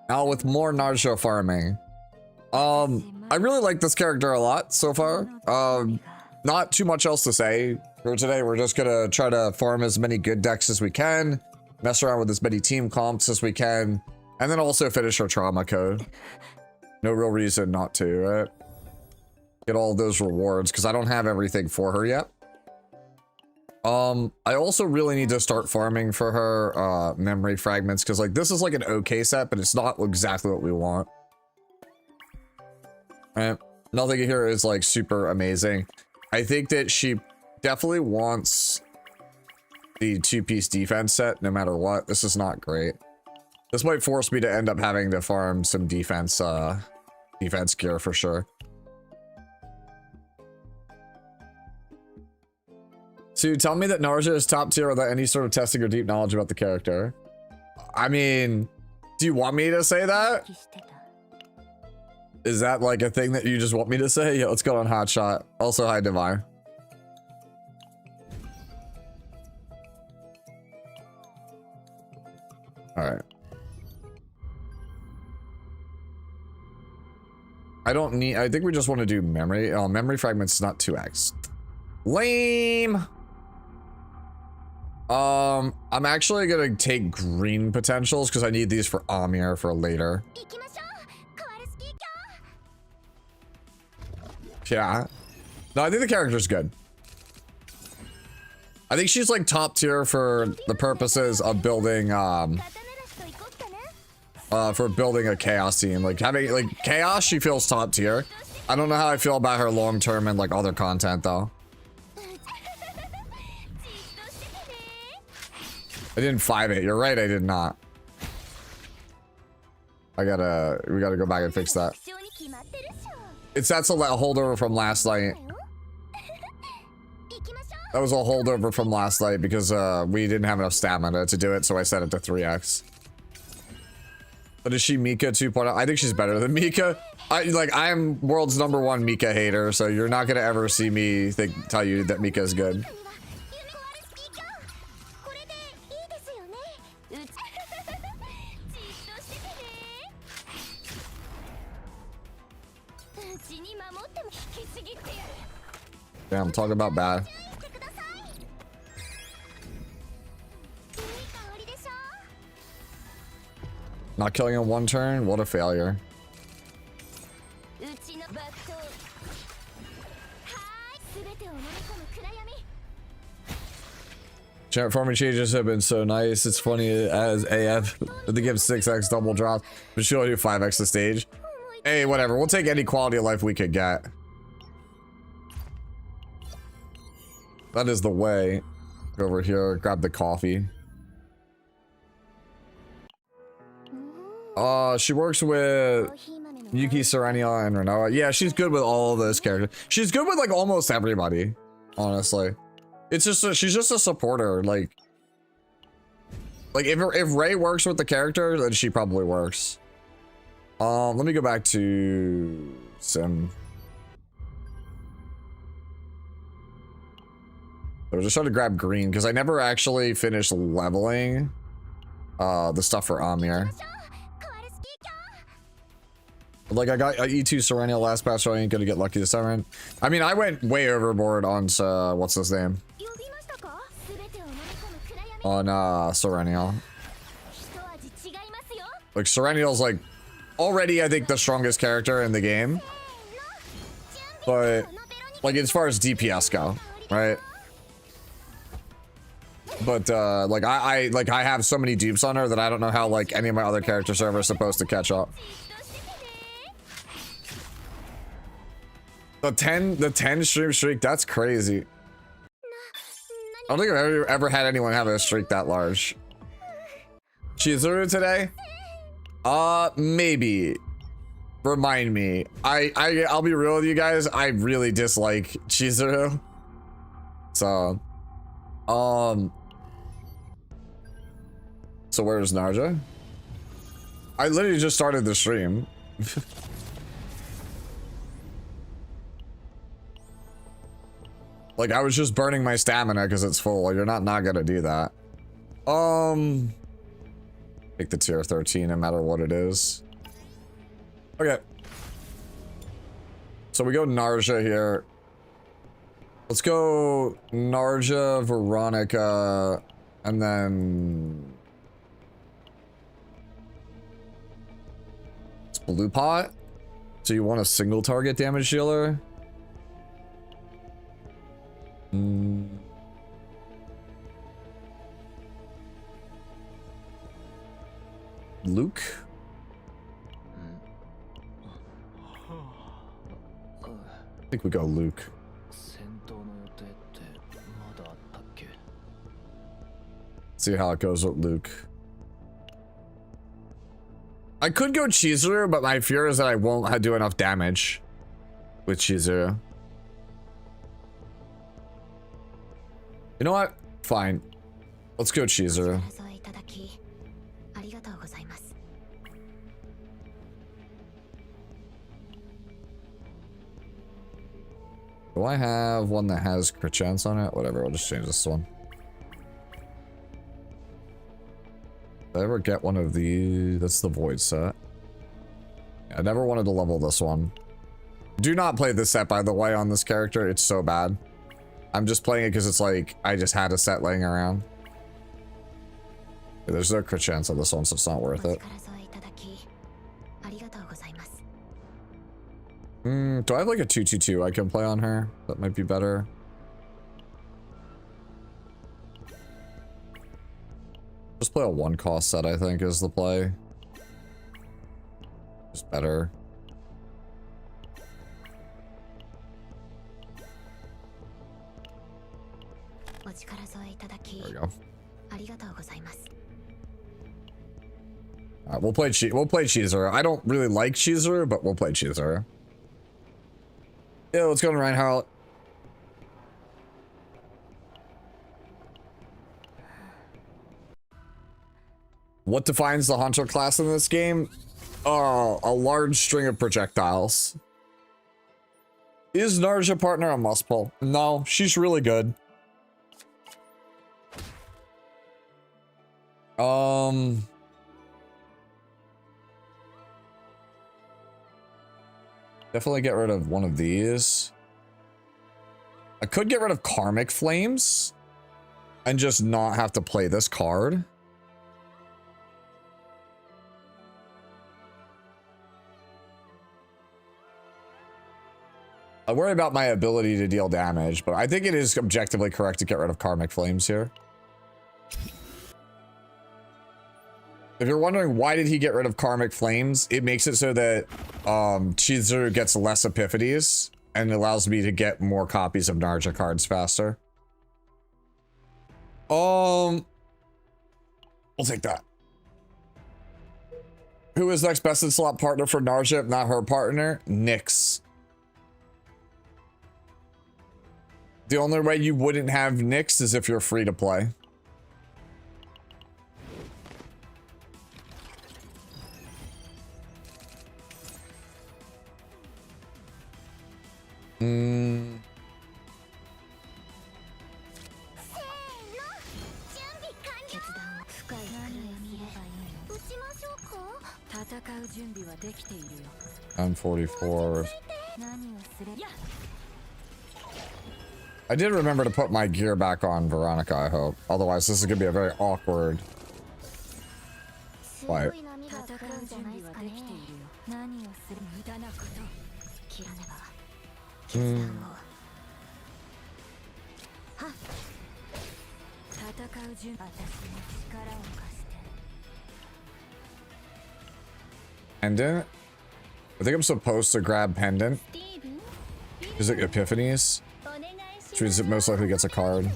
Now with more Narja farming. I really like this character a lot so far. Not too much else to say for today. We're just gonna try to farm as many good decks as we can, mess around with as many team comps as we can, and then also finish our trauma code. No real reason not to, right? Get all those rewards because I don't have everything for her yet. I also really need to start farming for her memory fragments because like this is like an okay set, but it's not exactly what we want. Right? Nothing here is like super amazing. I think that she definitely wants the two-piece defense set no matter what. This is not great. This might force me to end up having to farm some defense gear for sure. So tell me that Narja is top tier without any sort of testing or deep knowledge about the character. I mean, do you want me to say that? Is that like a thing that you just want me to say? Yeah, let's go on Hotshot. Also, hi, Divine. All right. I think we just want to do memory. Oh, memory fragments, not 2x. Lame. I'm actually gonna take green potentials because I need these for Amir for later. Yeah. No, I think the character's good. I think she's like top tier for the purposes of building a chaos team. Like having like chaos, she feels top tier. I don't know how I feel about her long term and like other content though. I didn't 5-8. You're right, I did not. We gotta go back and fix that. That's a holdover from last night. That was a holdover from last night because we didn't have enough stamina to do it, so I set it to 3x. But is she Mika 2.0? I think she's better than Mika. I am world's #1 Mika hater, so you're not gonna ever see me tell you that Mika is good. Yeah, I'm talking about bad. Not killing in one turn? What a failure. Chat farming changes have been so nice. It's funny as AF. They give 6x double drop, but she'll do 5x the stage. Hey, whatever. We'll take any quality of life we could get. That is the way. Go over here, grab the coffee. She works with Yuki, Serenia, and Renoa. Yeah, she's good with all of those characters. She's good with like almost everybody, honestly. It's just she's just a supporter. Like if Ray works with the character, then she probably works. Let me go back to Sim. I was just trying to grab green because I never actually finished leveling the stuff for Amir. Like I got E2 Serenia last patch, so I ain't gonna get lucky this time. I mean, I went way overboard on what's his name? On Serenia. Like Serenial's like already I think the strongest character in the game. But like as far as DPS go, right? But like I have so many dupes on her that I don't know how like any of my other characters are ever supposed to catch up. The 10 stream streak, that's crazy. I don't think I've ever had anyone have a streak that large. Chizuru today? Maybe. Remind me. I'll be real with you guys. I really dislike Chizuru. So, so where's Narja? I literally just started the stream. Like I was just burning my stamina because it's full. You're not gonna do that. Take the tier 13 no matter what it is. Okay. So we go Narja here. Let's go Narja, Veronica, and then it's Blue Pot. So you want a single target damage dealer? Luke? I think we go Luke. See how it goes with Luke. I could go Chizuru, but my fear is that I won't do enough damage with Chizuru. You know what? Fine. Let's go Chizuru. Do I have one that has crit chance on it? Whatever, I'll just change this one. Did I ever get one of these? That's the void set. I never wanted to level this one. Do not play this set, by the way, on this character. It's so bad. I'm just playing it because it's like, I just had a set laying around. There's no crit chance on this one, so it's not worth it. Do I have like a 2/2/2 I can play on her? That might be better. Just play a 1-cost set, I think, is the play. Just better. There we go. Alright, we'll play Chizuru. I don't really like Chizuru, but we'll play Chizuru. Yeah, let's go to Reinhardt. What defines the Hunter class in this game? A large string of projectiles. Is Narja partner a must pull? No, she's really good. Definitely get rid of one of these. I could get rid of Karmic Flames and just not have to play this card. I worry about my ability to deal damage, but I think it is objectively correct to get rid of Karmic Flames here. If you're wondering why did he get rid of Karmic Flames, it makes it so that Chizuru gets less epiphanies and allows me to get more copies of Narja cards faster. We'll take that. Who is next best in slot partner for Narja, if not her partner? Nyx. The only way you wouldn't have Nyx is if you're free to play. I'm 44. I did remember to put my gear back on Veronica, I hope. Otherwise, this is going to be a very awkward fight. Pendant? I think I'm supposed to grab Pendant. Is it Epiphanies? Which means it most likely gets a card.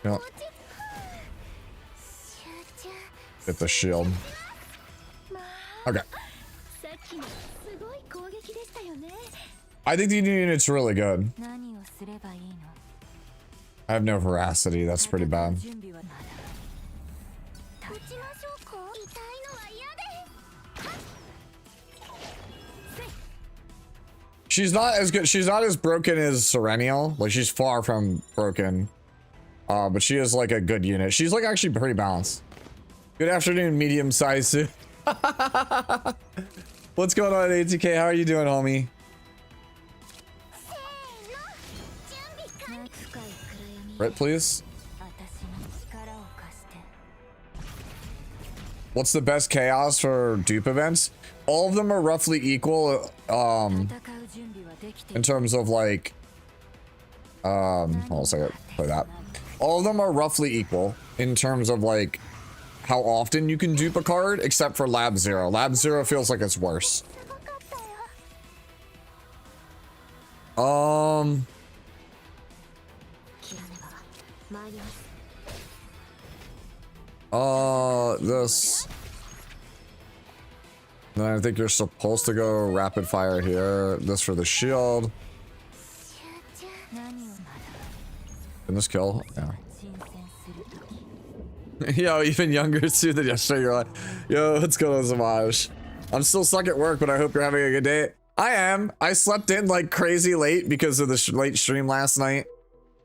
Yep. Get the shield. Okay. I think the new unit's really good. I have no veracity, that's pretty bad. She's not as good. She's not as broken as Serenial. Like, she's far from broken. But she is like a good unit. She's like actually pretty balanced. Good afternoon, medium size suit. What's going on, ATK? How are you doing, homie? Right, please. What's the best chaos for dupe events? All of them are roughly equal, in terms of like, hold on a second, play that. All of them are roughly equal in terms of like how often you can dupe a card, except for Lab Zero. Lab Zero feels like it's worse. This. Then I think you're supposed to go rapid fire here. This for the shield. Can this kill? Yeah. Yo, even younger too than yesterday. You're like, yo, what's going on, Samaj? I'm still stuck at work, but I hope you're having a good day. I am. I slept in like crazy late because of the late stream last night.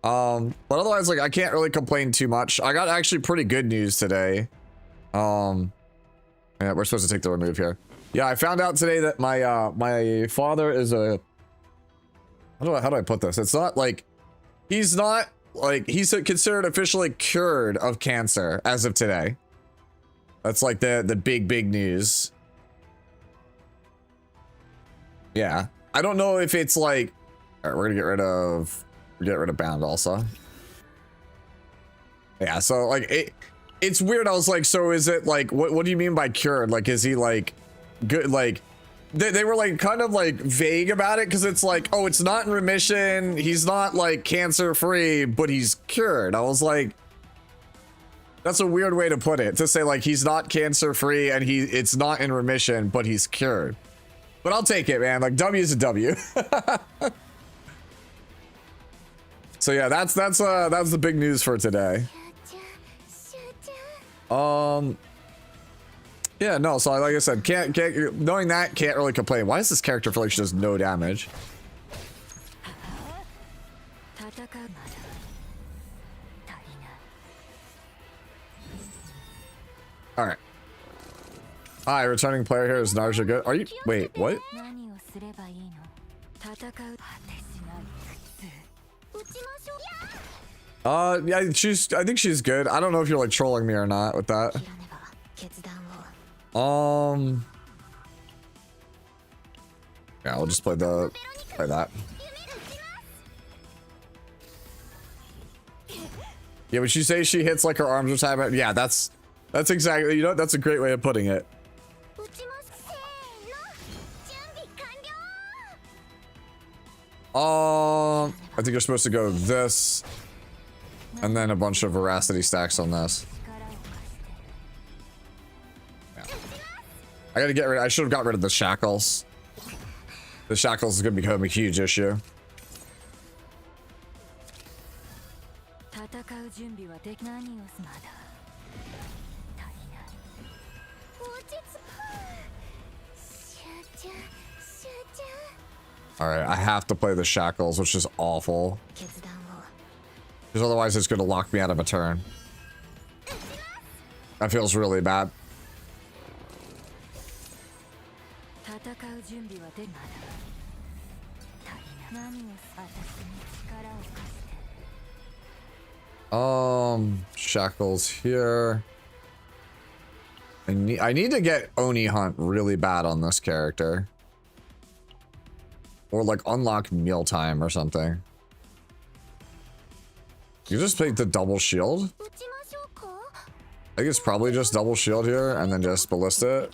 But otherwise, like, I can't really complain too much. I got actually pretty good news today. Yeah, we're supposed to take the remove here. Yeah, I found out today that my my father is a, how do I put this? It's not like, he's not like, he's considered officially cured of cancer as of today. That's like the big news. Yeah, I don't know if it's like, all right, we're gonna get rid of bound also. Yeah, so like it's weird. I was like, so is it like, what do you mean by cured? Like, is he like good? Like they were like kind of like vague about it, because it's like, oh, it's not in remission, he's not like cancer free, but he's cured. I was like, that's a weird way to put it, to say like he's not cancer free and it's not in remission, but he's cured. But I'll take it, man. Like, W is a W. So yeah, that's the big news for today. Yeah, no, so like I said, can't knowing that, can't really complain. Why does this character feel like she does no damage? All right. Hi, returning player here is Narja. Good. Are you? Wait, what? Yeah, I think she's good. I don't know if you're like trolling me or not with that. Yeah, we'll just play that. Yeah, would you say she hits like her arms are tied? Yeah, that's exactly, you know, that's a great way of putting it. I think you're supposed to go this, and then a bunch of veracity stacks on this. Yeah. I gotta get rid. I should have got rid of the shackles. The shackles is gonna become a huge issue. All right, I have to play the shackles, which is awful. Because otherwise it's going to lock me out of a turn. That feels really bad. Shackles here. I need to get Oni Hunt really bad on this character. Or like unlock mealtime or something. You just take the double shield? I think it's probably just double shield here and then just ballista.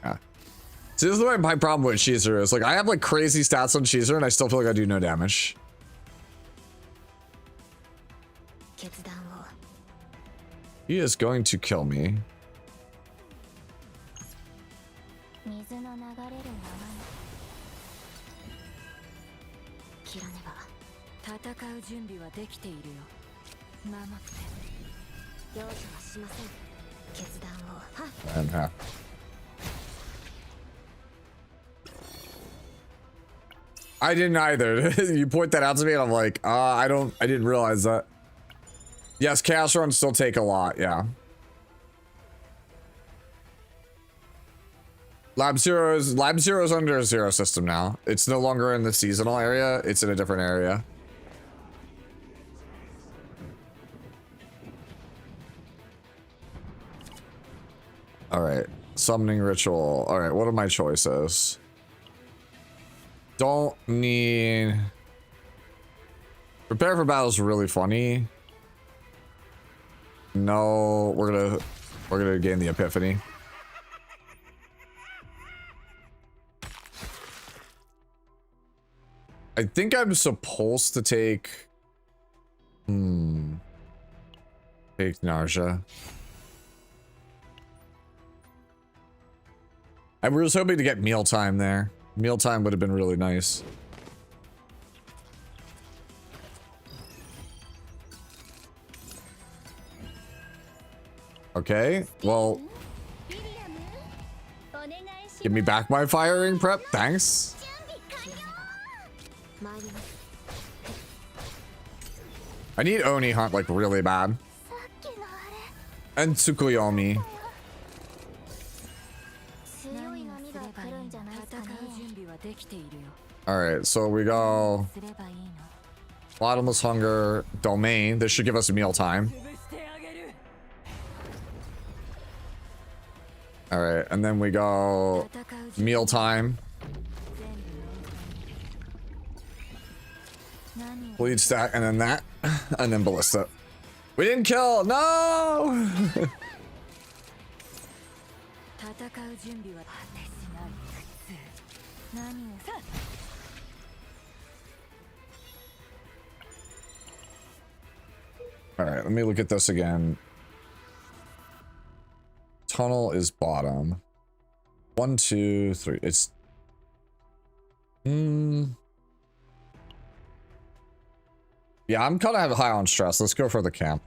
Yeah. See, this is my problem with Sheezer is like I have like crazy stats on Sheezer and I still feel like I do no damage. He is going to kill me. And half. I didn't either. You point that out to me and I'm like, I didn't realize that. Yes, chaos runs still take a lot, yeah. Lab Zero's under a zero system now. It's no longer in the seasonal area, it's in a different area. Alright, summoning ritual. Alright, what are my choices? Don't need... Prepare for battle is really funny. No, we're gonna gain the epiphany. I think I'm supposed to take... Take Narja. I was hoping to get mealtime there. Mealtime would have been really nice. Okay, well... Give me back my firing prep, thanks. I need Oni Hunt like really bad. And Tsukuyomi. Alright, so we go Bottomless Hunger, Domain. This should give us mealtime. Alright, and then we go Mealtime. Bleed stack, and then that. And then Ballista. We didn't kill! No! Alright, let me look at this again. Tunnel is bottom. 1, 2, 3. It's... Yeah, I'm kind of high on stress. Let's go for the camp.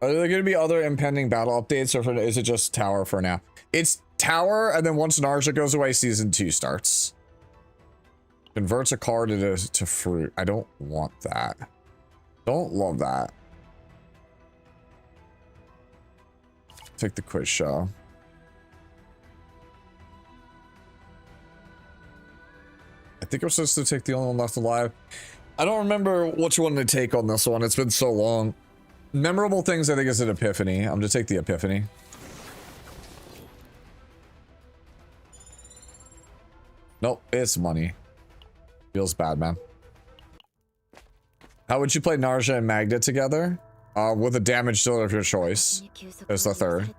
Are there going to be other impending battle updates, or is it just tower for now? It's tower, and then once Narja goes away, season 2 starts. Converts a card to fruit. I don't want that. Don't love that. Take the quiz show. I think I'm supposed to take the only one left alive. I don't remember which one to take on this one. It's been so long. Memorable things, I think, is an epiphany. I'm gonna take the epiphany. Nope, it's money. Feels bad, man. How would you play Narja and Magda together? With a damage dealer of your choice. There's the third.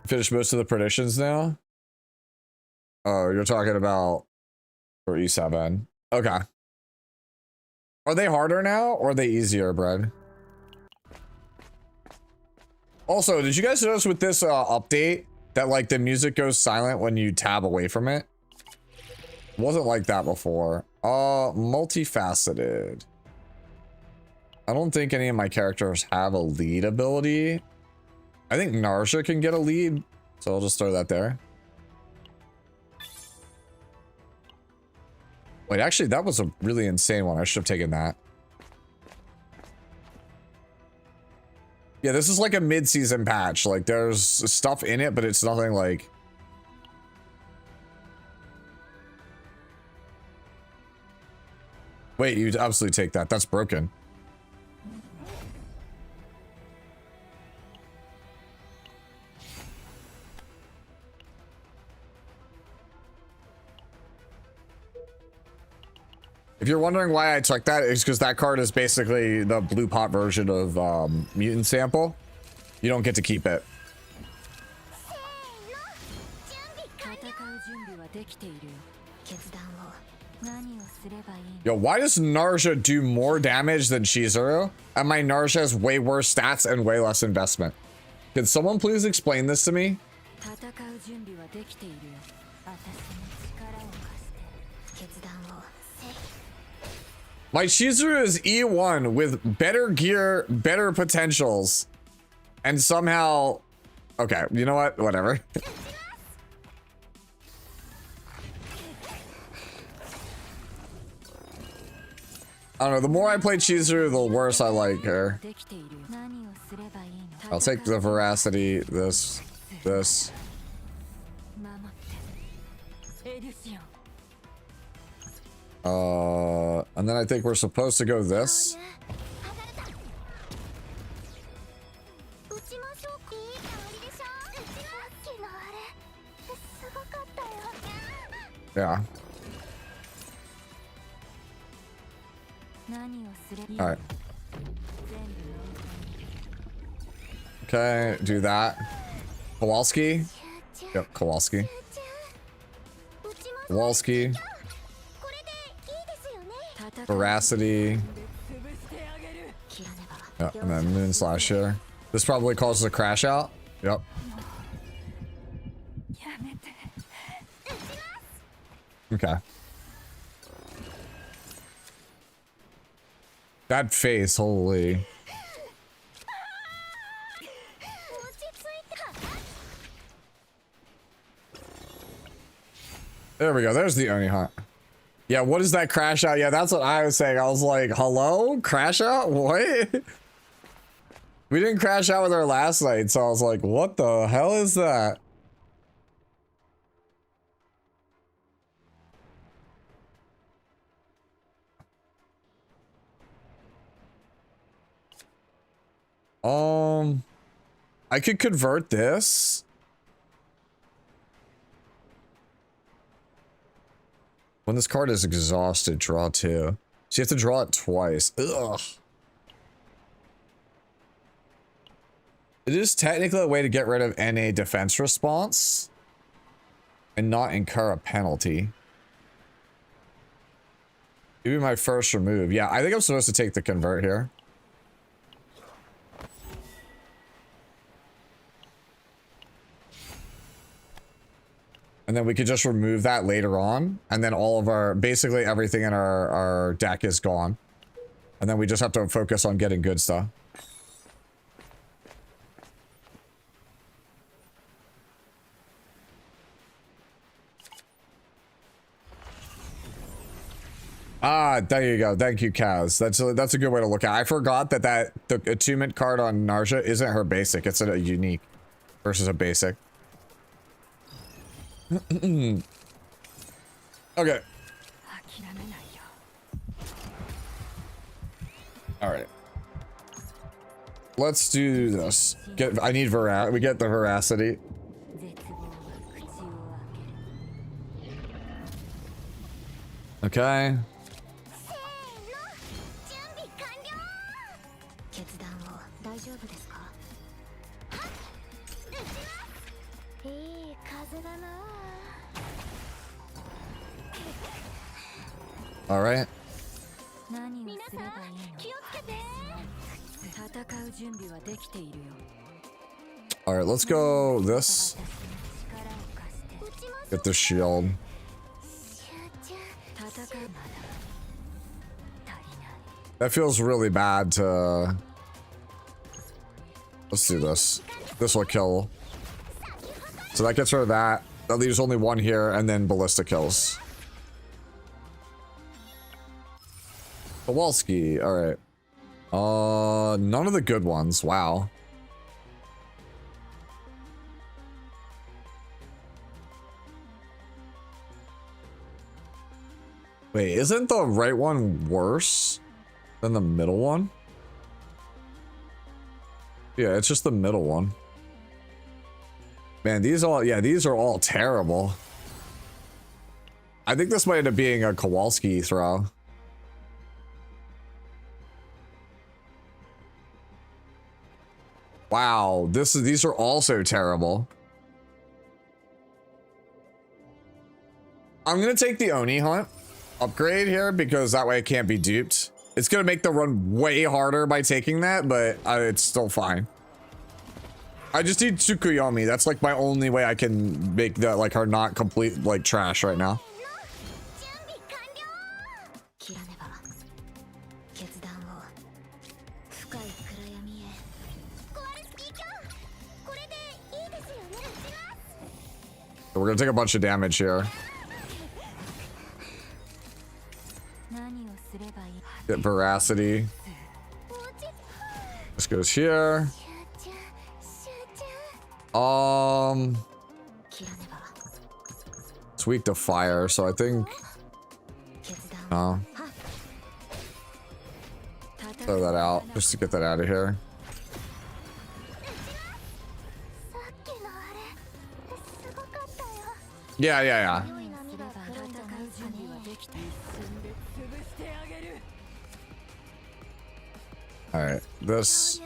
Finish most of the predictions now? Oh, you're talking about for E7. Okay. Are they harder now, or are they easier, Brad? Also, did you guys notice with this update that like the music goes silent when you tab away from it? It wasn't like that before. Multifaceted. I don't think any of my characters have a lead ability. I think Narja can get a lead, so I'll just throw that there. Wait, actually, that was a really insane one. I should have taken that. Yeah, this is like a mid-season patch. Like, there's stuff in it, but it's nothing like... Wait, you'd absolutely take that. That's broken. If you're wondering why I took that, it's because that card is basically the blue pot version of Mutant Sample. You don't get to keep it. Yo, why does Narja do more damage than Chizuru? And my Narja has way worse stats and way less investment. Can someone please explain this to me? My Chizuru is E1 with better gear, better potentials, and somehow Okay, you know what? Whatever. I don't know, the more I play Chizuru, the worse I like her. I'll take the veracity, this. And then I think we're supposed to go this. Yeah. Alright. Okay, do that. Kowalski? Yep, Kowalski. Kowalski. Veracity. Yep, and then Moon Slash here. This probably causes a crash out. Yep. Okay. That face, holy. There we go. There's the Oni hunt. Yeah, what is that crash out? Yeah, that's what I was saying. I was like, hello? Crash out? What? We didn't crash out with our last night, so I was like, what the hell is that? I could convert this. When this card is exhausted, draw 2. So you have to draw it twice. Ugh. It is technically a way to get rid of NA defense response and not incur a penalty. Maybe my first remove. Yeah, I think I'm supposed to take the convert here. And then we could just remove that later on. And then all of our, basically everything in our deck is gone. And then we just have to focus on getting good stuff. Ah, there you go. Thank you, Kaz. That's a good way to look at it. I forgot that the attunement card on Narja isn't her basic. It's a unique versus a basic. Okay. All right. Let's do this. I need we get the veracity. Okay. All right. All right, let's go this. Get the shield. That feels really bad to... Let's do this. This will kill. So that gets rid of that. That leaves only one here, and then Ballista kills. Kowalski, alright. None of the good ones, wow. Wait, isn't the right one worse than the middle one? Yeah, it's just the middle one. Man, these are all terrible. I think this might end up being a Kowalski throw. Wow, these are also terrible. I'm gonna take the Oni hunt upgrade here because that way it can't be duped. It's gonna make the run way harder by taking that, but it's still fine. I just need Tsukuyomi. That's like my only way I can make that like her not complete like trash right now. So we're gonna take a bunch of damage here. Get veracity. This goes here. It's weak to fire, so I think. No. Throw that out just to get that out of here. Yeah. All right, this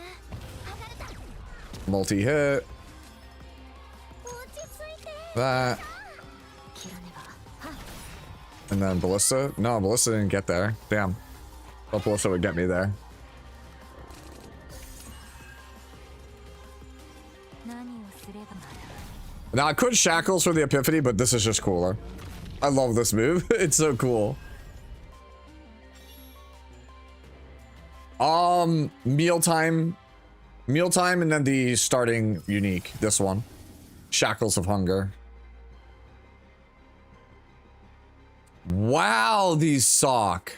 multi-hit. That. And then Ballista. No, Ballista didn't get there. Damn. Thought Ballista would get me there. Now I could Shackles for the Epiphany, but this is just cooler. I love this move. It's so cool. Mealtime, and then the starting unique. This one, Shackles of Hunger. Wow, these suck.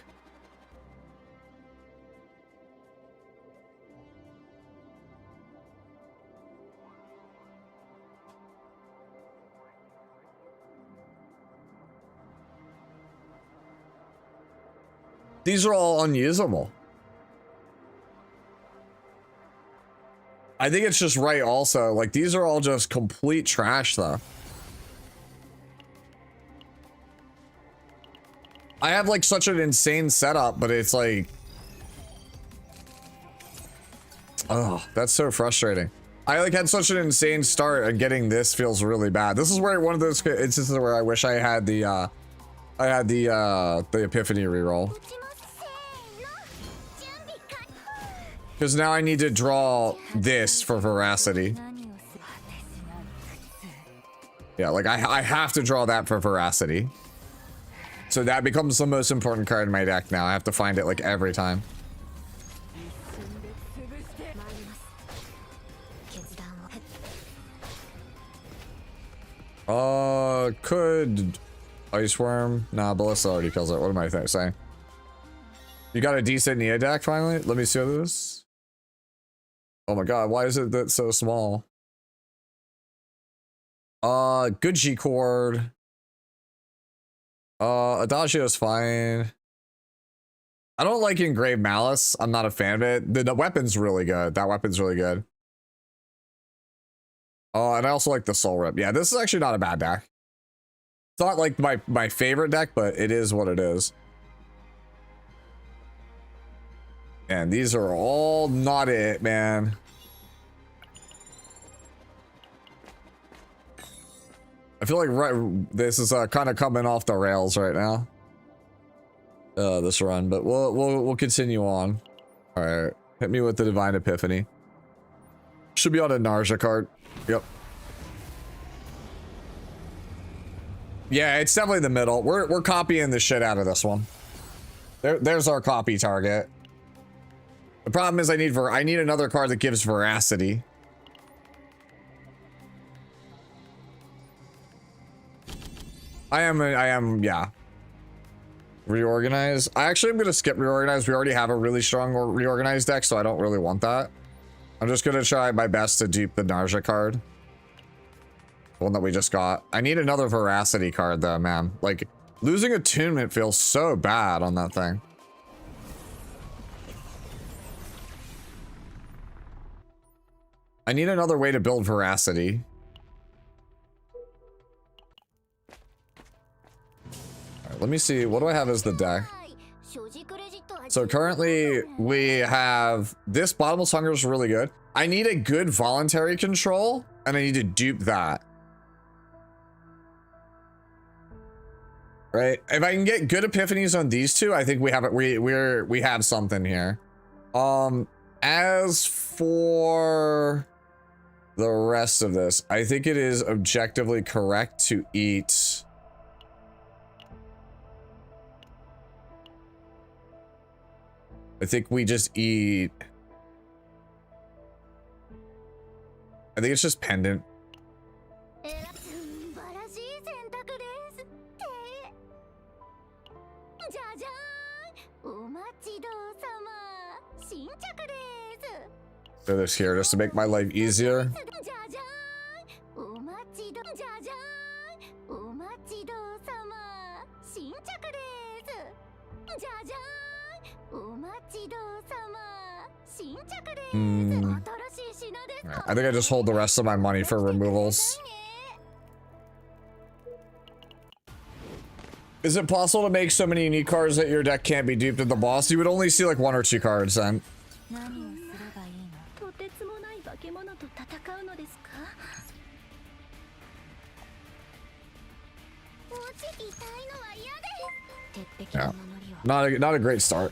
These are all unusable. I think it's just right also. Like, these are all just complete trash, though. I have, like, such an insane setup, but it's like... Oh, that's so frustrating. I, like, had such an insane start, and getting this feels really bad. This is where one of those instances where I wish I had the Epiphany reroll. Because now I need to draw this for veracity. Yeah, like I have to draw that for veracity. So that becomes the most important card in my deck now. I have to find it like every time. Could Ice Worm? Nah, Ballista already kills it. What am I saying? You got a decent Nia deck finally? Let me see this. Oh my god, why is it that so small? Good G chord. Adagio's fine. I don't like Engraved Malice. I'm not a fan of it. The weapon's really good. That weapon's really good. And I also like the Soul Rip. Yeah, this is actually not a bad deck. It's not like my favorite deck, but it is what it is. And these are all not it, man. I feel like this is kind of coming off the rails right now. This run, but we'll continue on. All right, hit me with the Divine Epiphany. Should be on a Narja card. Yep. Yeah, it's definitely the middle. We're copying the shit out of this one. There's our copy target. The problem is I need another card that gives veracity. I am, yeah. Reorganize. I actually am gonna skip Reorganize. We already have a really strong Reorganize deck, so I don't really want that. I'm just gonna try my best to dupe the Narja card. The one that we just got. I need another veracity card though, man. Like, losing attunement feels so bad on that thing. I need another way to build veracity. All right, let me see. What do I have as the deck? So currently we have this Bottomless Hunger is really good. I need a good voluntary control, and I need to dupe that. Right? If I can get good epiphanies on these two, I think we have it. We have something here. As for the rest of this, I think it is objectively correct to eat. I think we just eat. I think it's just Pendant. Do this here just to make my life easier. I think I just hold the rest of my money for removals. Is it possible to make so many unique cards that your deck can't be duped at the boss? You would only see like 1 or 2 cards then. Yeah. Not a great start.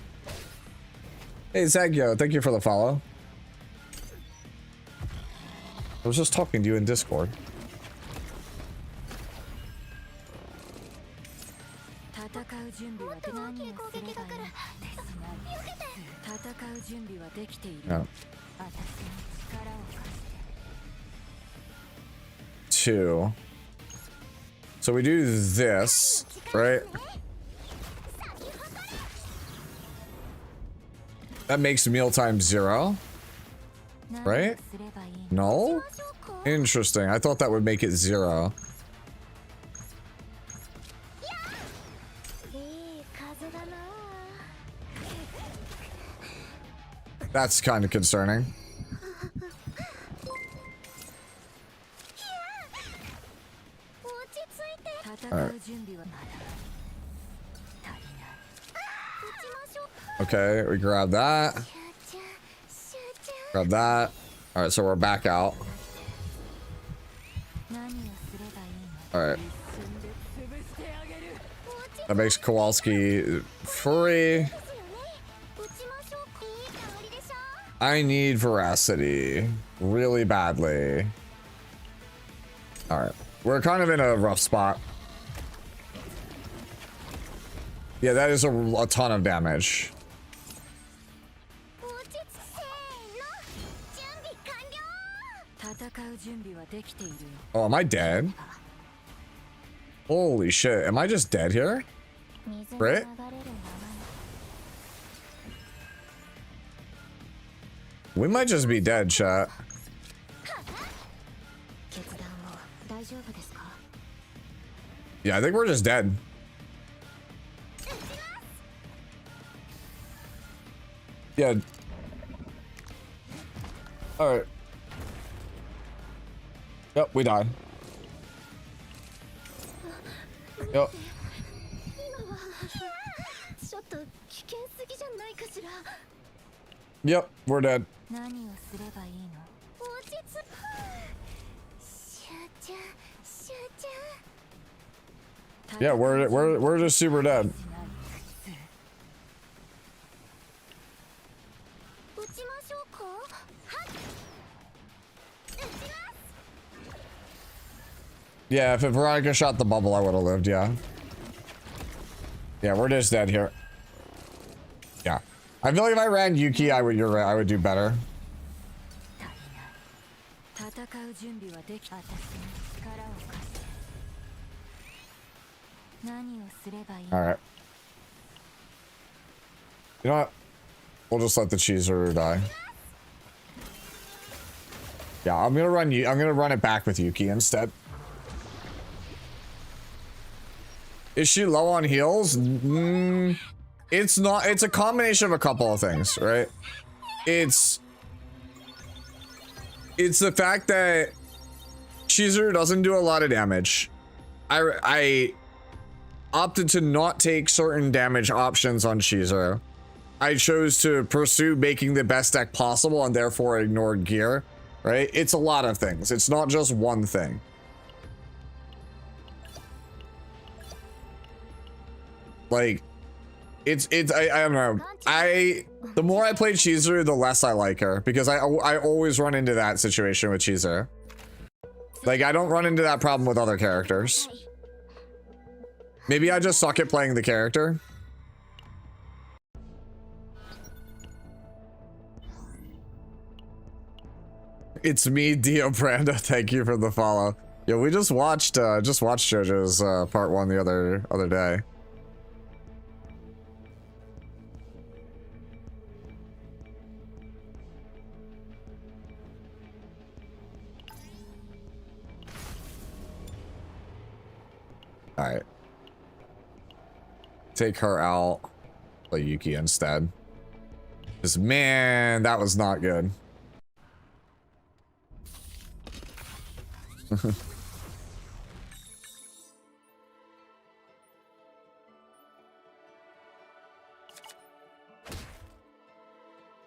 Hey Zagyo, thank you for the follow. I was just talking to you in Discord. Yeah. 2. So we do this, right? That makes mealtime 0, right? No? Interesting. I thought that would make it 0. That's kind of concerning. All right. Okay, we grab that. Grab that. All right, so we're back out. All right. That makes Kowalski free. I need veracity really badly. All right, we're kind of in a rough spot. Yeah, that is a ton of damage. Oh, am I dead? Holy shit, am I just dead here? Right? We might just be dead, chat. Yeah, I think we're just dead. Yeah. All right. Yep, we died. Yep. Yep, we're dead. Yeah, we're just super dead. Yeah, if Veronica shot the bubble, I would have lived, yeah. Yeah, we're just dead here. Yeah. I feel like if I ran Yuki, you're right, I would do better. Alright. You know what? We'll just let the cheeser die. Yeah, I'm gonna run it back with Yuki instead. Is she low on heals? It's not. It's a combination of a couple of things, right? It's the fact that Chizuru doesn't do a lot of damage. I opted to not take certain damage options on Chizuru. I chose to pursue making the best deck possible and therefore ignored gear, right? It's a lot of things. It's not just one thing. Like, I don't know. The more I play Chizuru, the less I like her, because I always run into that situation with Chizuru. Like, I don't run into that problem with other characters. Maybe I just suck at playing the character. It's me, Dio Branda. Thank you for the follow. Yo, we just watched JoJo's part 1 the other day. right. Take her out. Play Yuki instead. Because, man, that was not good.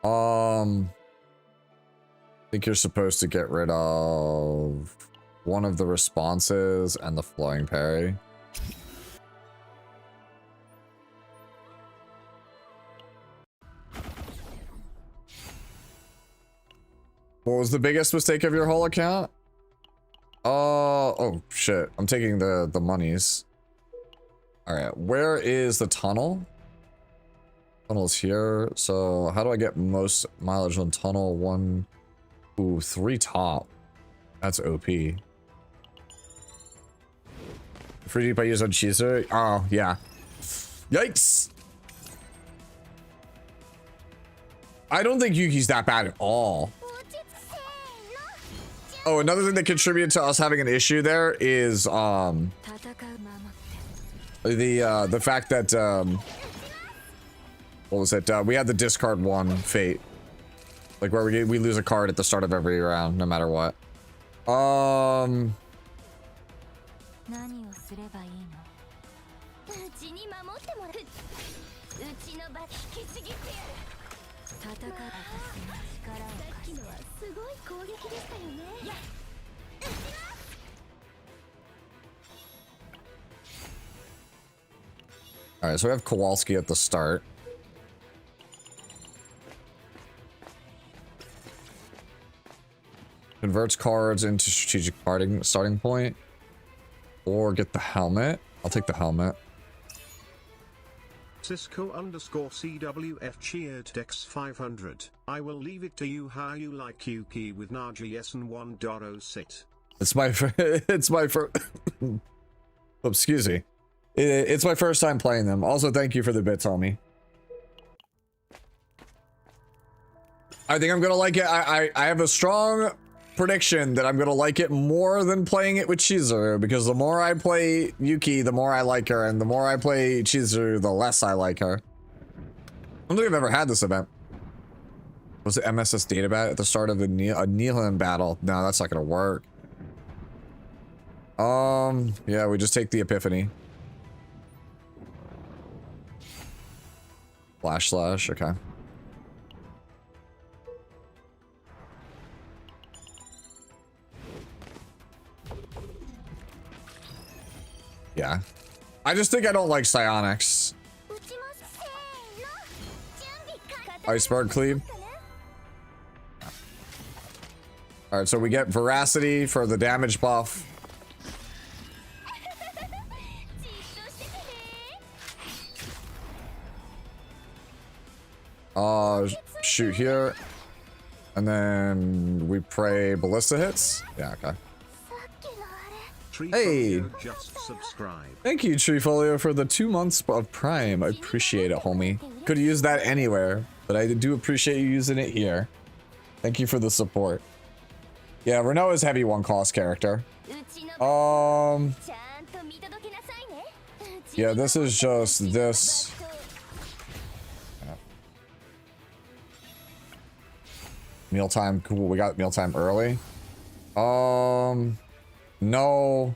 I think you're supposed to get rid of one of the responses and the flowing parry. What was the biggest mistake of your whole account? Oh shit. I'm taking the monies. All right, where is the tunnel? Tunnel's here. So how do I get most mileage on tunnel? 1, 2, 3 top. That's OP. Free deep I use on Cheezer. Oh yeah. Yikes. I don't think Yuki's that bad at all. Oh, another thing that contributed to us having an issue there is the fact that what was it? We had the discard 1 fate, like where we lose a card at the start of every round, no matter what. All right, so we have Kowalski at the start. Converts cards into strategic starting point. Or get the helmet. I'll take the helmet. Cisco_CWF cheered Dex 500. I will leave it to you how you like Yuki with Narja yes and 1.0 sit. It's my first. Oh, excuse me. It's my first time playing them. Also, thank you for the bits, homie. I think I'm gonna like it. I have a strong prediction that I'm gonna like it more than playing it with Chizuru, because the more I play Yuki, the more I like her, and the more I play Chizuru, the less I like her. I don't think I've ever had this event. Was it MSS data bat at the start of a Nihilin battle? No, that's not gonna work. Yeah, we just take the Epiphany. Slash, okay. Yeah. I just think I don't like psionics. Iceberg cleave. Alright, so we get veracity for the damage buff. Shoot here. And then we pray ballista hits. Yeah, okay. Hey! Just subscribe. Thank you, Treefolio, for the 2 months of Prime. I appreciate it, homie. Could have used that anywhere, but I do appreciate you using it here. Thank you for the support. Yeah, Renoa is heavy 1 cost character. Yeah, this is just this. Mealtime, cool. We got mealtime early. No.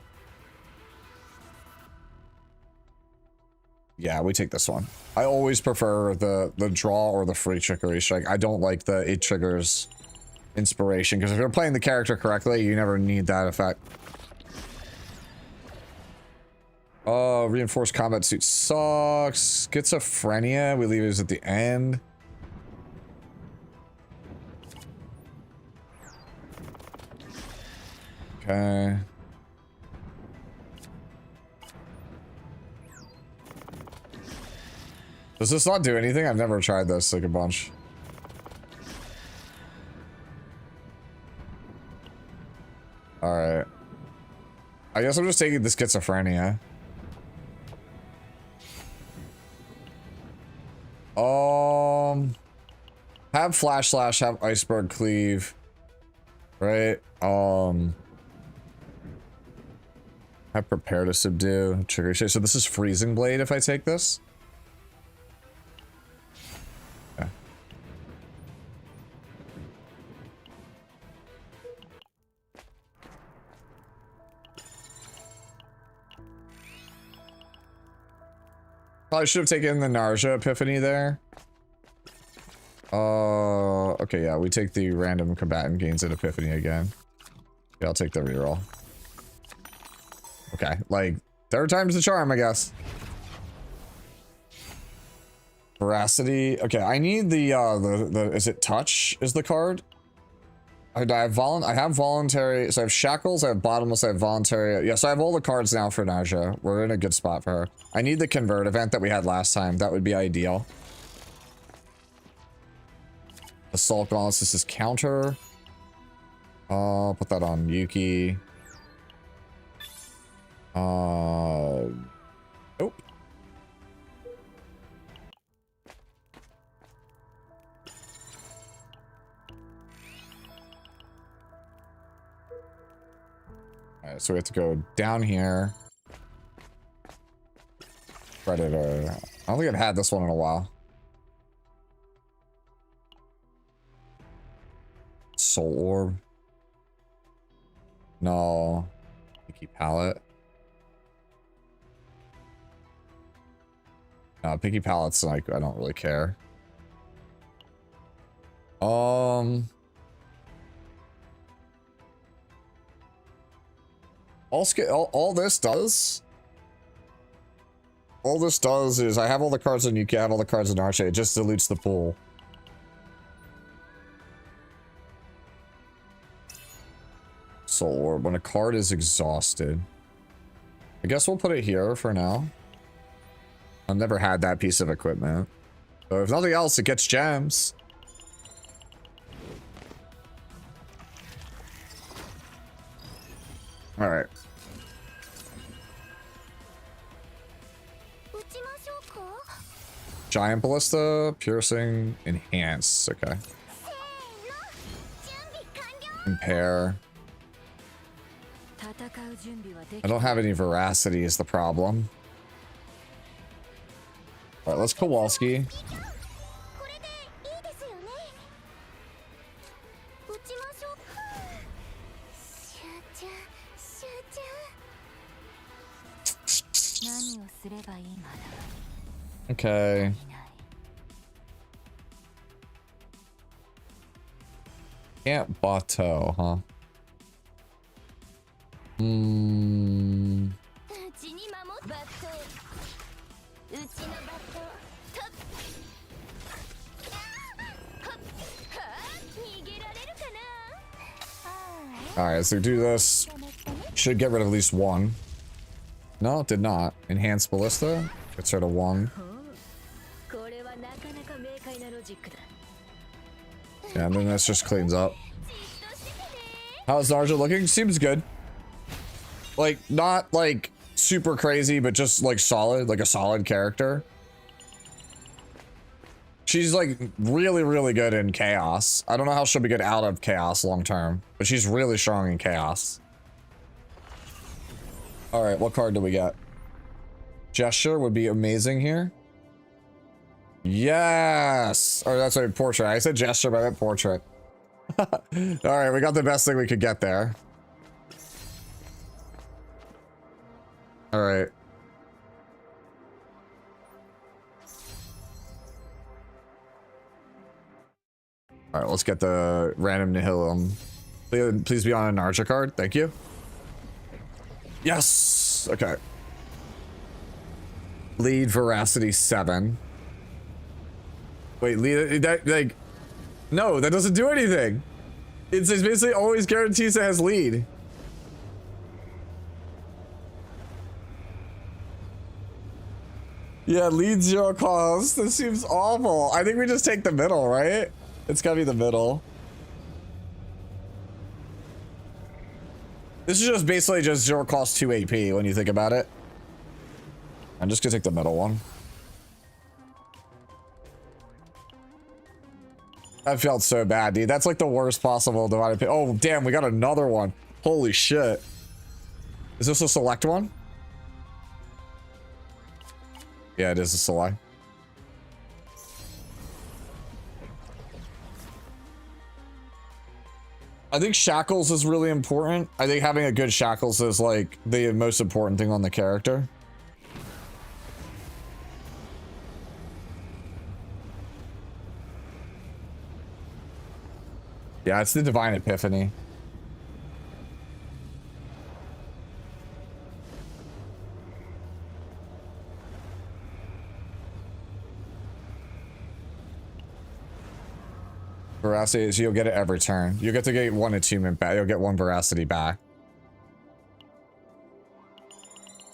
Yeah, we take this one. I always prefer the draw or the free trickery strike. I don't like the 8 triggers inspiration, because if you're playing the character correctly, you never need that effect. Reinforced combat suit sucks. Schizophrenia, we leave it at the end. Okay. Does this not do anything? I've never tried this like a bunch. Alright. I guess I'm just taking the schizophrenia. Have flash slash, have iceberg cleave. Right? I prepare to subdue. Trigger shake. So this is freezing blade if I take this. Okay. Probably should have taken the Narja epiphany there. Okay, yeah, we take the random combatant gains an epiphany again. Yeah, I'll take the reroll. Okay, like, third time's the charm, I guess. Veracity. Okay, I need the is it touch is the card? I have voluntary, so I have shackles, I have bottomless, I have voluntary. Yeah, so I have all the cards now for Narja. We're in a good spot for her. I need the convert event that we had last time. That would be ideal. Assault Gauntlets, this is counter. I'll put that on Yuki. Nope. Alright, so we have to go down here. Predator. I don't think I've had this one in a while. Soul Orb. No. Picky Palette. No, Picky Palette's like, I don't really care. All this does is I have all the cards in Yuki, I have all the cards in Arche. It just dilutes the pool. Soul Orb. When a card is exhausted. I guess we'll put it here for now. I've never had that piece of equipment. So if nothing else, it gets gems. Alright. Giant Ballista, Piercing, Enhance. Okay. Compare. I don't have any Veracity is the problem. Alright, let's Kowalski. Okay. Can't Bateau, huh? Alright, so do this. Should get rid of at least one. No, it did not. Enhanced Ballista. Gets rid of one. Yeah, and then this just cleans up. How's Narja looking? Seems good. Like, not like super crazy, but just like solid, like a solid character. She's like really, really good in Chaos. I don't know how she'll be good out of Chaos long term, but she's really strong in Chaos. All right, what card do we get? Gesture would be amazing here. Yes! Or that's right, Portrait. I said Gesture, but I meant Portrait. All right, we got the best thing we could get there. All right. All right, let's get the random Nihilum. Please be on a Narja card. Thank you. Yes! Okay. Lead Veracity 7. Wait, lead that like no, that doesn't do anything. It's basically always guarantees it has lead. Yeah, lead 0 cost. This seems awful. I think we just take the middle, right? It's gotta be the middle. This is just basically just 0 cost 2 AP when you think about it. I'm just gonna take the middle one. That felt so bad, dude. That's like the worst possible divided pay. Oh, damn, we got another one. Holy shit. Is this a select one? Yeah, it is a select. I think shackles is really important. I think having a good shackles is like the most important thing on the character. Yeah, it's the Divine Epiphany. Veracity is you'll get it every turn. You get to get one attunement back. You'll get one veracity back.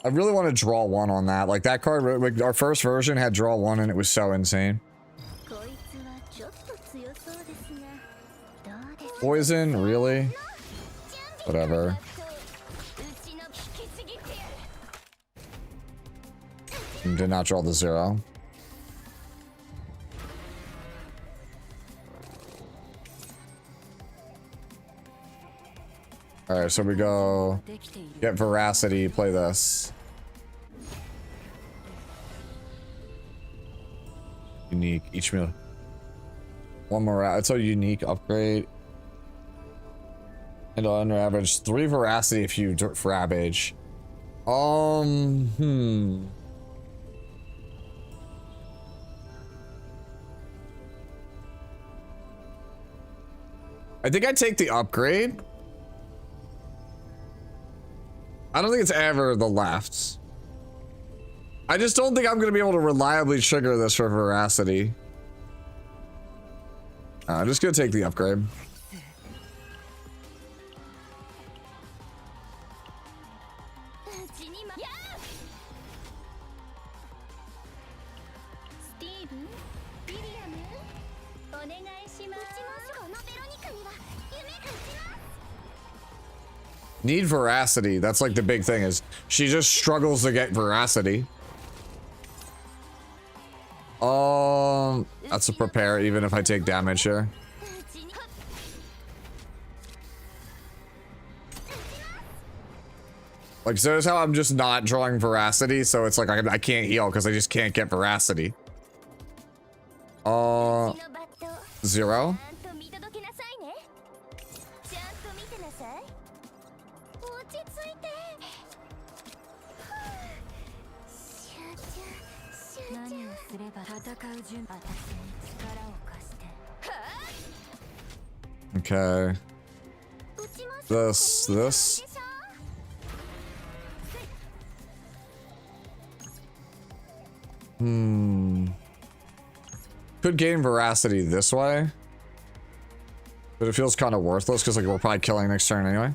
I really want to draw one on that. Like that card, like our first version had draw one and it was so insane. Poison, really? Whatever. Did not draw the 0. Alright, so we go get veracity, play this. Unique, each meal. One more, it's a unique upgrade. And on average, 3 veracity if you Ravage. I think I'd take the upgrade. I don't think it's ever the left. I just don't think I'm going to be able to reliably trigger this for veracity. I'm just going to take the upgrade. Need veracity. That's like the big thing is she just struggles to get veracity. That's a prepare even if I take damage here. Like, so that's how I'm just not drawing veracity, so it's like I can't heal because I just can't get veracity. 0. Okay. This. Could gain veracity this way. But it feels kind of worthless because like we're probably killing next turn anyway.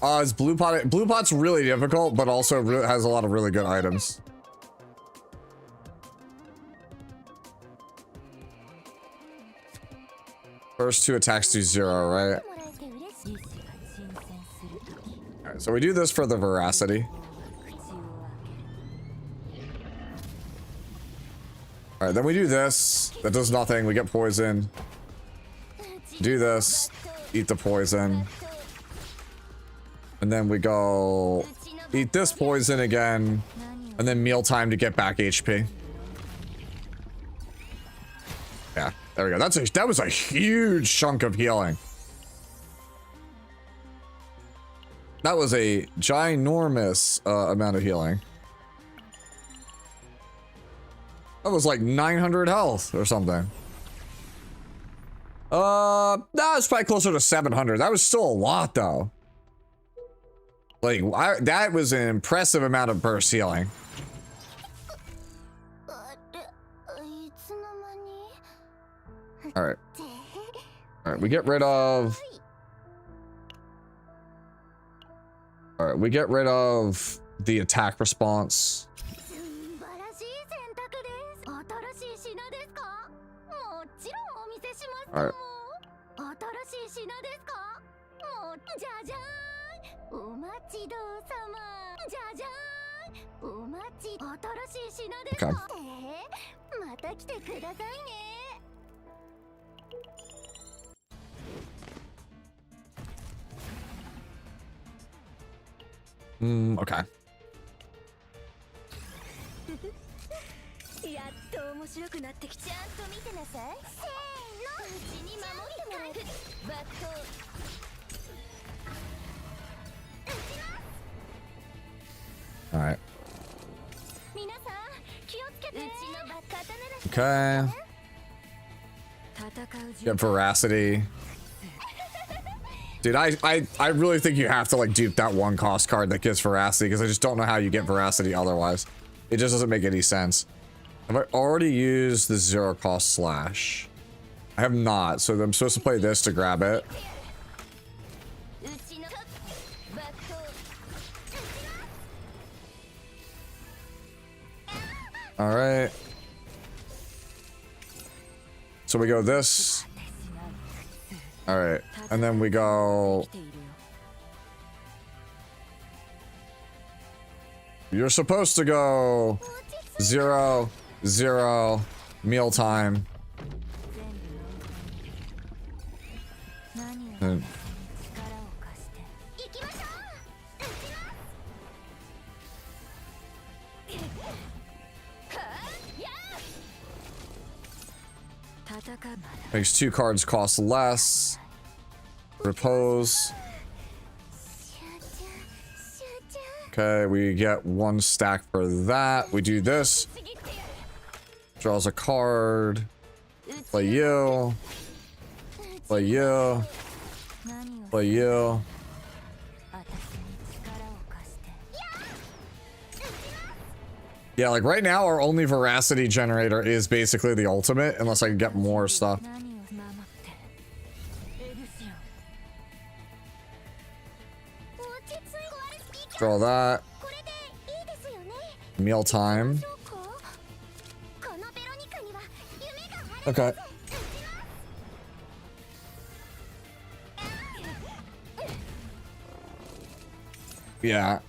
It's Blue Pot. Blue Pot's really difficult, but also has a lot of really good items. First 2 attacks do 0, right? Alright, so we do this for the veracity. Alright, then we do this. That does nothing. We get poisoned. Do this. Eat the poison. And then we go eat this poison again. And then meal time to get back HP. Yeah, there we go. That was a huge chunk of healing. That was a ginormous amount of healing. That was like 900 health or something. That was probably closer to 700. That was still a lot though. Like, that was an impressive amount of burst healing. Alright. Alright, we get rid of... Alright, we get rid of the attack response. Alright. Okay. Okay. All right. Okay. Get veracity. Dude, I really think you have to like dupe that one cost card that gives veracity, because I just don't know how you get veracity otherwise. It just doesn't make any sense. Have I already used the 0 cost slash? I have not, so I'm supposed to play this to grab it. All right. So we go this. All right. And then we go. You're supposed to go 0, 0, mealtime. And makes 2 cards cost less. Repose. Okay, we get 1 stack for that. We do this. Draws a card. Play you. Play you. Play you. Yeah, like right now our only veracity generator is basically the ultimate, unless I can get more stuff. Draw that. Mealtime. Okay. Yeah.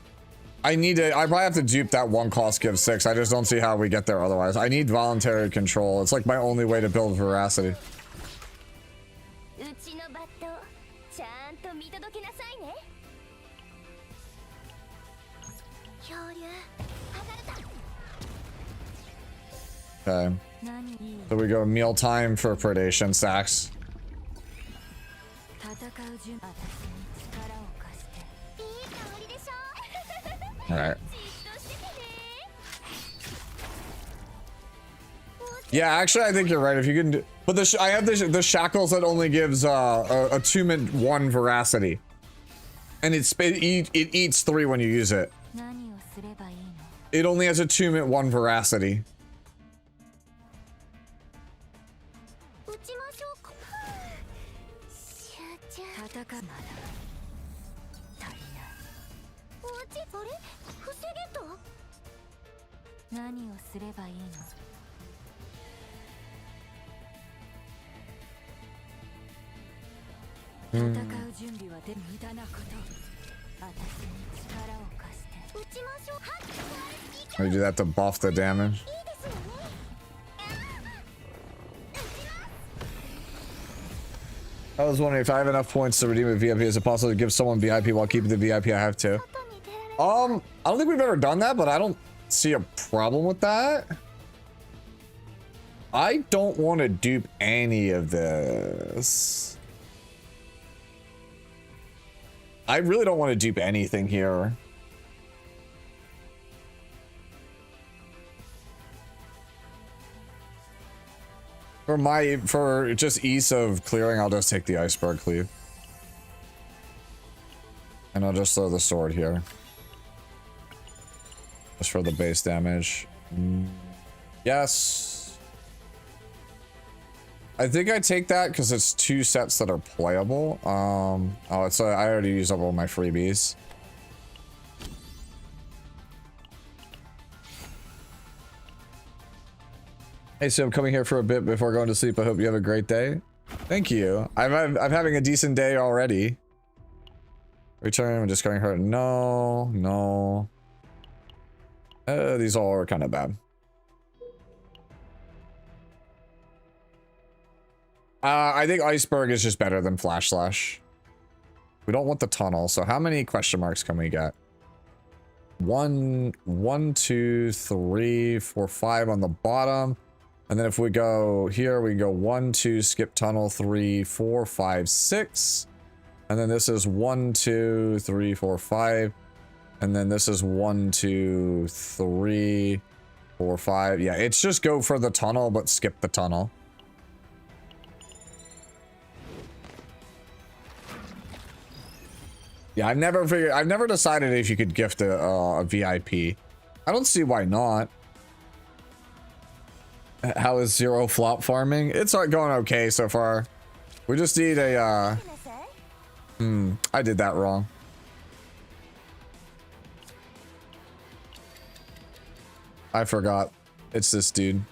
I probably have to dupe that 1 cost give 6. I just don't see how we get there otherwise. I need voluntary control. It's like my only way to build veracity. Okay. So we go mealtime for predation stacks. Alright. Yeah, actually, I think you're right. If you can do, but I have the shackles that only gives a attunement 1 veracity, and it eats 3 when you use it. It only has attunement 1 veracity. We do that to buff the damage. I was wondering if I have enough points to redeem a VIP. Is it possible to give someone VIP while keeping the VIP I have too? I don't think we've ever done that, but I don't see a problem with that. I don't want to dupe any of this. I really don't want to dupe anything here. For just ease of clearing, I'll just take the iceberg cleave. And I'll just throw the sword here. Just for the base damage. Yes. I think I take that because it's 2 sets that are playable. Oh, it's I already used up all my freebies. Hey, so I'm coming here for a bit before going to sleep. I hope you have a great day. Thank you. I'm having a decent day already. Return. I'm just going hurt. No, no. These all are kind of bad. I think iceberg is just better than flash slash. We don't want the tunnel. So how many question marks can we get? one, two, three, four, five on the bottom. And then if we go here, we can go 1, 2, skip tunnel, 3, 4, 5, 6. And then this is 1, 2, 3, 4, 5. And then this is 1, 2, 3, 4, 5. Yeah, it's just go for the tunnel, but skip the tunnel. Yeah, I've never decided if you could gift a VIP. I don't see why not. How is zero flop farming? It's going okay so far. We just need a, I did that wrong. I forgot. It's this dude.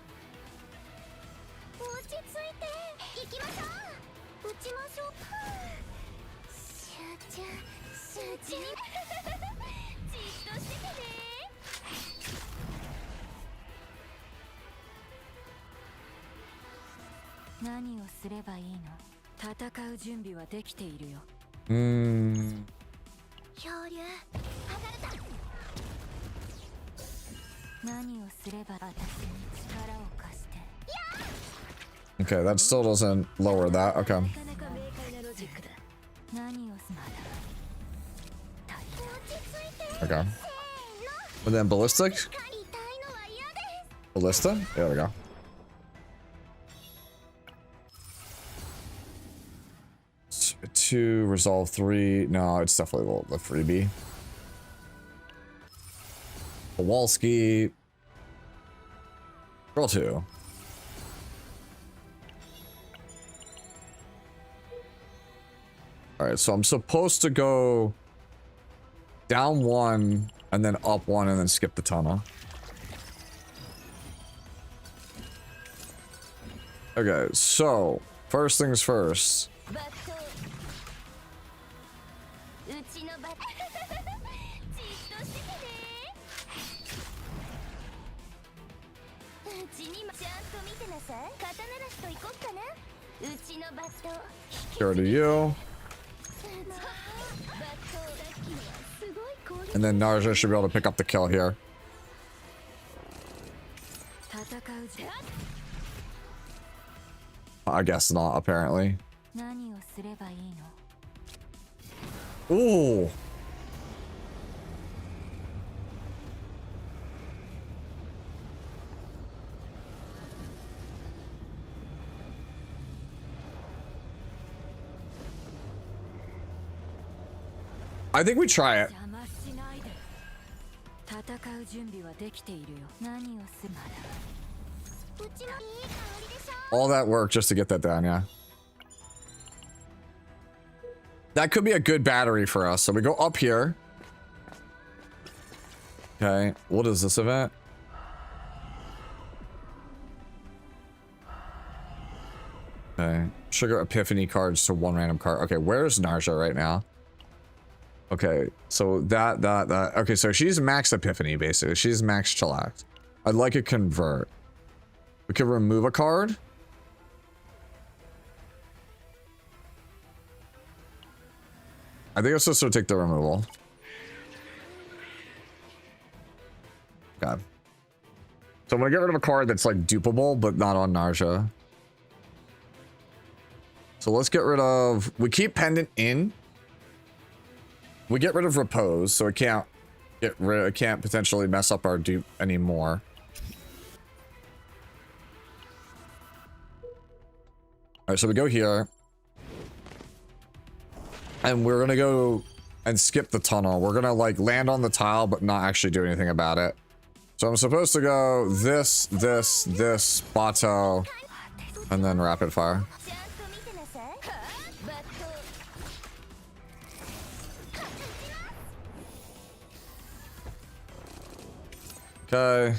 Okay, that still doesn't lower that. Okay. Okay. And then ballistic? Ballista? There we go. Two, resolve 3. No, it's definitely the freebie. Kowalski. Girl 2. Alright, so I'm supposed to go down 1 and then up 1 and then skip the tunnel. Okay, so first things first. Go to you. And then Narja should be able to pick up the kill here. I guess not, apparently. Ooh. I think we try it. All that work just to get that down, yeah. That could be a good battery for us. So we go up here. Okay, what is this event? Okay, sugar epiphany cards to 1 random card. Okay, where's Narja right now? Okay, so that. Okay, so she's max epiphany, basically. She's max chillax. I'd like a convert. We could remove a card. I think I'm supposed to take the removal. Okay. So I'm gonna get rid of a card that's like dupable, but not on Narja. So let's get rid of... We keep Pendant in. We get rid of Repose, so it can't potentially mess up our dupe anymore. Alright, so we go here. And we're gonna go and skip the tunnel. We're gonna like land on the tile, but not actually do anything about it. So I'm supposed to go this, Bato, and then rapid fire. Okay.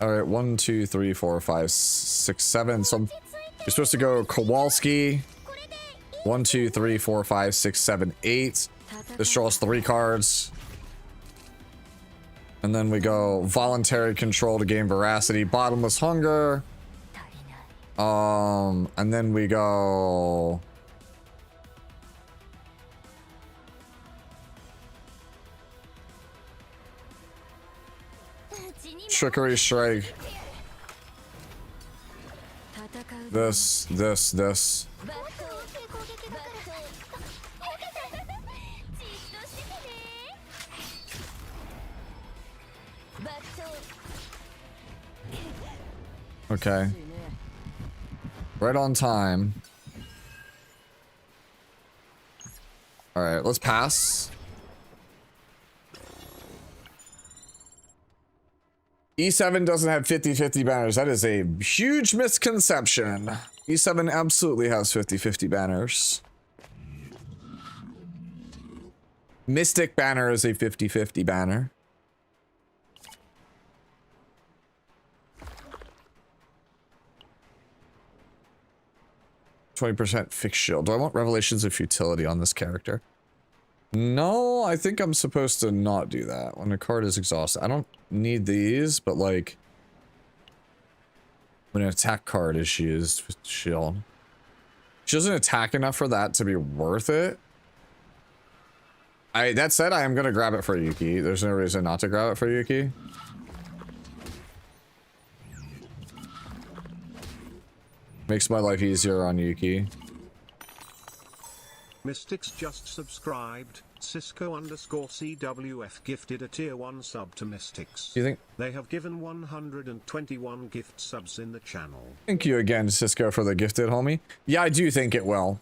Alright, 1, 2, 3, 4, 5, 6, 7. So you're supposed to go Kowalski. 1, 2, 3, 4, 5, 6, 7, 8. This draws 3 cards. And then we go voluntary control to gain veracity, bottomless hunger. And then we go Trickery Strike. This. Okay. Right on time. Alright, let's pass. E7 doesn't have 50-50 banners. That is a huge misconception. E7 absolutely has 50-50 banners. Mystic banner is a 50-50 banner. %, fixed shield. Do I want Revelations of Futility on this character? No, I think I'm supposed to not do that when a card is exhausted. I don't need these, but like when an attack card is used with shield. She doesn't attack enough for that to be worth it. That said, I am gonna grab it for Yuki. There's no reason not to grab it for Yuki. Makes my life easier on Yuki. Mystics just subscribed. Cisco_CWF gifted a tier 1 sub to Mystics. You think? They have given 121 gift subs in the channel. Thank you again, Cisco, for the gifted, homie. Yeah, I do think it will.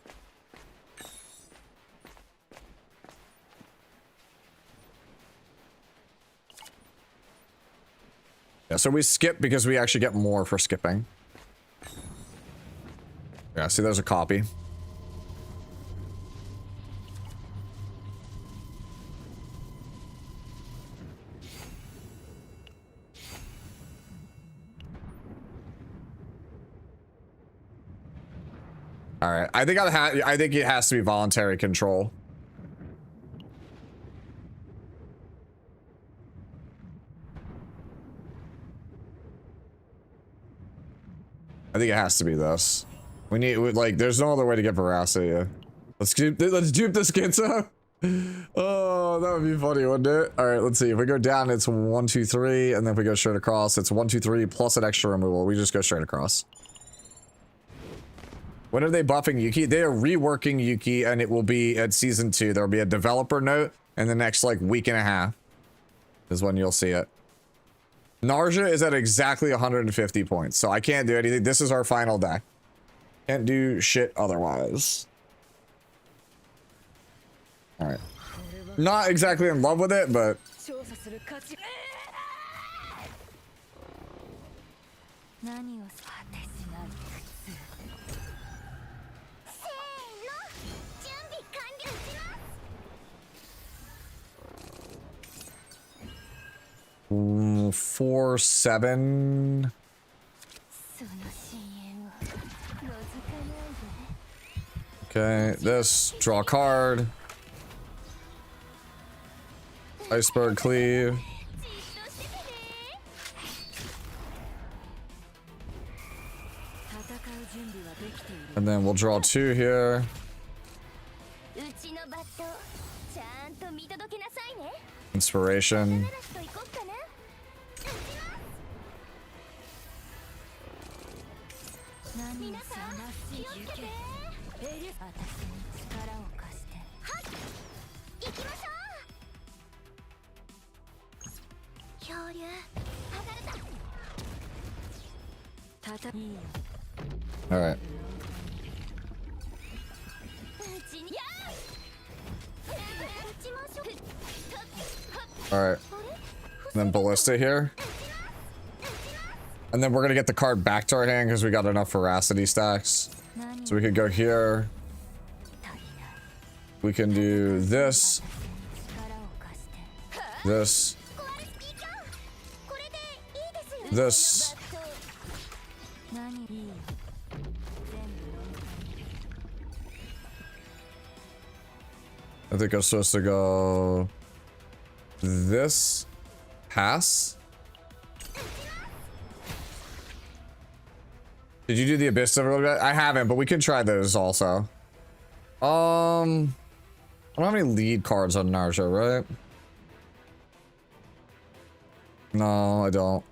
Yeah, so we skip because we actually get more for skipping. Yeah, see, there's a copy. All right, I think it has to be voluntary control. I think it has to be this. Like, there's no other way to get veracity. Let's dupe this Ginza. Oh, that would be funny, wouldn't it? All right, let's see. If we go down, it's 1, 2, 3, and then if we go straight across, it's 1, 2, 3 plus an extra removal. We just go straight across. When are they buffing Yuki? They are reworking Yuki, and it will be at season 2. There will be a developer note in the next like week and a half. Is when you'll see it. Narja is at exactly 150 points, so I can't do anything. This is our final deck. Can't do shit otherwise. Alright. Not exactly in love with it, but... Ooh, 4, 7... Okay, this, draw a card. Iceberg cleave. And then we'll draw 2 here. Inspiration. All right. All right. And then ballista here. And then we're gonna get the card back to our hand because we got enough veracity stacks. So we could go here. We can do this. This. This. I think I'm supposed to go this, pass. Did you do the abyss over a little bit? I haven't, but we can try those also. I don't have any lead cards on Narja, right? No, I don't.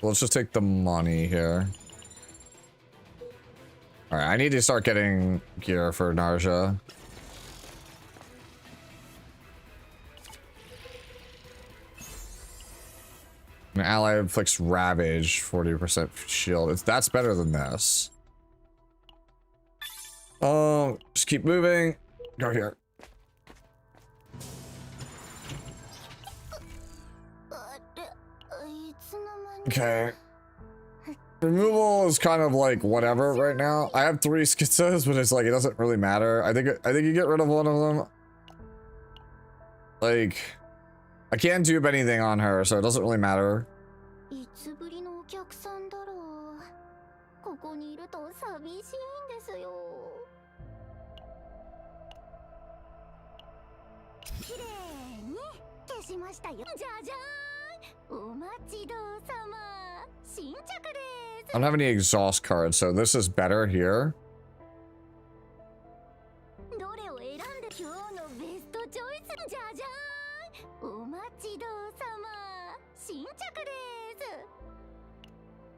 Let's just take the money here. Alright, I need to start getting gear for Narja. An ally inflicts ravage, 40% shield. That's better than this. Just keep moving. Go here. Okay. Removal is kind of like whatever right now. I have 3 schizos, but it's like it doesn't really matter. I think you get rid of one of them. Like, I can't dupe anything on her, so it doesn't really matter. I don't have any exhaust cards, so this is better here.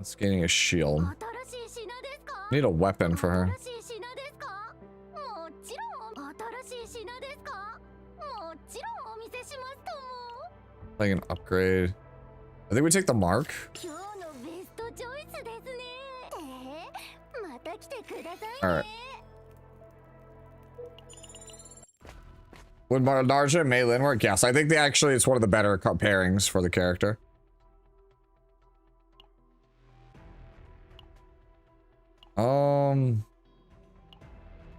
It's gaining a shield. Need a weapon for her. Like an upgrade. I think we take the mark. Alright. Would Narja and Mei Lin work? Yes, I think it's one of the better pairings for the character.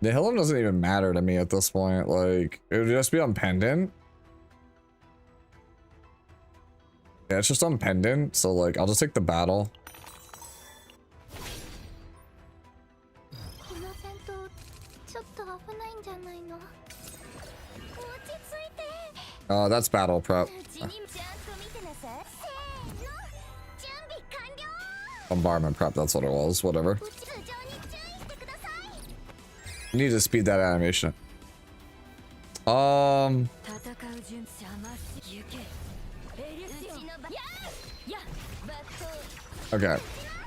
The Hillam doesn't even matter to me at this point. Like, it would just be on pendant. Yeah, it's just on pendant, so like, I'll just take the battle. That's battle prep. Bombardment prep, that's what it was, whatever. Need to speed that animation. Okay,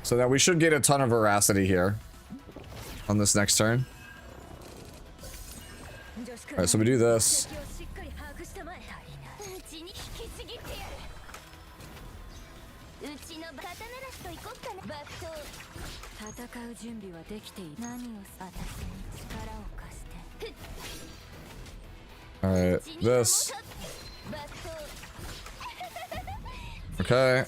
so that we should get a ton of veracity here on this next turn. Alright, so we do this. Alright, this. Okay.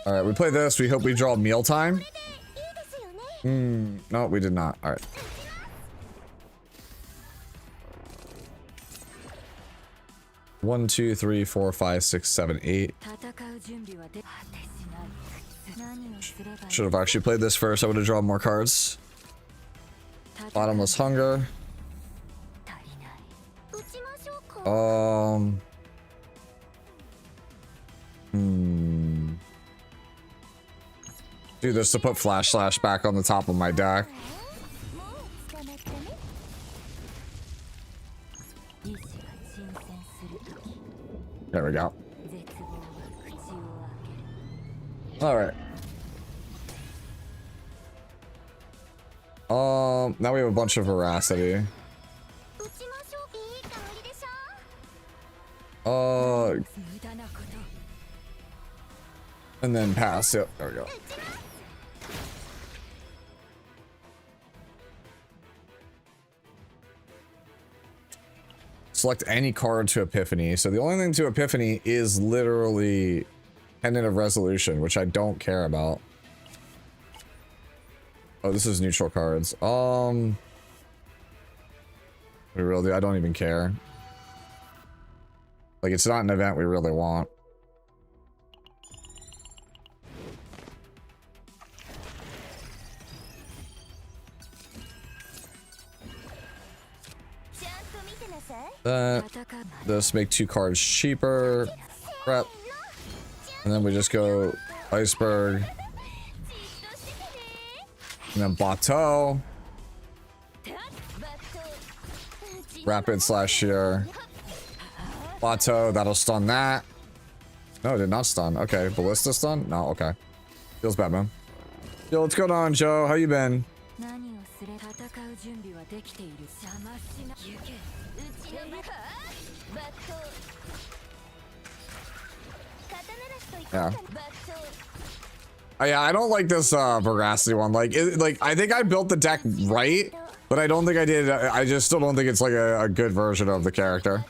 Alright, we play this. We hope we draw mealtime. No, we did not. Alright. One, two, three, four, five, six, seven, eight. Should have actually played this first. I would have drawn more cards. Bottomless hunger. Do this to put Flash Slash back on the top of my deck. There we go. Alright. Now we have a bunch of veracity. And then pass. Yep, there we go. Select any card to Epiphany. So the only thing to Epiphany is literally Pendant of Resolution, which I don't care about. Oh, this is neutral cards. We really, I don't even care. Like, it's not an event we really want. This make 2 cards cheaper. Prep. And then we just go iceberg. And then bateau. Rapid slash shear. Bateau, that'll stun that. No, it did not stun. Okay, ballista stun? No, okay. Feels bad, man. Yo, what's going on, Joe? How you been? Yeah. Oh, yeah, I don't like this veracity one. Like, I think I built the deck right, but I don't think I did. I just still don't think it's like a good version of the character.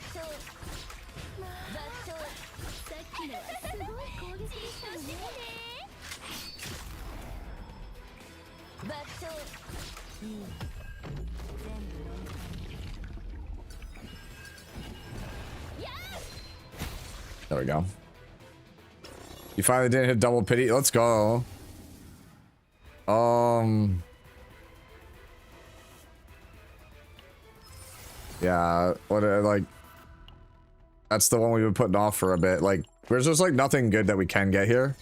There we go. You finally didn't hit double pity. Let's go. Yeah, what like that's the one we've been putting off for a bit. Like, there's just like nothing good that we can get here.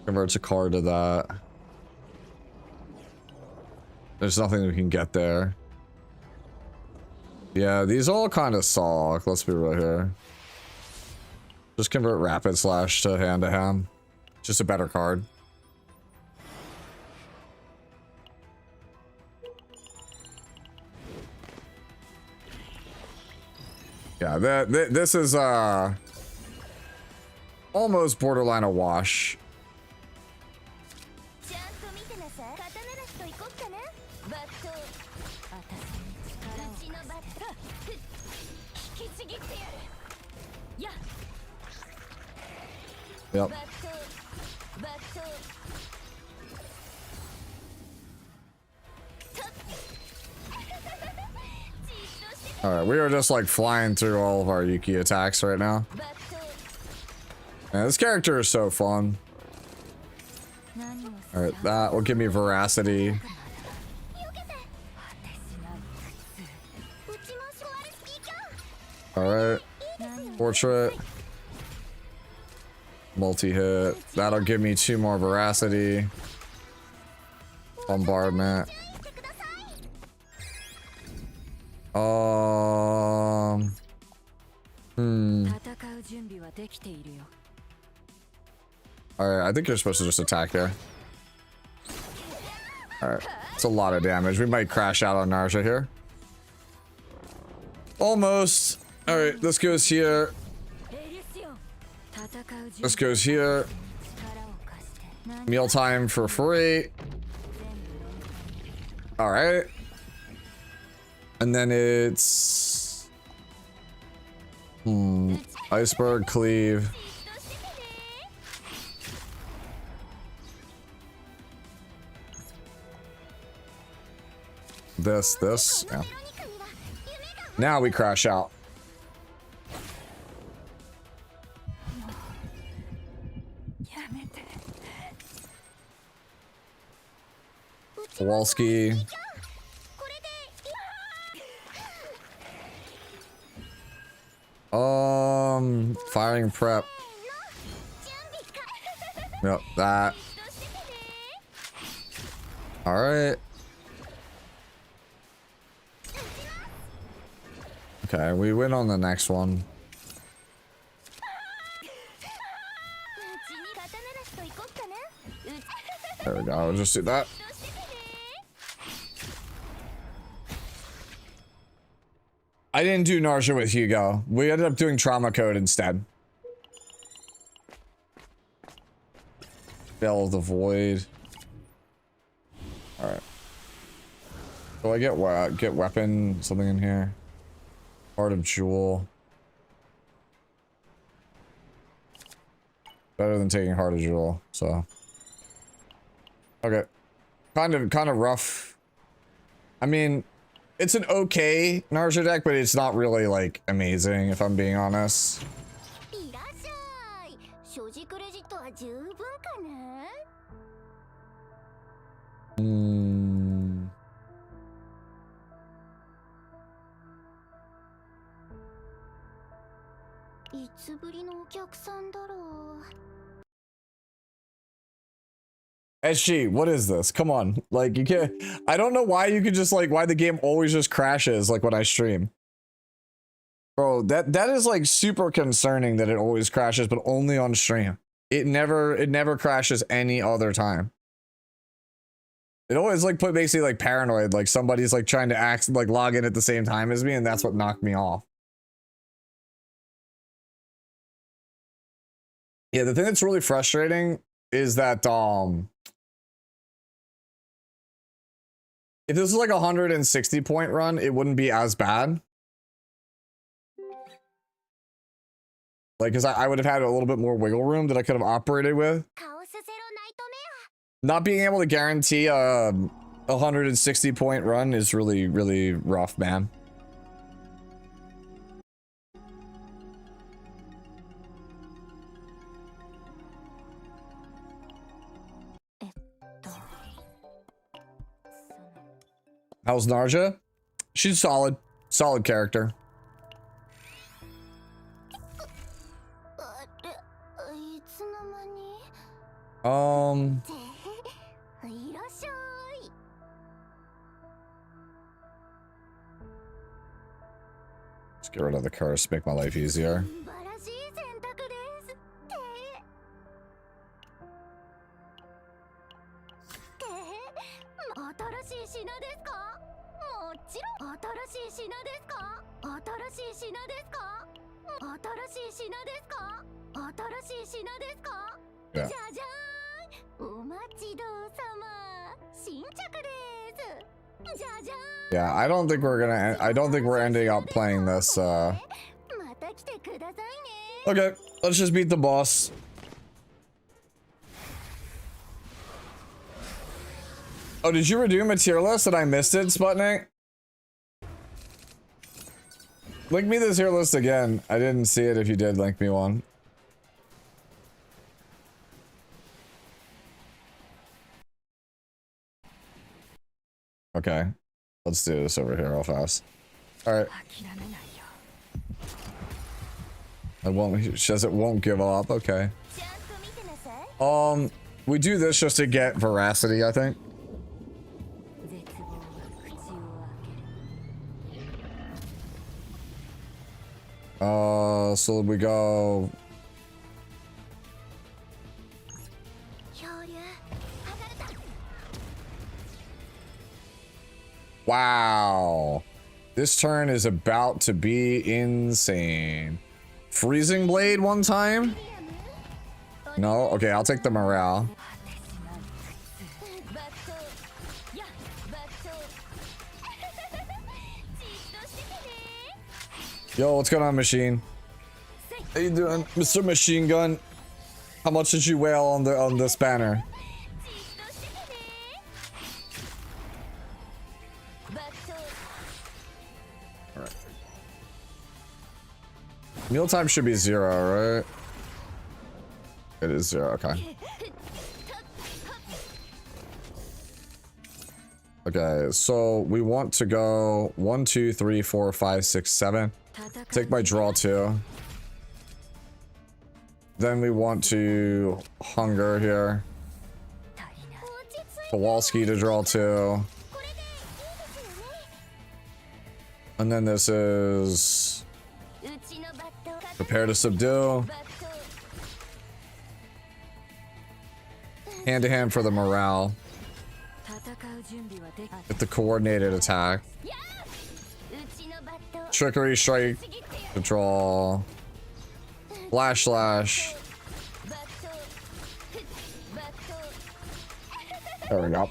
Converts a card to that. There's nothing we can get there. Yeah, these all kind of suck. Let's be real here. Just convert rapid slash to hand. Just a better card. Yeah, this is almost borderline a wash. Yep. Alright, we are just like flying through all of our Yuki attacks right now. Man, this character is so fun. Alright, that will give me veracity. Alright. Portrait. Multi-hit. That'll give me 2 more veracity. Bombardment. Alright, I think you're supposed to just attack there. Alright. It's a lot of damage. We might crash out on Narja here. Almost. Alright, this goes here. This goes here. Mealtime for free. Alright. And then it's... Iceberg, cleave. This. Yeah. Now we crash out. Kowalski. Firing prep. Yep, that. Alright. Okay, we win on the next one. There we go, I'll just do that. I didn't do Narja with Hugo. We ended up doing Trauma Code instead. Veil of the Void. Alright. Do I get weapon, something in here? Heart of Jewel. Better than taking Heart of Jewel, so. Okay. Kind of rough. I mean, it's an okay Narja deck, but it's not really like amazing, if I'm being honest. SG, what is this? Come on. Like, you can't. I don't know why you could just, like, why the game always just crashes, like, when I stream. Bro, that is, like, super concerning that it always crashes, but only on stream. It never crashes any other time. It always, like, makes me, like, paranoid. Like, somebody's, like, trying to like, log in at the same time as me, and that's what knocked me off. Yeah, the thing that's really frustrating is that, if this was like a 160 point run, it wouldn't be as bad. Like, because I would have had a little bit more wiggle room that I could have operated with. Not being able to guarantee a 160 point run is really, really rough, man. How's Narja? She's solid. Solid character. Let's get rid of the curse, make my life easier. Yeah. Yeah, I don't think we're gonna. I don't think we're ending up playing this. Okay, let's just beat the boss. Oh, did you redo a tier list and I missed it, Sputnik? Link me the tier list again. I didn't see it. If you did, link me one. Okay, let's do this over here real fast. All right. I won't. She says it won't give up. Okay. We do this just to get veracity, I think. So we go. Wow. This turn is about to be insane. Freezing Blade one time? No? Okay, I'll take the morale. Yo, what's going on, Machine? How you doing, Mr. Machine Gun? How much did you wail on the spanner? Alright. Mealtime should be 0, right? It is 0, okay. Okay, so we want to go 1, 2, 3, 4, 5, 6, 7. Take my draw 2. Then we want to hunger here. Kowalski to draw 2. And then this is prepare to subdue. Hand to hand for the morale. With the coordinated attack. Trickery strike to draw. Flash slash. There we go.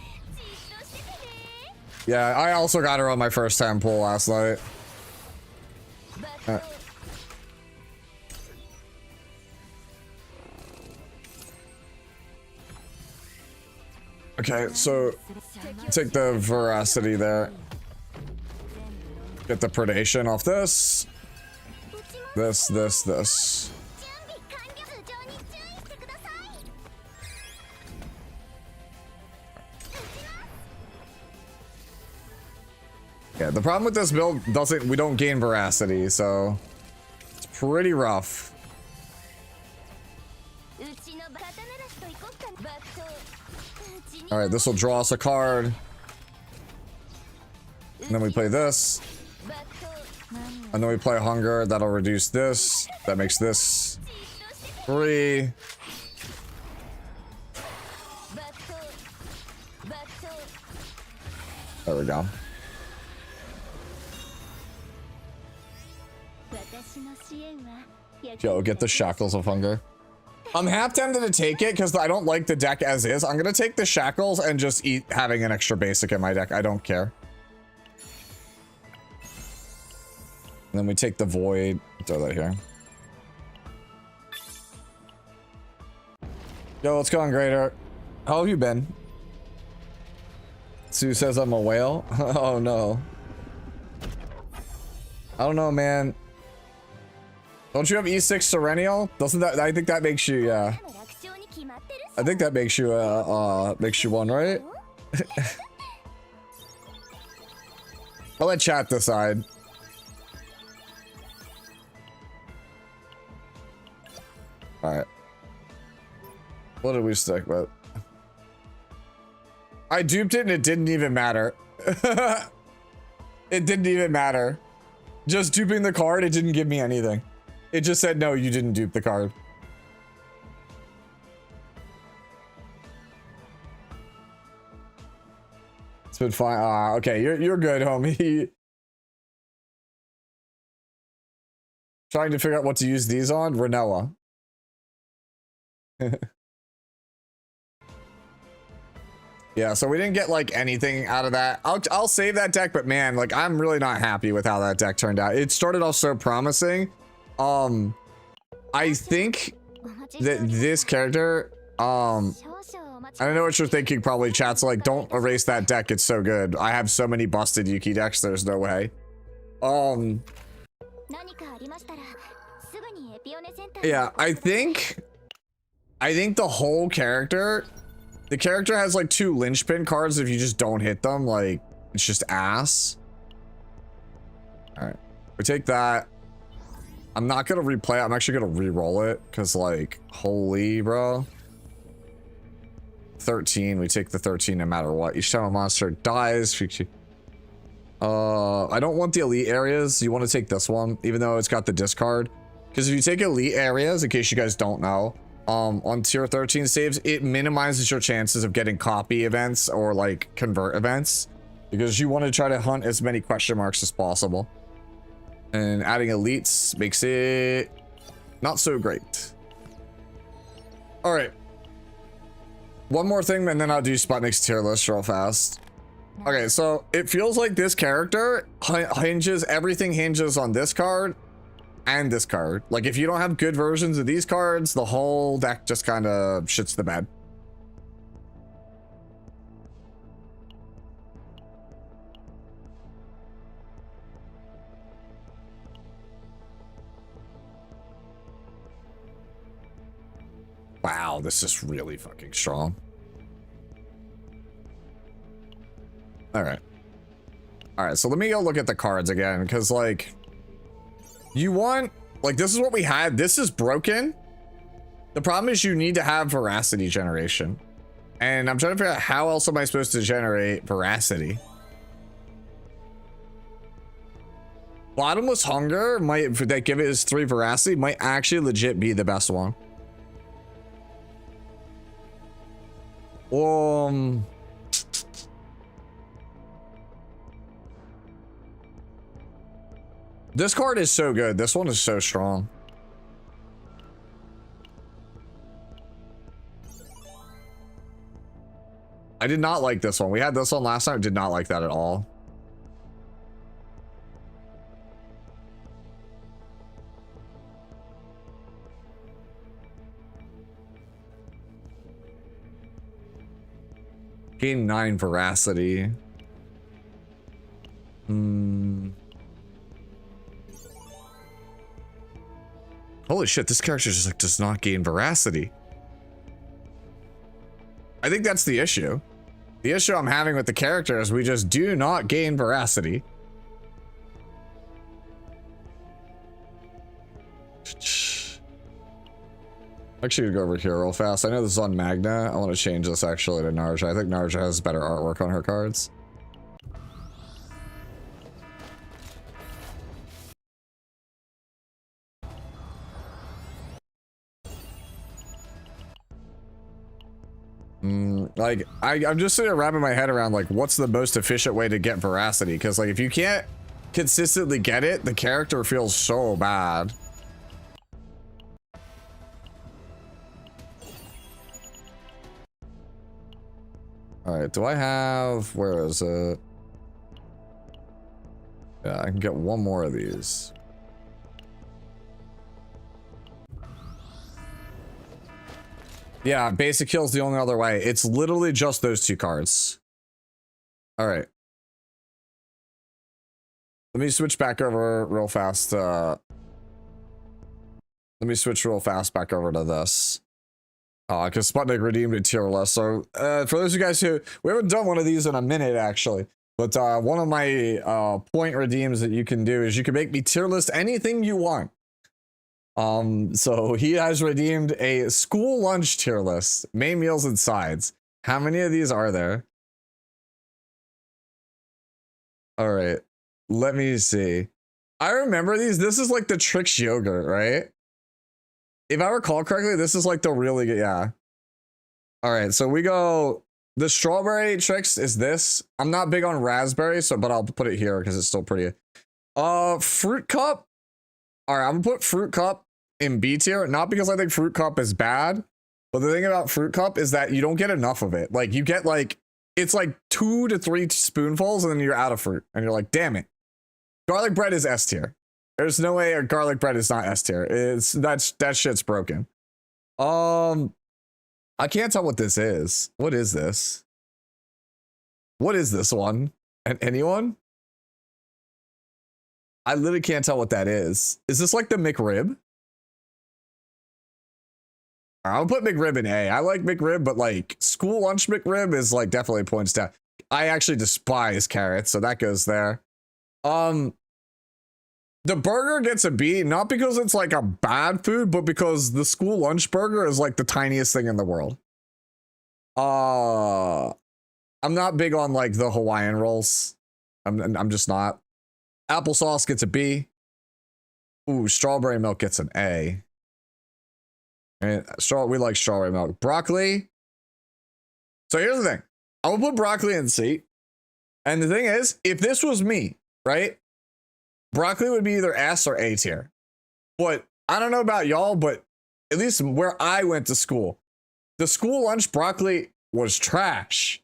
Yeah, I also got her on my first time pull last night. Okay, so take the veracity there. Get the predation off this. This. Yeah, the problem with this build we don't gain veracity, so it's pretty rough. All right, this will draw us a card. And then we play this. And then we play Hunger. That'll reduce this. That makes this 3. There we go. Yo, get the Shackles of Hunger. I'm half tempted to take it because I don't like the deck as is. I'm gonna take the Shackles and just eat having an extra basic in my deck. I don't care. And then we take the Void. Throw that here. Yo, what's going, Greater? How have you been? Sue says I'm a whale. Oh no. I don't know, man. Don't you have E6 Serenial? Doesn't that? I think that makes you. Yeah. I think that makes you. Makes you one, right? I'll let chat decide. All right. What did we stick with? I duped it and it didn't even matter. It didn't even matter. Just duping the card, it didn't give me anything. It just said, no, you didn't dupe the card. It's been fine. Okay, you're good, homie. Trying to figure out what to use these on? Renoa. Yeah, so we didn't get like anything out of that. I'll save that deck, but man, like I'm really not happy with how that deck turned out. It started off so promising. I think that this character, I don't know what you're thinking probably, chat's like, don't erase that deck, it's so good. I have so many busted Yuki decks, there's no way. Yeah, I think the whole character, the character has like 2 linchpin cards. If you just don't hit them, like it's just ass. All right, we take that. I'm not gonna replay it. I'm actually gonna re-roll it because like, holy bro. 13, we take the 13 no matter what. Each time a monster dies, I don't want the elite areas. You want to take this one, even though it's got the discard. Because if you take elite areas, in case you guys don't know, on tier 13 saves, it minimizes your chances of getting copy events or like convert events, because you want to try to hunt as many question marks as possible. And adding elites makes it not so great. All right. One more thing, and then I'll do Sputnik's tier list real fast. Okay, so it feels like this character everything hinges on this card and this card. Like if you don't have good versions of these cards, the whole deck just kind of shits the bed. Wow, this is really fucking strong. All right. All right, so let me go look at the cards again, because like, you want, like, this is what we had. This is broken. The problem is you need to have veracity generation. And I'm trying to figure out how else am I supposed to generate veracity. Bottomless Hunger might, that give it is 3 veracity, might actually legit be the best one. This card is so good. This one is so strong. I did not like this one. We had this one last time. Did not like that at all. Gain 9 veracity. Holy shit, this character just like does not gain veracity. I think that's the issue. The issue I'm having with the character is we just do not gain veracity. Actually, go over here real fast. I know this is on Magna. I want to change this actually to Narja. I think Narja has better artwork on her cards. Like, I'm just sitting there wrapping my head around, like, what's the most efficient way to get veracity? Because, like, if you can't consistently get it, the character feels so bad. Alright, do I have... Where is it? Yeah, I can get one more of these. Yeah, basic kill's the only other way. It's literally just those two cards. Alright. Let me switch back over real fast. Let me switch real fast back over to this. Because Sputnik redeemed a tier list. So, for those of you guys who... We haven't done one of these in a minute, actually. But one of my point redeems that you can do is you can make me tier list anything you want. So he has redeemed a school lunch tier list, main meals and sides. How many of these are there? All right, let me see. I remember these. This is like the Trix yogurt, right? If I recall correctly, this is like the really good, yeah. All right, so we go, the strawberry Trix is this. I'm not big on raspberry, so, but I'll put it here because it's still pretty. Fruit cup. All right, I'm gonna put fruit cup in B tier, not because I think fruit cup is bad, but the thing about fruit cup is that you don't get enough of it. Like, you get like, it's like 2 to 3 spoonfuls and then you're out of fruit and you're like, damn it. Garlic bread is S tier. There's no way a garlic bread is not S tier. That shit's broken. I can't tell what this is. What is this? What is this one? And anyone? I literally can't tell what that is. Is this like the McRib? I'll put McRib in A. I like McRib, but like school lunch McRib is like definitely points down. I actually despise carrots, so that goes there. The burger gets a B, not because it's like a bad food, but because the school lunch burger is like the tiniest thing in the world. I'm not big on like the Hawaiian rolls. I'm just not. Applesauce gets a B. Ooh, strawberry milk gets an A. And we like strawberry milk. Broccoli. So here's the thing. I'm gonna put broccoli in C. And the thing is, if this was me, right? Broccoli would be either S or A tier. But I don't know about y'all, but at least where I went to school, the school lunch broccoli was trash.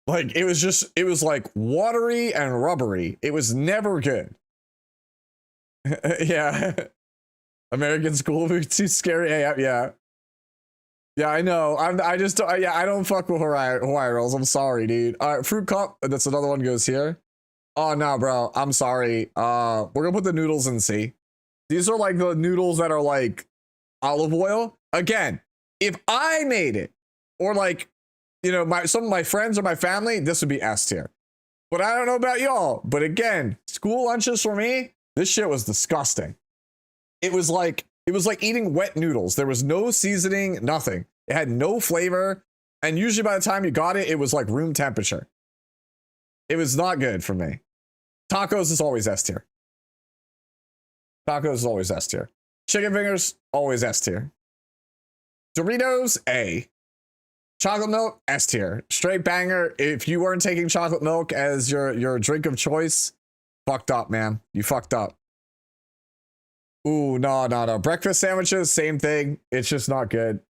Like, it was like watery and rubbery. It was never good. Yeah. American school food too scary. Yeah. Yeah, I know. I don't fuck with Hawaii rolls. I'm sorry, dude. All right, fruit cup. That's another one goes here. Oh, no, bro. I'm sorry. We're gonna put the noodles in C. These are like the noodles that are like olive oil. Again, if I made it, or like, you know, some of my friends or my family, this would be S tier. But I don't know about y'all. But again, school lunches for me, this shit was disgusting. It was like eating wet noodles. There was no seasoning, nothing. It had no flavor. And usually by the time you got it, it was like room temperature. It was not good for me. Tacos is always S tier. Tacos is always S tier. Chicken fingers, always S tier. Doritos, A. Chocolate milk, S tier. Straight banger. If you weren't taking chocolate milk as your drink of choice, fucked up, man. You fucked up. Ooh, no. Breakfast sandwiches, same thing. It's just not good.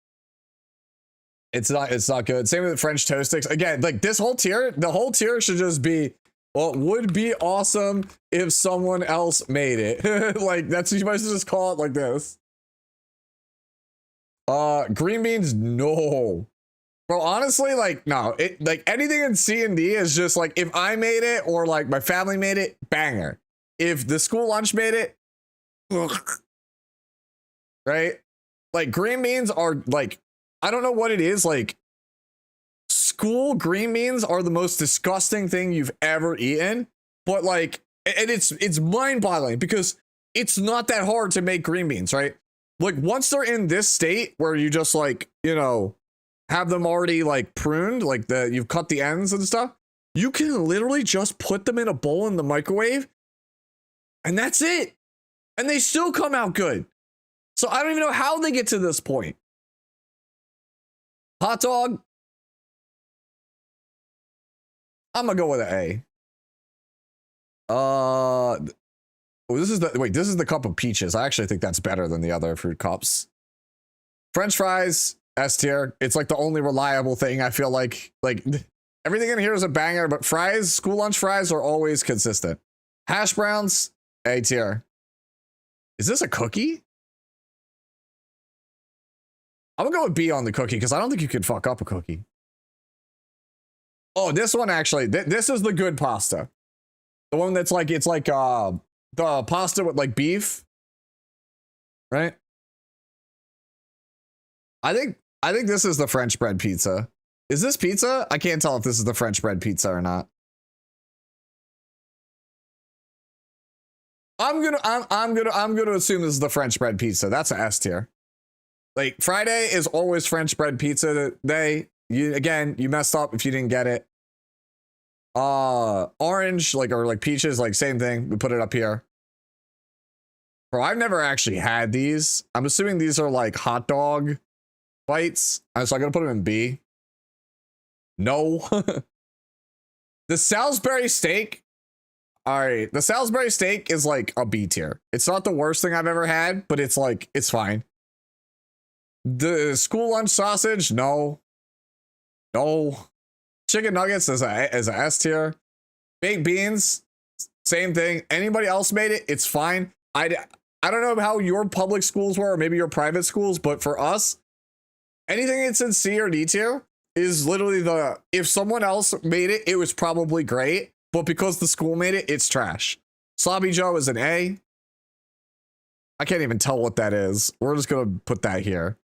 It's not good. Same with French toast sticks. Again, like this whole tier, the whole tier should just be, well, it would be awesome if someone else made it. Like, that's, you might just call it like this. Green beans, no. Bro, honestly, like, no. It, like, anything in C and D is just like, if I made it or like my family made it, banger. If the school lunch made it, ugh. Right? Like, green beans are like, I don't know what it is, like, school green beans are the most disgusting thing you've ever eaten, but like, and it's mind-boggling because it's not that hard to make green beans, right? like once they're in this state where you just like, you know, have them already like pruned, like you've cut the ends and stuff, you can literally just put them in a bowl in the microwave and that's it. And they still come out good. So I don't even know how they get to this point. Hot dog. I'm gonna go with an A. This is the cup of peaches. I actually think that's better than the other fruit cups. French fries, S tier. It's like the only reliable thing. I feel like everything in here is a banger, but fries, school lunch fries are always consistent. Hash browns, A tier. Is this a cookie? I'm gonna go with B on the cookie because I don't think you could fuck up a cookie. Oh, this one actually, this is the good pasta. The one that's like, it's like the pasta with like beef, right? I think this is the French bread pizza. Is this pizza? I can't tell if this is the French bread pizza or not. I'm gonna assume this is the French bread pizza. That's an S tier. Like Friday is always French bread pizza day. You messed up if you didn't get it. Orange, or like peaches, like same thing. We put it up here. Bro, I've never actually had these. I'm assuming these are like hot dog bites. So I'm gonna put them in B. No. The Salisbury steak. All right, the Salisbury steak is like a B tier. It's not the worst thing I've ever had, but it's like, it's fine. The school lunch sausage, no. Chicken nuggets is a S tier. Baked beans, same thing. Anybody else made it, it's fine. I don't know how your public schools were, or maybe your private schools, but for us, anything that's in C or D tier is literally if someone else made it, it was probably great, but because the school made it, it's trash. Sloppy Joe is an A. I can't even tell what that is. We're just gonna put that here.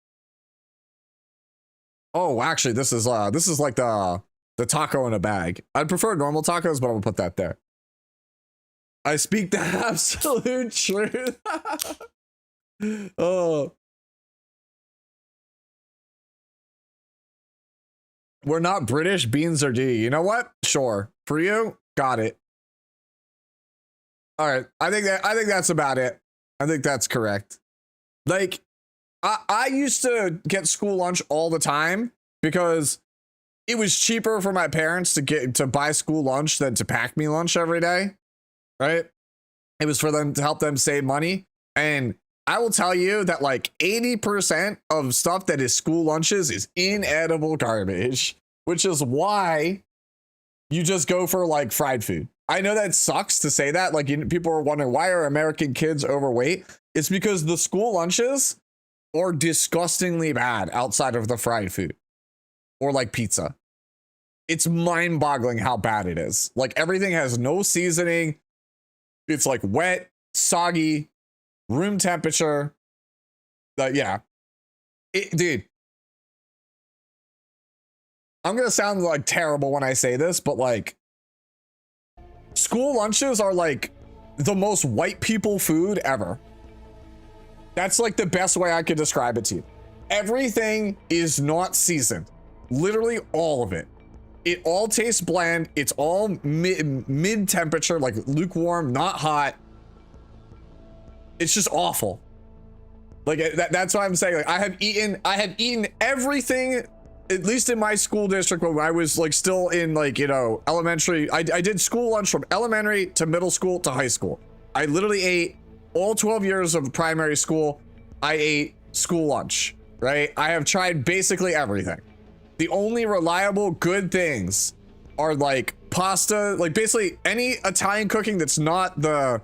Oh, actually, this is like the taco in a bag. I'd prefer normal tacos, but I'm gonna put that there. I speak the absolute truth. Oh. We're not British, beans are D. You know what? Sure. For you, got it. All right. I think that's about it. I think that's correct. Like, I used to get school lunch all the time because it was cheaper for my parents to buy school lunch than to pack me lunch every day. Right? It was for them to help them save money. And I will tell you that like 80% of stuff that is school lunches is inedible garbage, which is why you just go for like fried food. I know that sucks to say that. Like people are wondering, why are American kids overweight? It's because the school lunches are disgustingly bad outside of the fried food or like pizza. It's mind-boggling how bad it is. Like everything has no seasoning. It's like wet, soggy, room temperature. Yeah. Dude. I'm going to sound like terrible when I say this, but like school lunches are like the most white people food ever. That's like the best way I could describe it to you. Everything is not seasoned. Literally all of it. It all tastes bland. It's all mid temperature, like lukewarm, not hot. It's just awful. Like that's what I'm saying. Like I have eaten everything, at least in my school district when I was like still in like, you know, elementary. I did school lunch from elementary to middle school to high school. I literally ate all 12 years of primary school. I ate school lunch, right? I have tried basically everything. The only reliable good things are like pasta, like basically any Italian cooking that's not the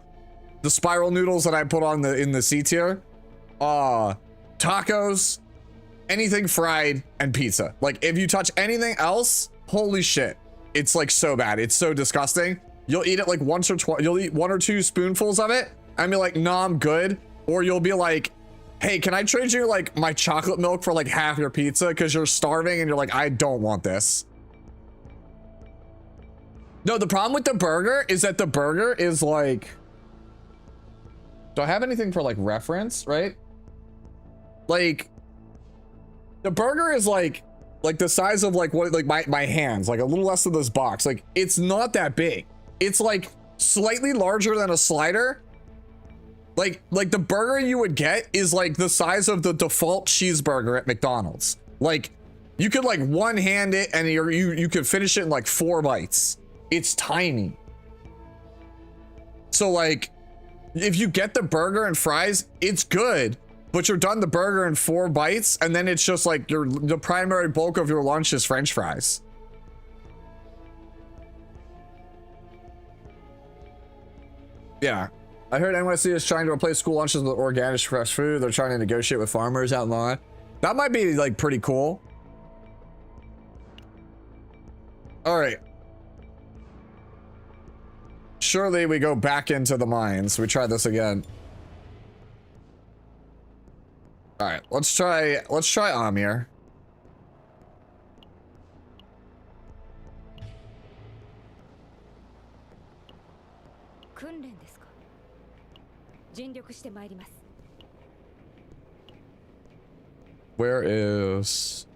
spiral noodles that I put on in the C tier, tacos, anything fried, and pizza. Like if you touch anything else, holy shit, it's like so bad. It's so disgusting. You'll eat it like once or twice. You'll eat 1 or 2 spoonfuls of it and be like, nah, I'm good. Or you'll be like, hey, can I trade you like my chocolate milk for like half your pizza because you're starving and you're like, I don't want this. No, the problem with the burger is that the burger is like, do I have anything for like reference, right? Like, the burger is like the size of like what, like my hands, like a little less than this box. Like, it's not that big. It's like slightly larger than a slider. Like the burger you would get is like the size of the default cheeseburger at McDonald's. Like, you could like one hand it and you could finish it in like 4 bites. It's tiny. So like, if you get the burger and fries, it's good, but you're done the burger in 4 bites, and then it's just like the primary bulk of your lunch is French fries. Yeah. I heard NYC is trying to replace school lunches with organic fresh food. They're trying to negotiate with farmers out in line. That might be like pretty cool. All right. Surely we go back into the mines. We try this again. All right, let's try Amir. Where is...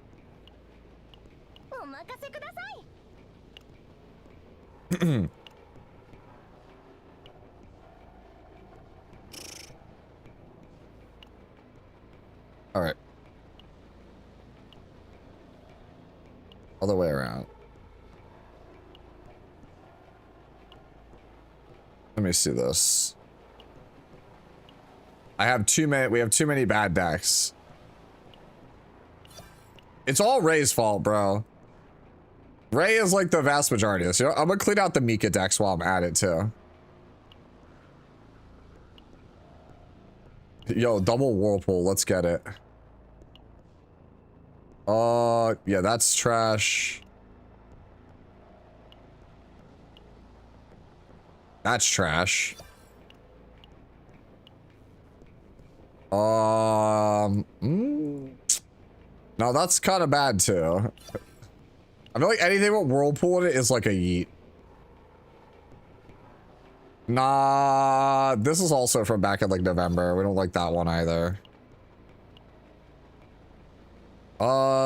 All right. Other way around. Let me see this. We have too many bad decks. It's all Ray's fault, bro. Ray is like the vast majority of this. You know, I'm gonna clean out the Mika decks while I'm at it too. Yo, double Whirlpool, let's get it. Yeah, that's trash. That's trash. No, that's kind of bad too. I feel like anything with Whirlpool in it is like a yeet. Nah, this is also from back in like November. We don't like that one either.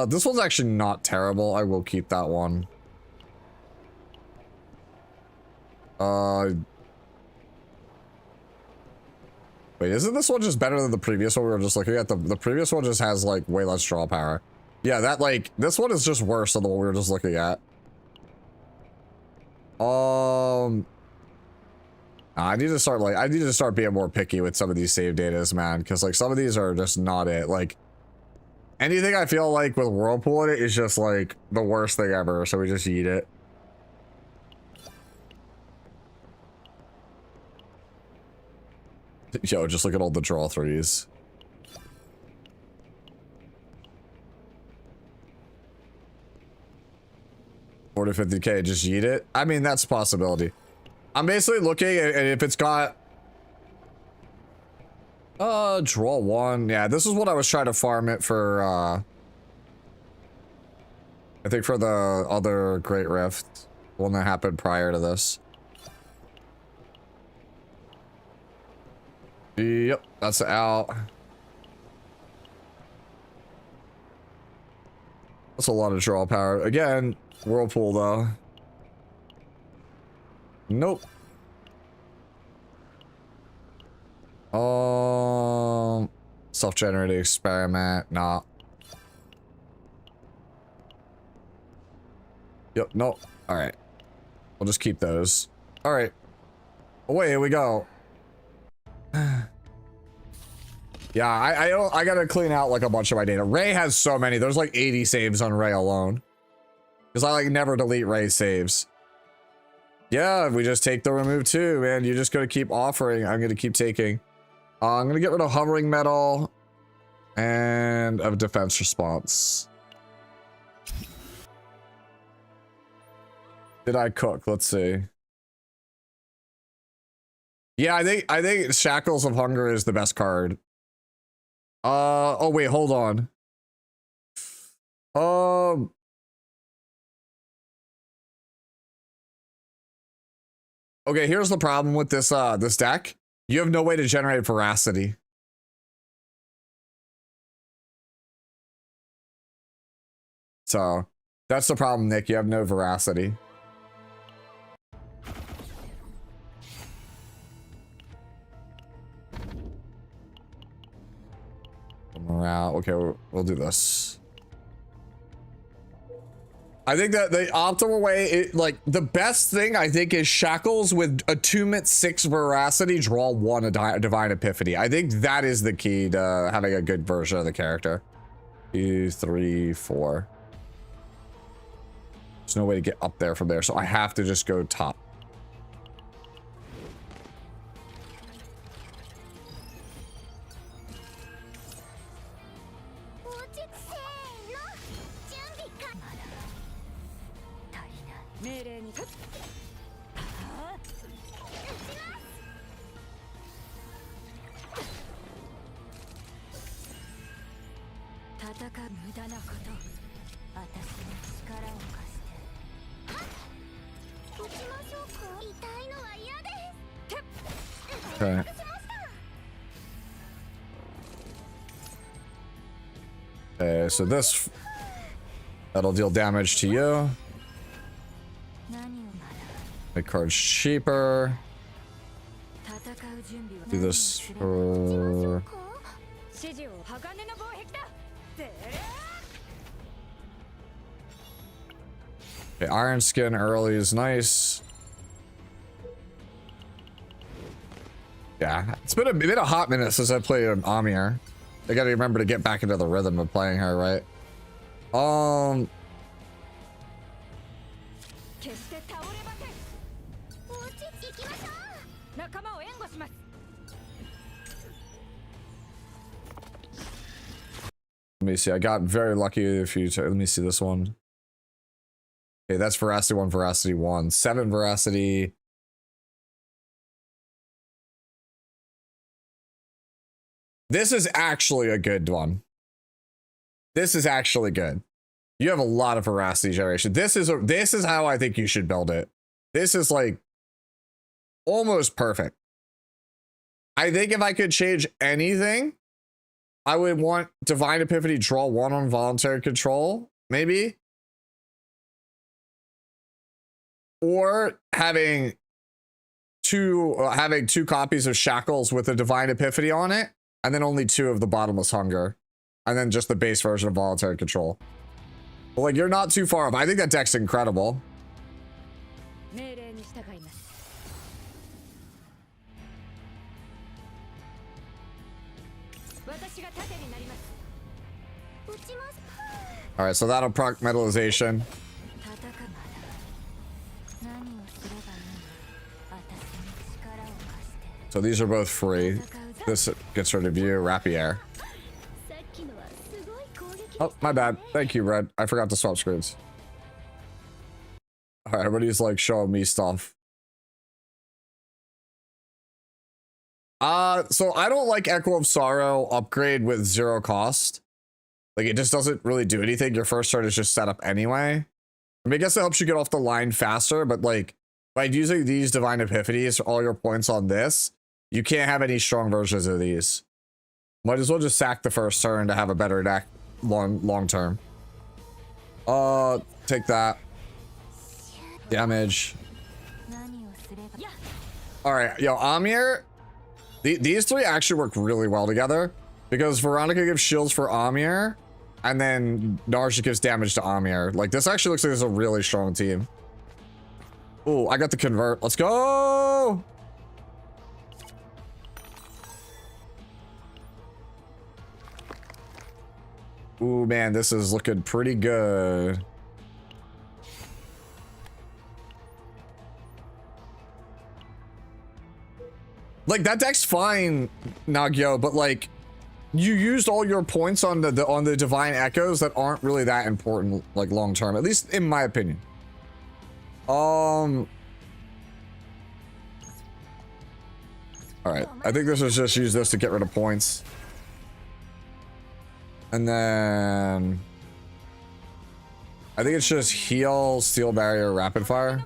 This one's actually not terrible. I will keep that one. Wait, isn't this one just better than the previous one we were just looking at? The previous one just has like way less draw power. Yeah, that like, this one is just worse than the one we were just looking at. I need to start being more picky with some of these save datas, man, because like some of these are just not it. Like, anything I feel like with Whirlpool in it is just like the worst thing ever, so we just eat it. Yo, just look at all the draw threes. $40 to $50K, just eat it. I mean, that's a possibility. I'm basically looking at if it's got draw 1. Yeah, this is what I was trying to farm it for. I think for the other Great Rift, one that happened prior to this. Yep, that's out. That's a lot of draw power. Again, Whirlpool though. Nope. Self-generated experiment. Nah. Yep, nope. Alright. We'll just keep those. Alright. Away we go. Yeah, I gotta clean out like a bunch of my data. Ray has so many. There's like 80 saves on Ray alone. Because I like never delete Ray saves. Yeah, we just take the remove too, man. You're just gonna keep offering. I'm gonna keep taking. I'm gonna get rid of hovering metal and of defense response. Did I cook? Let's see. Yeah, I think Shackles of Hunger is the best card. Oh wait, hold on. Okay, here's the problem with this this deck. You have no way to generate veracity. So that's the problem, Nick. You have no veracity. Morale. Okay, we'll do this. I think that the optimal way, like the best thing I think is shackles with attunement 6 veracity, draw 1 a divine epiphany. I think that is the key to having a good version of the character. 2, 3, 4. There's no way to get up there from there, so I have to just go top. Okay. Okay, so that'll deal damage to you. Make cards cheaper. Do this for... Okay, Iron Skin early is nice. Yeah, it's been a hot minute since I played an Amir. I gotta remember to get back into the rhythm of playing her, right? Let me see. I got very lucky a few times. Let me see this one. Okay, that's veracity 1, veracity 1. 7 veracity. This is actually a good one. This is actually good. You have a lot of veracity generation. This is how I think you should build it. This is like almost perfect. I think if I could change anything, I would want Divine Epiphany draw 1 on voluntary control, maybe. Or having two copies of Shackles with a Divine Epiphany on it, and then only 2 of the Bottomless Hunger, and then just the base version of voluntary control. But like, you're not too far off. I think that deck's incredible. All right, so that'll proc metallization. So these are both free. This gets rid of you, Rapier. Oh, my bad. Thank you, Red. I forgot to swap screens. All right, everybody's like showing me stuff. So I don't like Echo of Sorrow upgrade with 0 cost. Like, it just doesn't really do anything. Your first turn is just set up anyway. I mean, I guess it helps you get off the line faster, but like, by using these Divine Epiphanies, all your points on this, you can't have any strong versions of these. Might as well just sack the first turn to have a better deck long term. Take that. Damage. Alright, yo, Amir. These 3 actually work really well together, because Veronica gives shields for Amir, and then Narja gives damage to Amir. Like, this actually looks like it's a really strong team. Ooh, I got the convert. Let's go! Ooh, man, this is looking pretty good. Like, that deck's fine, Nagyo, but like, you used all your points on the Divine Echoes that aren't really that important, like, long term, at least in my opinion. All right, I think this is just use this to get rid of points. And then I think it's just heal, Steel Barrier, Rapid Fire.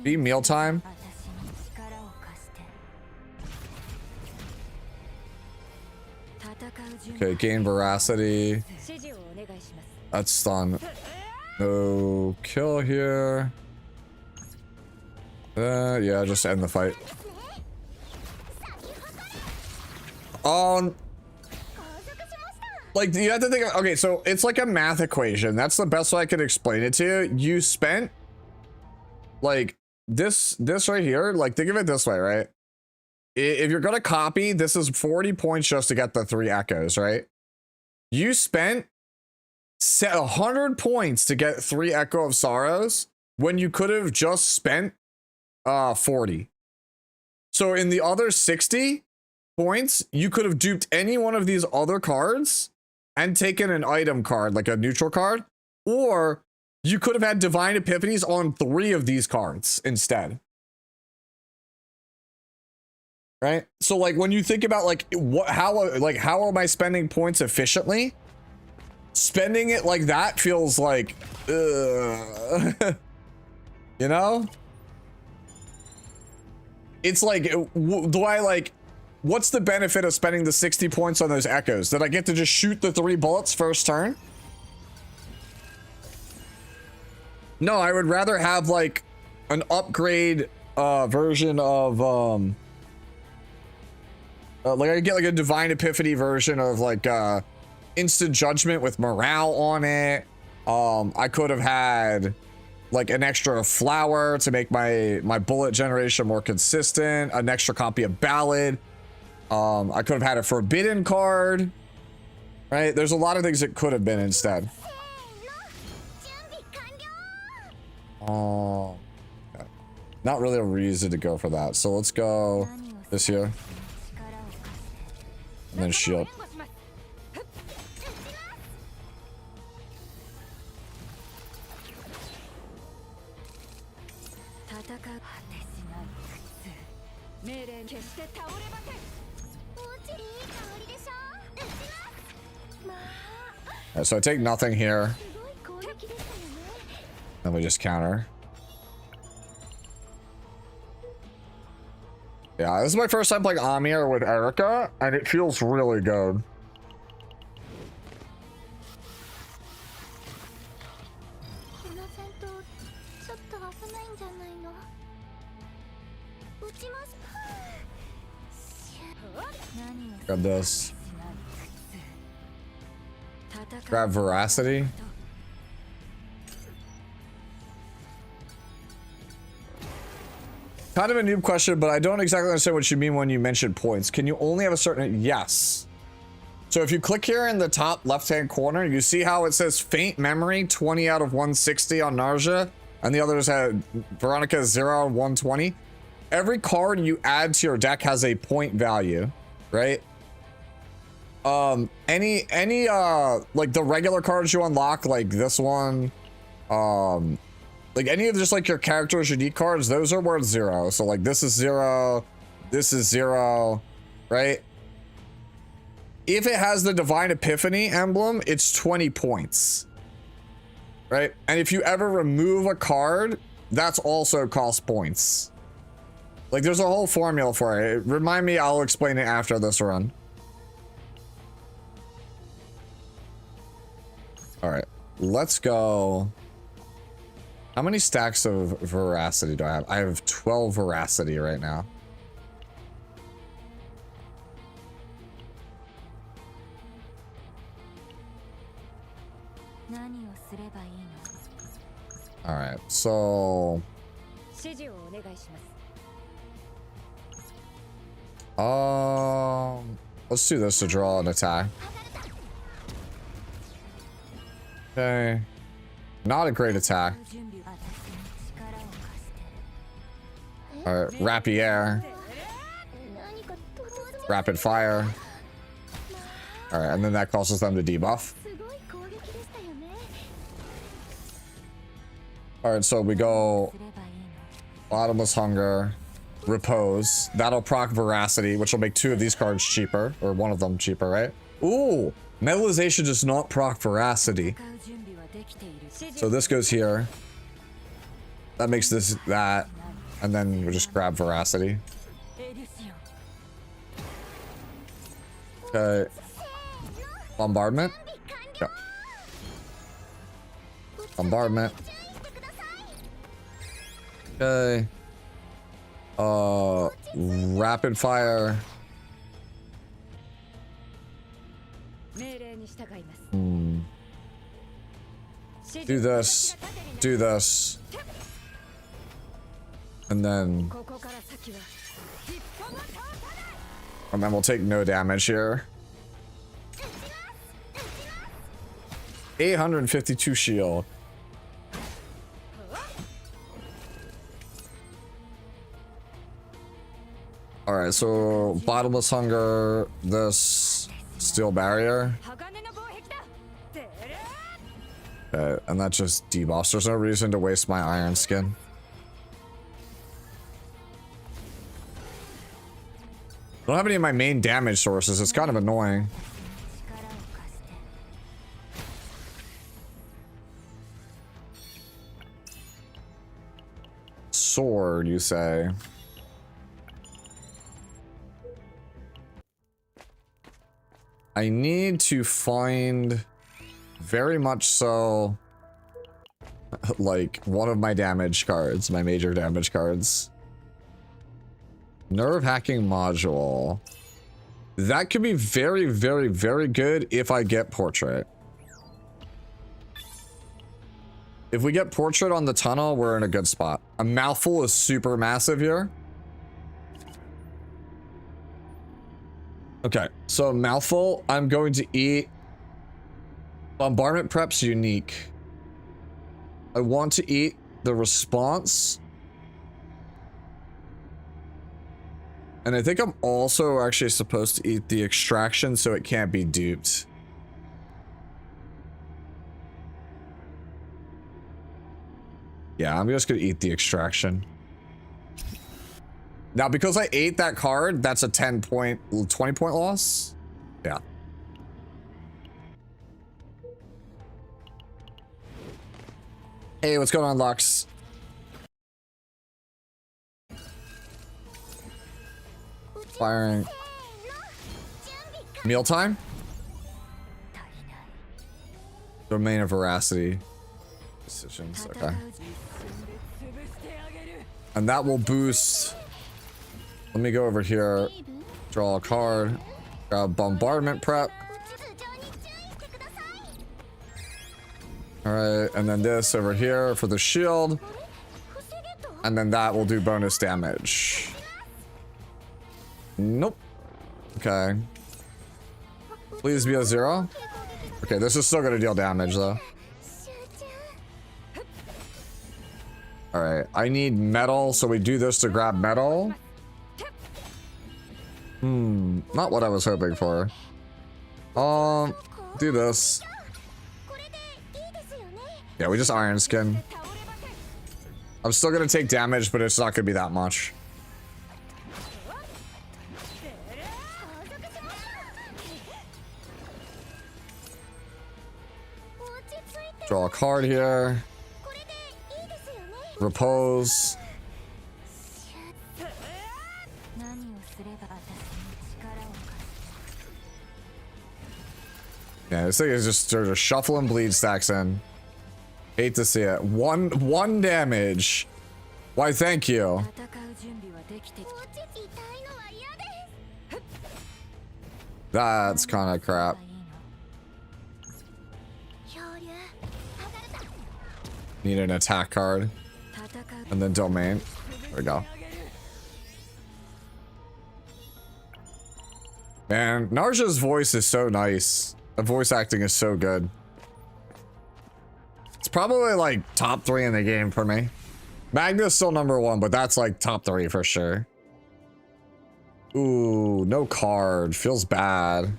Be mealtime. Okay, gain veracity. That's stun. No kill here. Yeah, just end the fight. Like, you have to think of, okay, so it's like a math equation. That's the best way I could explain it to you. You spent, like, this right here, like, think of it this way, right? If you're gonna copy, this is 40 points just to get the 3 echoes, right? You spent 100 points to get 3 Echo of Sorrows when you could have just spent 40. So in the other 60 points, you could have duped any one of these other cards and taken an item card, like a neutral card, or you could have had Divine Epiphanies on 3 of these cards instead. Right? So like when you think about like how am I spending points efficiently? Spending it like that feels like you know? It's like, do I like, what's the benefit of spending the 60 points on those echoes? Did I get to just shoot the 3 bullets first turn? No, I would rather have like an upgrade version of like I get like a Divine Epiphany version of like instant judgment with morale on it. I could have had like an extra flower to make my bullet generation more consistent, an extra copy of Ballad. I could have had a forbidden card, right? There's a lot of things it could have been instead. Okay. Not really a reason to go for that. So let's go this here. And then shield. So I take nothing here. Then we just counter. Yeah, this is my first time playing Amir with Erica, and it feels really good. Grab this. Grab veracity. Kind of a noob question, but I don't exactly understand what you mean when you mention points. Can you only have a certain... Yes. So if you click here in the top left-hand corner, you see how it says Faint Memory, 20 out of 160 on Narja, and the others had Veronica 0 out of 120. Every card you add to your deck has a point value, right? Any like the regular cards you unlock, like this one, like any of just like your character's unique cards, those are worth 0. So like this is 0, this is 0, right? If it has the Divine Epiphany emblem, it's 20 points, right? And if you ever remove a card, that's also cost points. Like there's a whole formula for it. Remind me, I'll explain it after this run. All right, let's go. How many stacks of veracity do I have? I have 12 veracity right now. All right, so let's do this to draw an attack. Okay, not a great attack. All right, rapier, rapid fire. All right, and then that causes them to debuff. All right, so we go Bottomless Hunger, Repose. That'll proc Veracity, which will make 2 of these cards cheaper, or 1 of them cheaper, right? Ooh, Metallization does not proc Veracity. So this goes here. That makes this that. And then we just grab veracity. Okay. Bombardment. Yep. Bombardment. Okay. Rapid fire. Do this. Do this. And then we'll take no damage here. 852 shield. Alright, so bottomless hunger, this steel barrier. Okay, and that just debuffs. There's no reason to waste my iron skin. I don't have any of my main damage sources. It's kind of annoying. Sword, you say? I need to find very much so like one of my damage cards, my major damage cards. Nerve hacking module. That could be very, very, very good if I get portrait. If we get portrait on the tunnel, we're in a good spot. A mouthful is super massive here. Okay, so mouthful, I'm going to eat. Bombardment prep's unique. I want to eat the response. And I think I'm also actually supposed to eat the extraction so it can't be duped. Yeah, I'm just gonna eat the extraction. Now, because I ate that card, that's a 20 point loss. Yeah. Hey, what's going on, Lux? Firing. Mealtime? Domain of veracity. Decisions, okay. And that will boost. Let me go over here. Draw a card. Grab bombardment prep. Alright, and then this over here for the shield. And then that will do bonus damage. Nope. Okay. Please be a 0. Okay, this is still gonna deal damage though. Alright, I need metal, so we do this to grab metal. Not what I was hoping for. Do this. Yeah, we just iron skin. I'm still gonna take damage, but it's not gonna be that much. Draw a card here. Repose. Yeah, this thing is just sort of shuffling bleed stacks in. Hate to see it. One damage. Why, thank you. That's kind of crap. Need an attack card. And then domain. There we go. Man, Narja's voice is so nice. The voice acting is so good. It's probably like top 3 in the game for me. Magna's still number 1, but that's like top 3 for sure. Ooh, no card. Feels bad.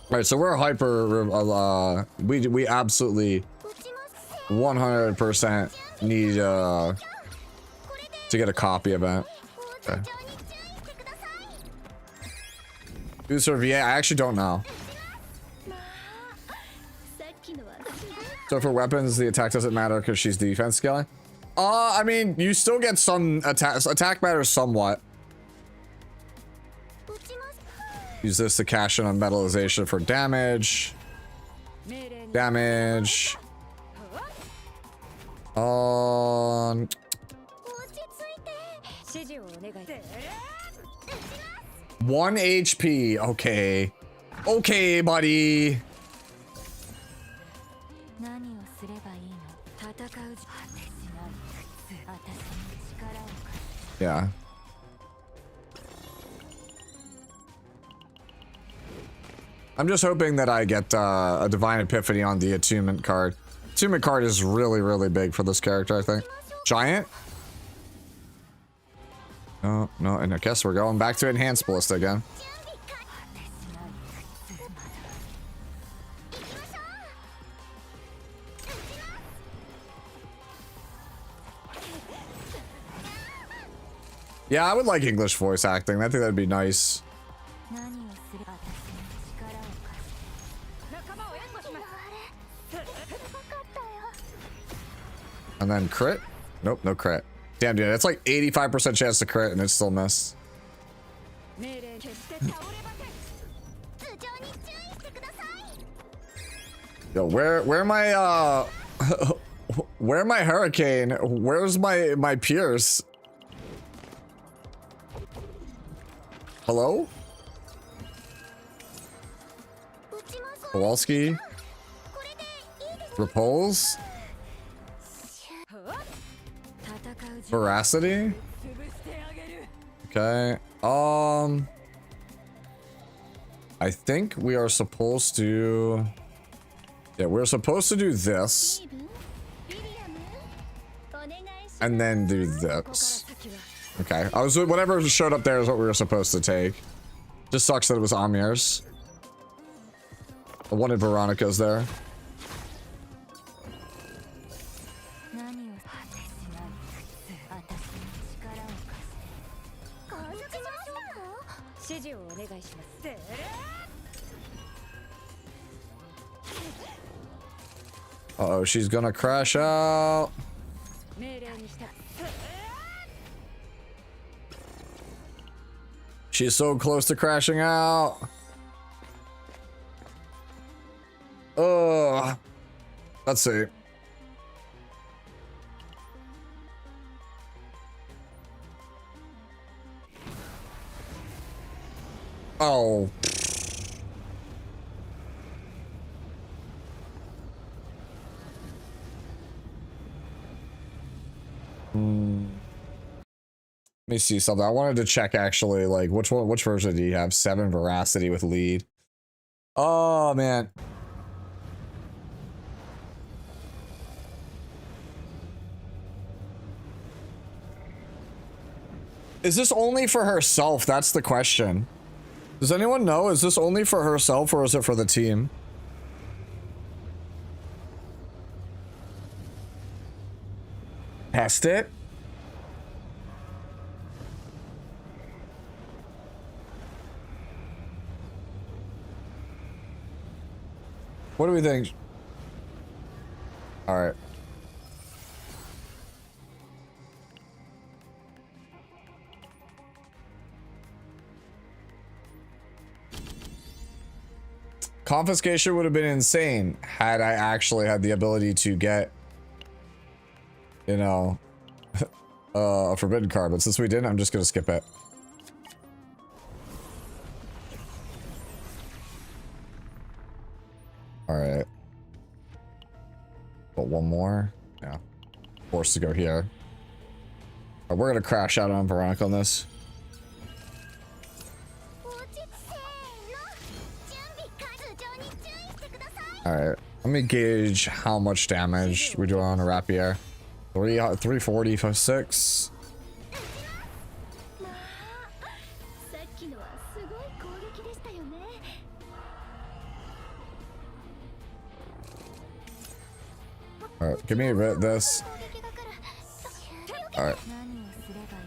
Alright, so we're hyper, we absolutely 100% need to get a copy of it. Okay. Who's her VA? I actually don't know. So for weapons, the attack doesn't matter because she's defense scaling. I mean, you still get some attacks. Attack matters somewhat. Use this to cash in on metallization for damage. Damage. On. 1 HP. Okay. Okay, buddy. Yeah. I'm just hoping that I get a Divine Epiphany on the attunement card. Attunement card is really, really big for this character, I think. Giant? Oh, no, and I guess we're going back to Enhanced Ballista again. Yeah, I would like English voice acting. I think that'd be nice. And then crit? Nope, no crit. Damn, dude, it's like 85% chance to crit and it still missed. Yo, where my where my hurricane? Where's my Pierce? Hello? Kowalski? Repulse? Veracity? Okay. I think we are supposed to... Yeah, we're supposed to do this. And then do this. Okay. Whatever showed up there is what we were supposed to take. Just sucks that it was Amir's. I wanted Veronica's there. Uh-oh, she's gonna crash out. She's so close to crashing out. Ugh. Let's see. Oh. Let me see something. I wanted to check actually, like, which version do you have? 7 Veracity with lead. Oh, man. Is this only for herself? That's the question. Does anyone know? Is this only for herself or is it for the team? Test it? What do we think? All right. Confiscation would have been insane had I actually had the ability to get, you know, a forbidden card, but since we didn't, I'm just gonna skip it. All right. But one more. Yeah. Forced to go here. Right, we're gonna crash out on Veronica on this. Alright, let me gauge how much damage we do on a rapier. 340 for 6. Alright, give me a bit of this. Alright.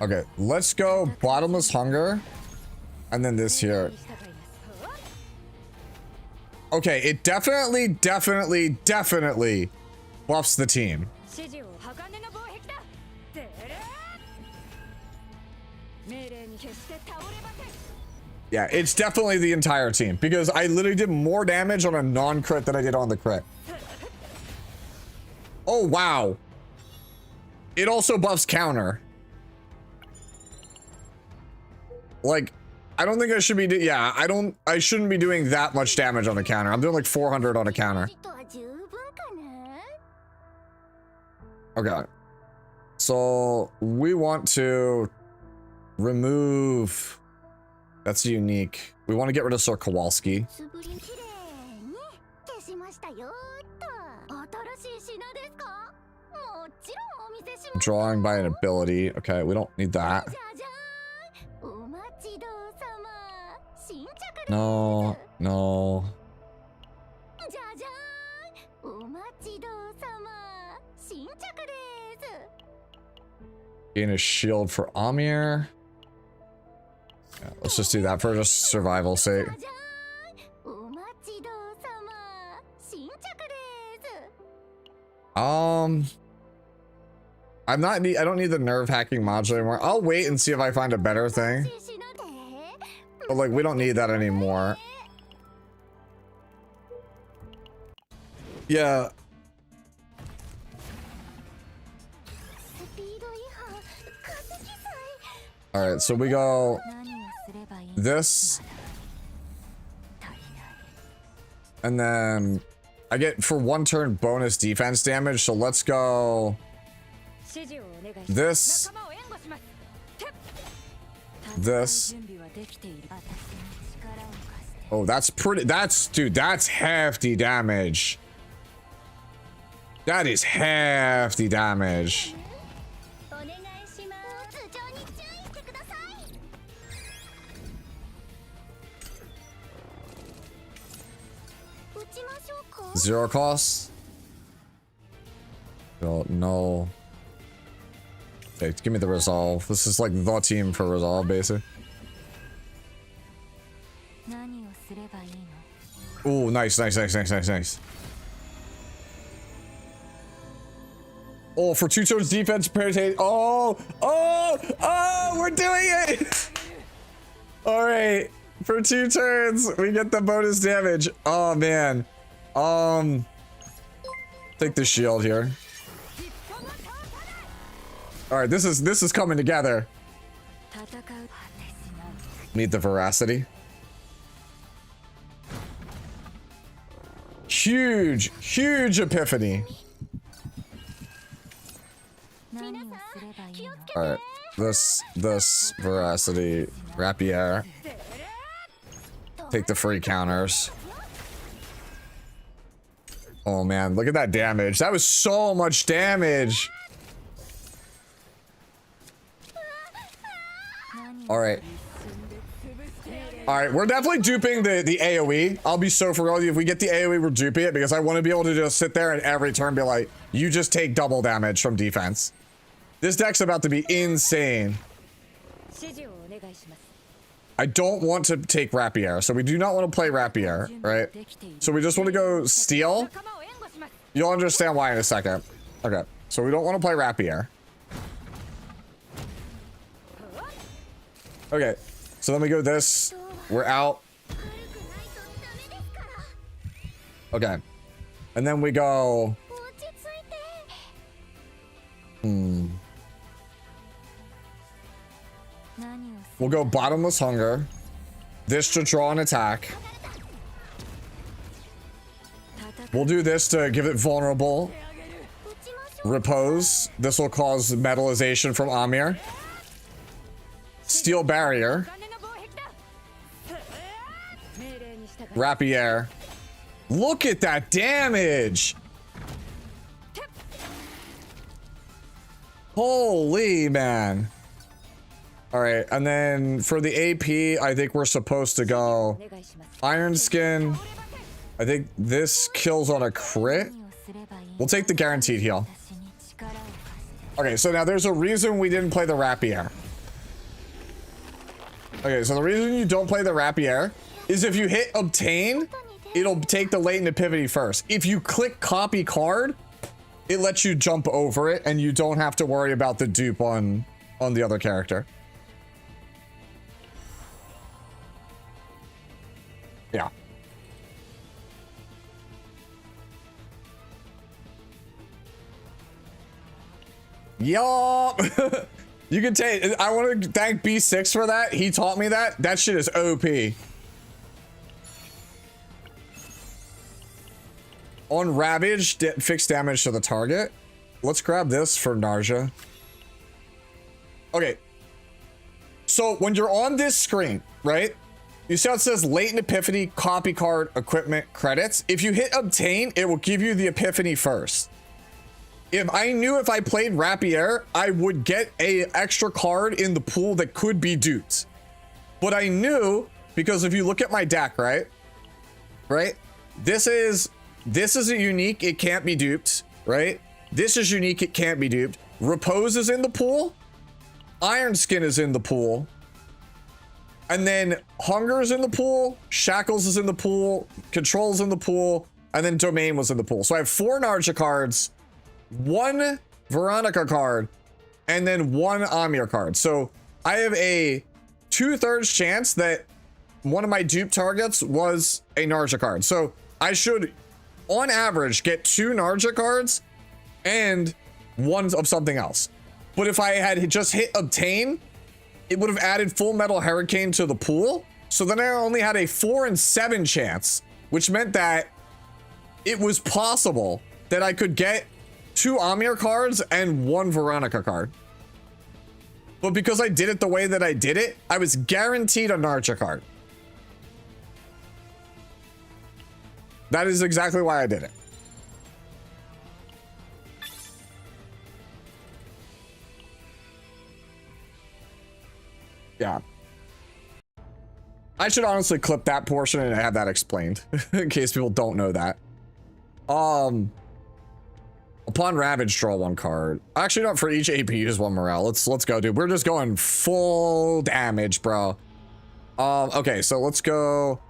Okay, let's go Bottomless Hunger. And then this here. Okay, it definitely buffs the team. Yeah, it's definitely the entire team because I literally did more damage on a non-crit than I did on the crit. Oh, wow. It also buffs counter. Like, I don't think I should be, yeah, I shouldn't be doing that much damage on a counter. I'm doing like 400 on a counter. Okay. So we want to remove, that's unique. We want to get rid of Sir Kowalski. Drawing by an ability. Okay, we don't need that. No, no. Gain a shield for Amir. Yeah, let's just do that for just survival sake. I don't need the nerve hacking module anymore. I'll wait and see if I find a better thing. But like, we don't need that anymore. Yeah. All right, so we go this. And then I get for 1 turn bonus defense damage. So let's go this. This. Oh, that's pretty. Dude, that's hefty damage. That is hefty damage. Zero cost. No. Okay, give me the resolve. This is like the team for resolve, basically. Ooh, nice. Oh, for 2 turns defense, parity. Oh, we're doing it. All right, for 2 turns, we get the bonus damage. Oh man. Take the shield here. All right, this is coming together. Need the veracity. Huge epiphany. All right, this veracity, rapier. Take the free counters. Oh man, look at that damage. That was so much damage. All right. All right, we're definitely duping the AoE. I'll be so for real with you. If we get the AoE, we're duping it because I want to be able to just sit there and every turn be like, you just take double damage from defense. This deck's about to be insane. I don't want to take rapier, so we do not want to play rapier, right? So we just want to go steal. You'll understand why in a second. Okay, so we don't want to play rapier. Okay, so then we go this. We're out. Okay. And then we go. We'll go Bottomless Hunger. This to draw an attack. We'll do this to give it vulnerable. Repose. This will cause metallization from Amir. Steel Barrier. Rapier. Look at that damage. Holy man. All right, and then for the AP, I think we're supposed to go Iron Skin. I think this kills on a crit. We'll take the guaranteed heal. Okay, so now there's a reason we didn't play the rapier. Okay, so the reason you don't play the rapier is if you hit obtain, it'll take the latent epiphany first. If you click copy card, it lets you jump over it and you don't have to worry about the dupe on the other character. Yeah. Yup. You can take, I want to thank B6 for that. He taught me that. That shit is OP. On Ravage, fixed damage to the target. Let's grab this for Narja. Okay. So when you're on this screen, right? You see how it says Latent Epiphany, Copy Card, Equipment, Credits. If you hit Obtain, it will give you the Epiphany first. If I knew if I played Rapier, I would get a extra card in the pool that could be duped. But I knew, because if you look at my deck, right? This is a unique, it can't be duped, right? This is unique, it can't be duped. Repose is in the pool. Iron Skin is in the pool. And then Hunger is in the pool. Shackles is in the pool. Control is in the pool. And then Domain was in the pool. So I have 4 Narja cards, 1 Veronica card, and then 1 Amir card. So I have a 2/3 chance that one of my dupe targets was a Narja card. So I should, on average, get 2 Narja cards and 1 of something else. But if I had just hit Obtain, it would have added Full Metal Hurricane to the pool. So then I only had a 4 and 7 chance, which meant that it was possible that I could get 2 Amir cards and 1 Veronica card. But because I did it the way that I did it, I was guaranteed a Narja card. That is exactly why I did it. Yeah. I should honestly clip that portion and have that explained in case people don't know that. Upon Ravage, draw 1 card. Actually, not for each AP, use 1 morale. Let's go, dude. We're just going full damage, bro. Okay, so let's go.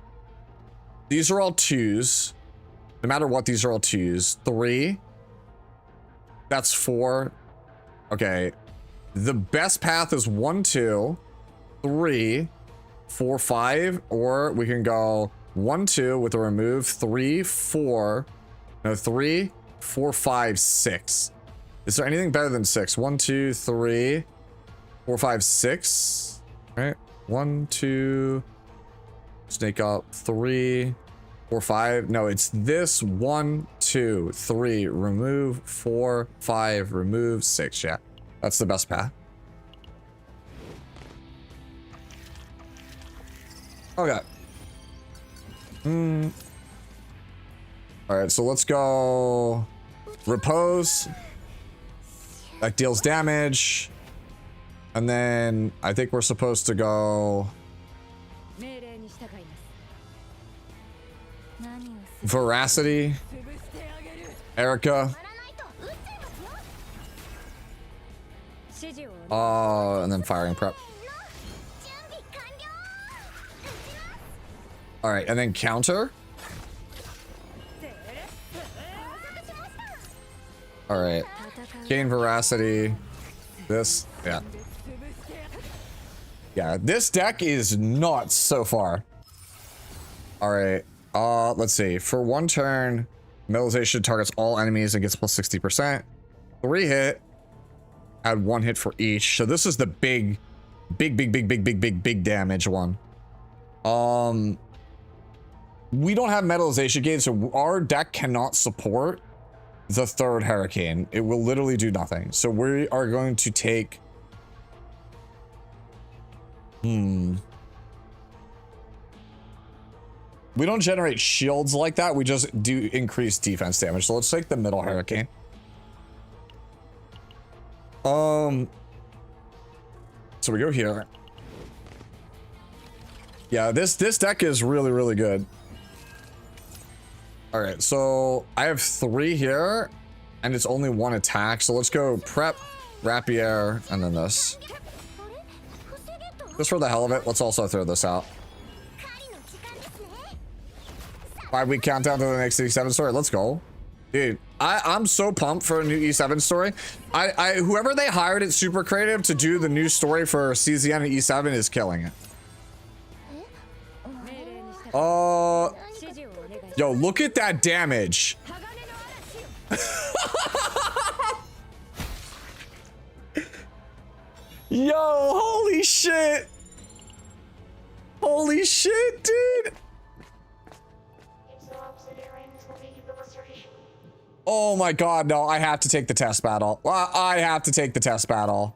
These are all 2s. No matter what, these are all 2s. 3. That's 4. Okay. The best path is 1, 2, 3, 4, 5, or we can go 1, 2 with a remove, 3, 4, no, 3, 4, 5, 6. Is there anything better than 6? 1, 2, 3, 4, 5, 6. All right. 1, 2, snake up, 3, 4, 5. No, it's this 1, 2, 3, remove, 4, 5, remove, 6. Yeah, that's the best path. Okay. All right, so let's go Repose. That deals damage. And then I think we're supposed to go Veracity. Erica. And then Firing Prep. All right, and then counter. All right, gain Veracity. This, yeah. Yeah, this deck is nuts so far. All right, let's see. For 1 turn, Metalization targets all enemies and gets plus 60%. 3 hit, add 1 hit for each. So this is the big damage one. We don't have Metalization gain, so our deck cannot support the 3rd Hurricane. It will literally do nothing. So we are going to take... We don't generate shields like that. We just do increase defense damage. So let's take the middle Hurricane. So we go here. Yeah, this deck is really good. All right, so I have 3 here, and it's only 1 attack. So let's go Prep, Rapier, and then this. Just for the hell of it, let's also throw this out. 5-week countdown to the next 67 story. Let's go. Dude, I'm so pumped for a new E7 story. Whoever they hired at Super Creative to do the new story for CZN and E7 is killing it. Yo, look at that damage. Yo, holy shit. Holy shit, dude. Oh my god, no, I have to take the test battle. I have to take the test battle.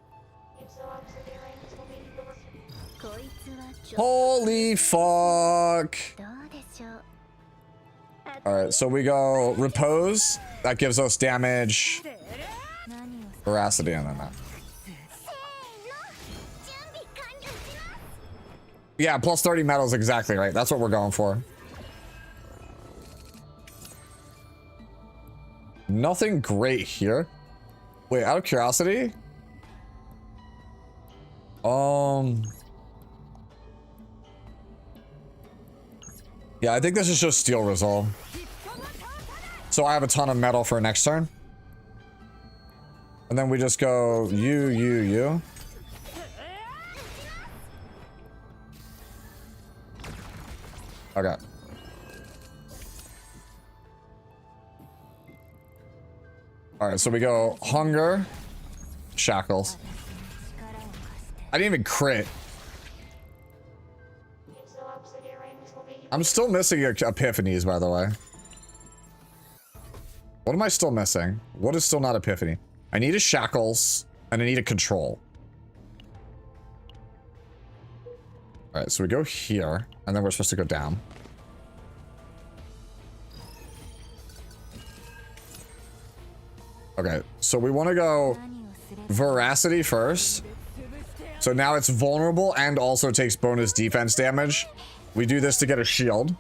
Holy fuck. Alright, so we go repose. That gives us damage, veracity, and then that. Yeah, plus 30 metals, exactly right. That's what we're going for. Nothing great here. Wait, out of curiosity? Yeah, I think this is just steel resolve. So I have a ton of metal for next turn. And then we just go you. Okay. Alright, so we go hunger, shackles. I didn't even crit. I'm still missing epiphanies, by the way. What am I still missing? What is still not epiphany? I need a shackles and I need a control. Alright, so we go here and then we're supposed to go down. Okay, so we want to go veracity first. So now it's vulnerable and also takes bonus defense damage. We do this to get a shield.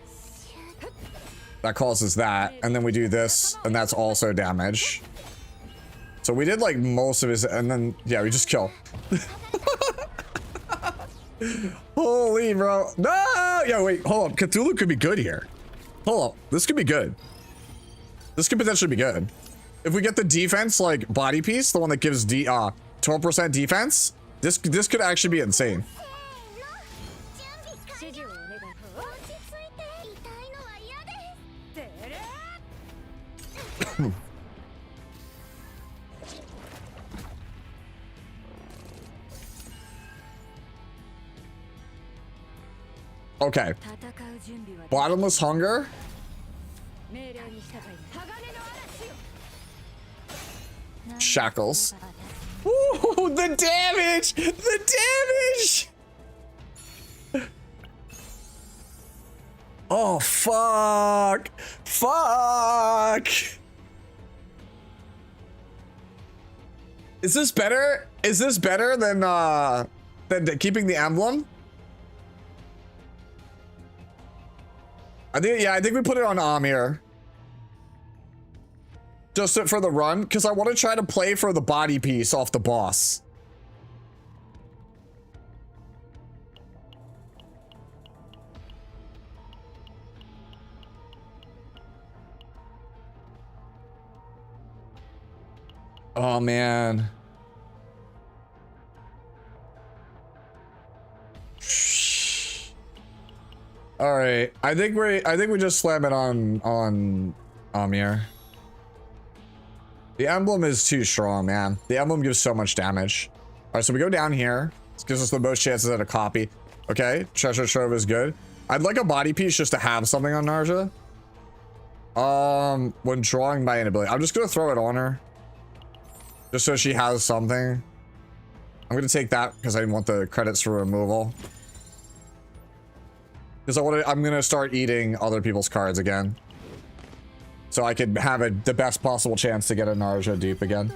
That causes that. And then we do this, and that's also damage. So we did like most of his, and then, yeah, we just kill. Holy bro. No! Yeah, wait, hold up. Cthulhu could be good here. Hold up. This could be good. This could potentially be good. If we get the defense, like, body piece, the one that gives 12% defense, this could actually be insane. Okay. Bottomless hunger. Shackles. Ooh, the damage! The damage! Oh, fuck! Fuck! Is this better? Is this better than keeping the emblem? I think we put it on Amir. Just for the run, because I want to try to play for the body piece off the boss. Oh man. All right, I think we just slam it on Amir. The emblem is too strong, man. The emblem gives so much damage. All right, so we go down here. This gives us the most chances at a copy. Okay, treasure trove is good. I'd like a body piece just to have something on Narja. When drawing my inability, I'm just gonna throw it on her, just so she has something. I'm gonna take that because I want the credits for removal. Because I'm gonna start eating other people's cards again. So I could have the best possible chance to get a Narja deep again.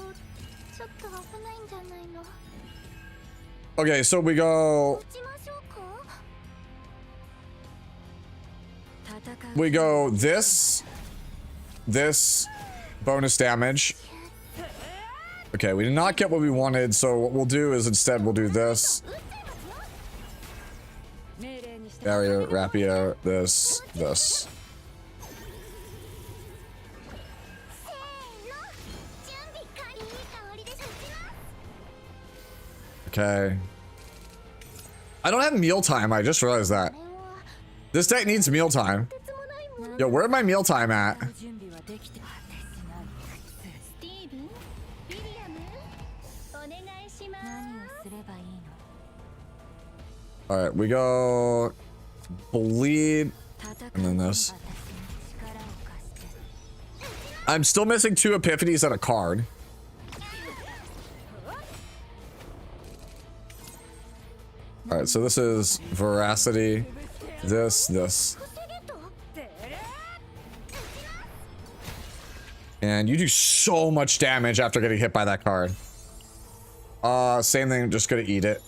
Okay, so we go... We go this, bonus damage. Okay, we did not get what we wanted, so what we'll do is instead we'll do this. Barrier, rapier, this. Okay. I don't have mealtime. I just realized that. This deck needs mealtime. Yo, where's my mealtime at? Alright, we go bleed and then this. I'm still missing 2 epiphanies and a card. Alright, so this is veracity. This. And you do so much damage after getting hit by that card. Same thing, just gonna eat it.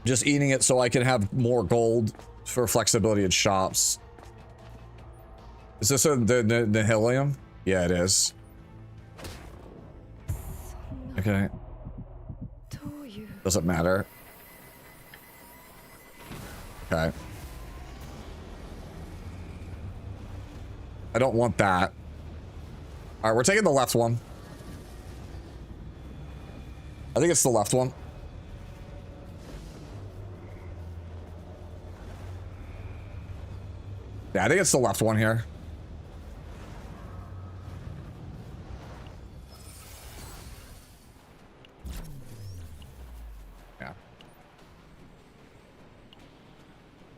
Just eating it so I can have more gold for flexibility in shops. Is this the Nihilium? Yeah, it is. Okay. Doesn't matter. Okay. I don't want that. Alright, we're taking the left one. I think it's the left one. Yeah, I think it's the left one here. Yeah.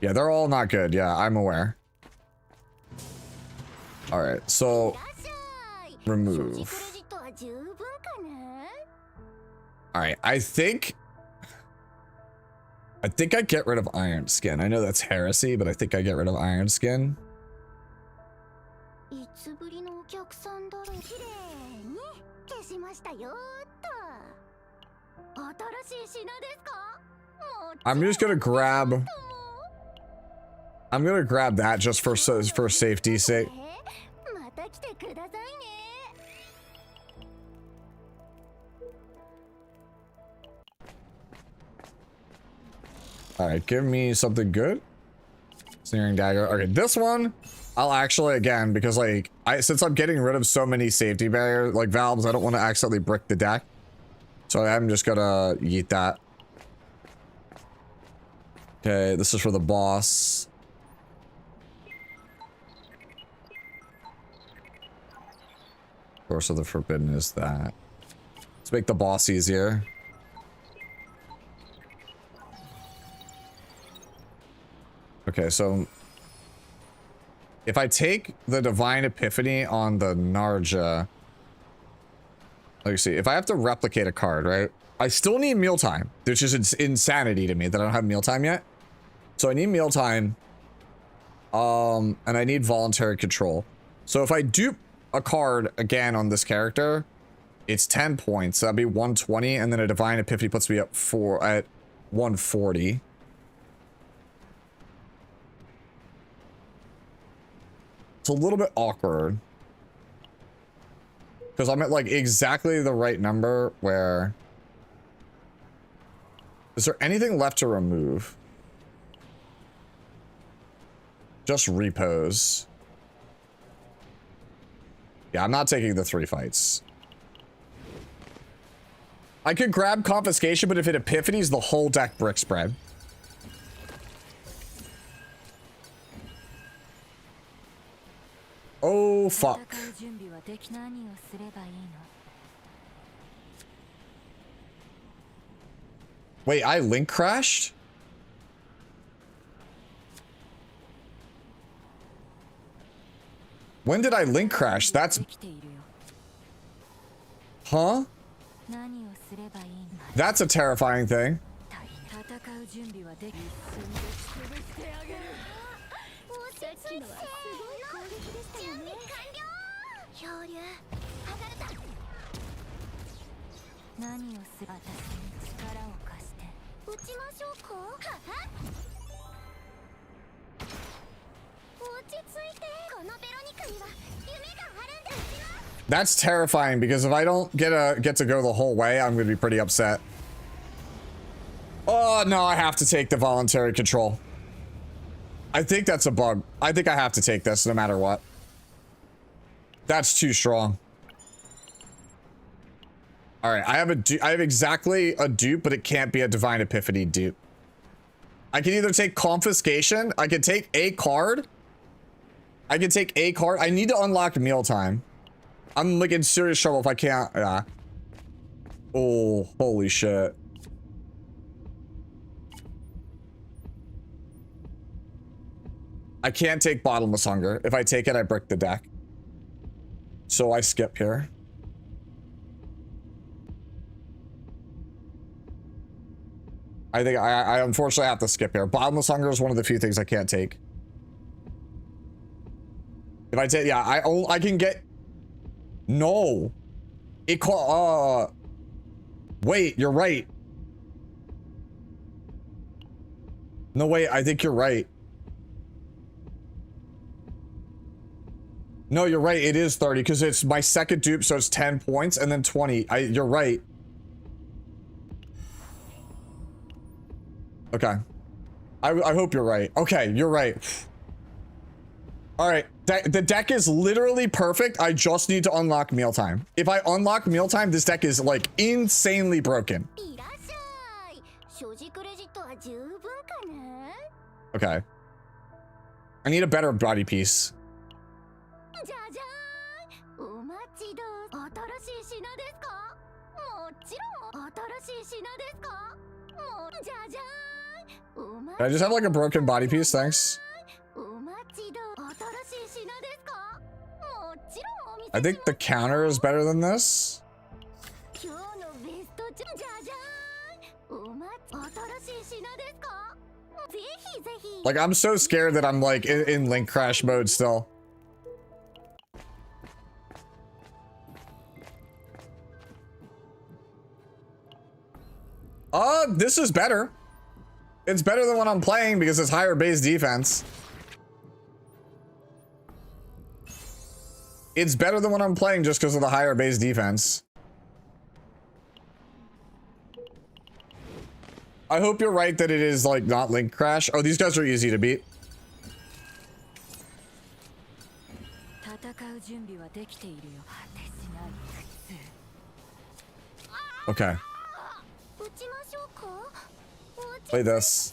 Yeah, they're all not good. Yeah, I'm aware. All right, so remove. All right, I think I get rid of Iron Skin. I know that's heresy, but I think I get rid of Iron Skin. I'm just gonna grab. I'm gonna grab that just for safety's sake. All right, give me something good. Sneering Dagger. Okay, this one, I'll actually, again, because like, since I'm getting rid of so many safety barriers, like valves, I don't want to accidentally brick the deck. So I'm just gonna yeet that. Okay, this is for the boss. Course of the Forbidden is that. Let's make the boss easier. Okay, so if I take the Divine Epiphany on the Narja, let me see. If I have to replicate a card, right? I still need mealtime, which is insanity to me that I don't have mealtime yet. So I need mealtime, and I need voluntary control. So if I dupe a card again on this character, it's 10 points. So that'd be 120, and then a Divine Epiphany puts me up at 140. It's a little bit awkward because I'm at like exactly the right number where. Is there anything left to remove? Just repose. Yeah, I'm not taking the 3 fights. I could grab confiscation, but if it epiphanies, the whole deck brick spread. Oh, fuck. Wait, I link crashed? When did I link crash? That's... Huh? That's a terrifying thing. That's terrifying because if I don't get to go the whole way, I'm gonna be pretty upset. Oh no, I have to take the voluntary control. I think that's a bug. I think I have to take this no matter what. That's too strong. All right, I have exactly a dupe, but it can't be a Divine Epiphany dupe. I can either take Confiscation. I can take a card. I can take a card. I need to unlock Mealtime. I'm like in serious trouble if I can't. Yeah. Oh, holy shit. I can't take Bottomless Hunger. If I take it, I break the deck. So I skip here. I think I unfortunately have to skip here. Bottomless Hunger is one of the few things I can't take. If I take, yeah, I can get. No. Wait, you're right. No, wait, I think you're right. No, you're right. It is 30 because it's my second dupe, so it's 10 points and then 20. You're right. Okay. I hope you're right. Okay, you're right. All right. The deck is literally perfect. I just need to unlock Mealtime. If I unlock Mealtime, this deck is like insanely broken. Okay. I need a better body piece. Can I just have like a broken body piece? Thanks. I think the counter is better than this. Like, I'm so scared that I'm like in link crash mode still. This is better. It's better than what I'm playing because it's higher base defense. It's better than what I'm playing just because of the higher base defense. I hope you're right that it is like not link crash. Oh, these guys are easy to beat. Okay. Play this.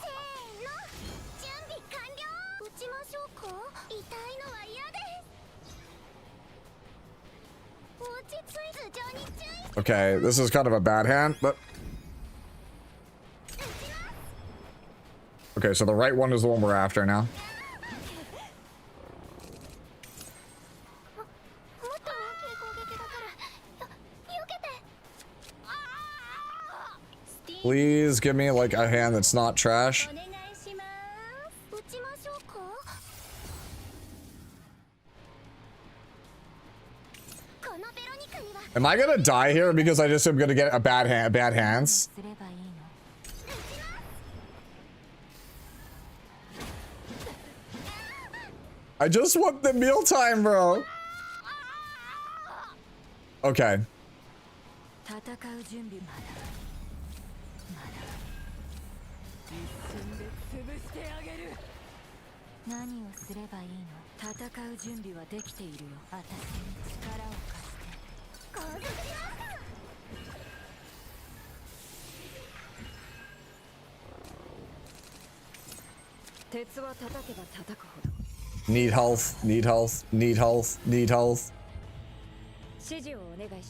Okay, this is kind of a bad hand, but... Okay, so the right one is the one we're after now. Please give me like a hand that's not trash. Am I gonna die here because I just am gonna get a bad hands? I just want the Mealtime, bro. Okay. Need health, need health, need health, need health.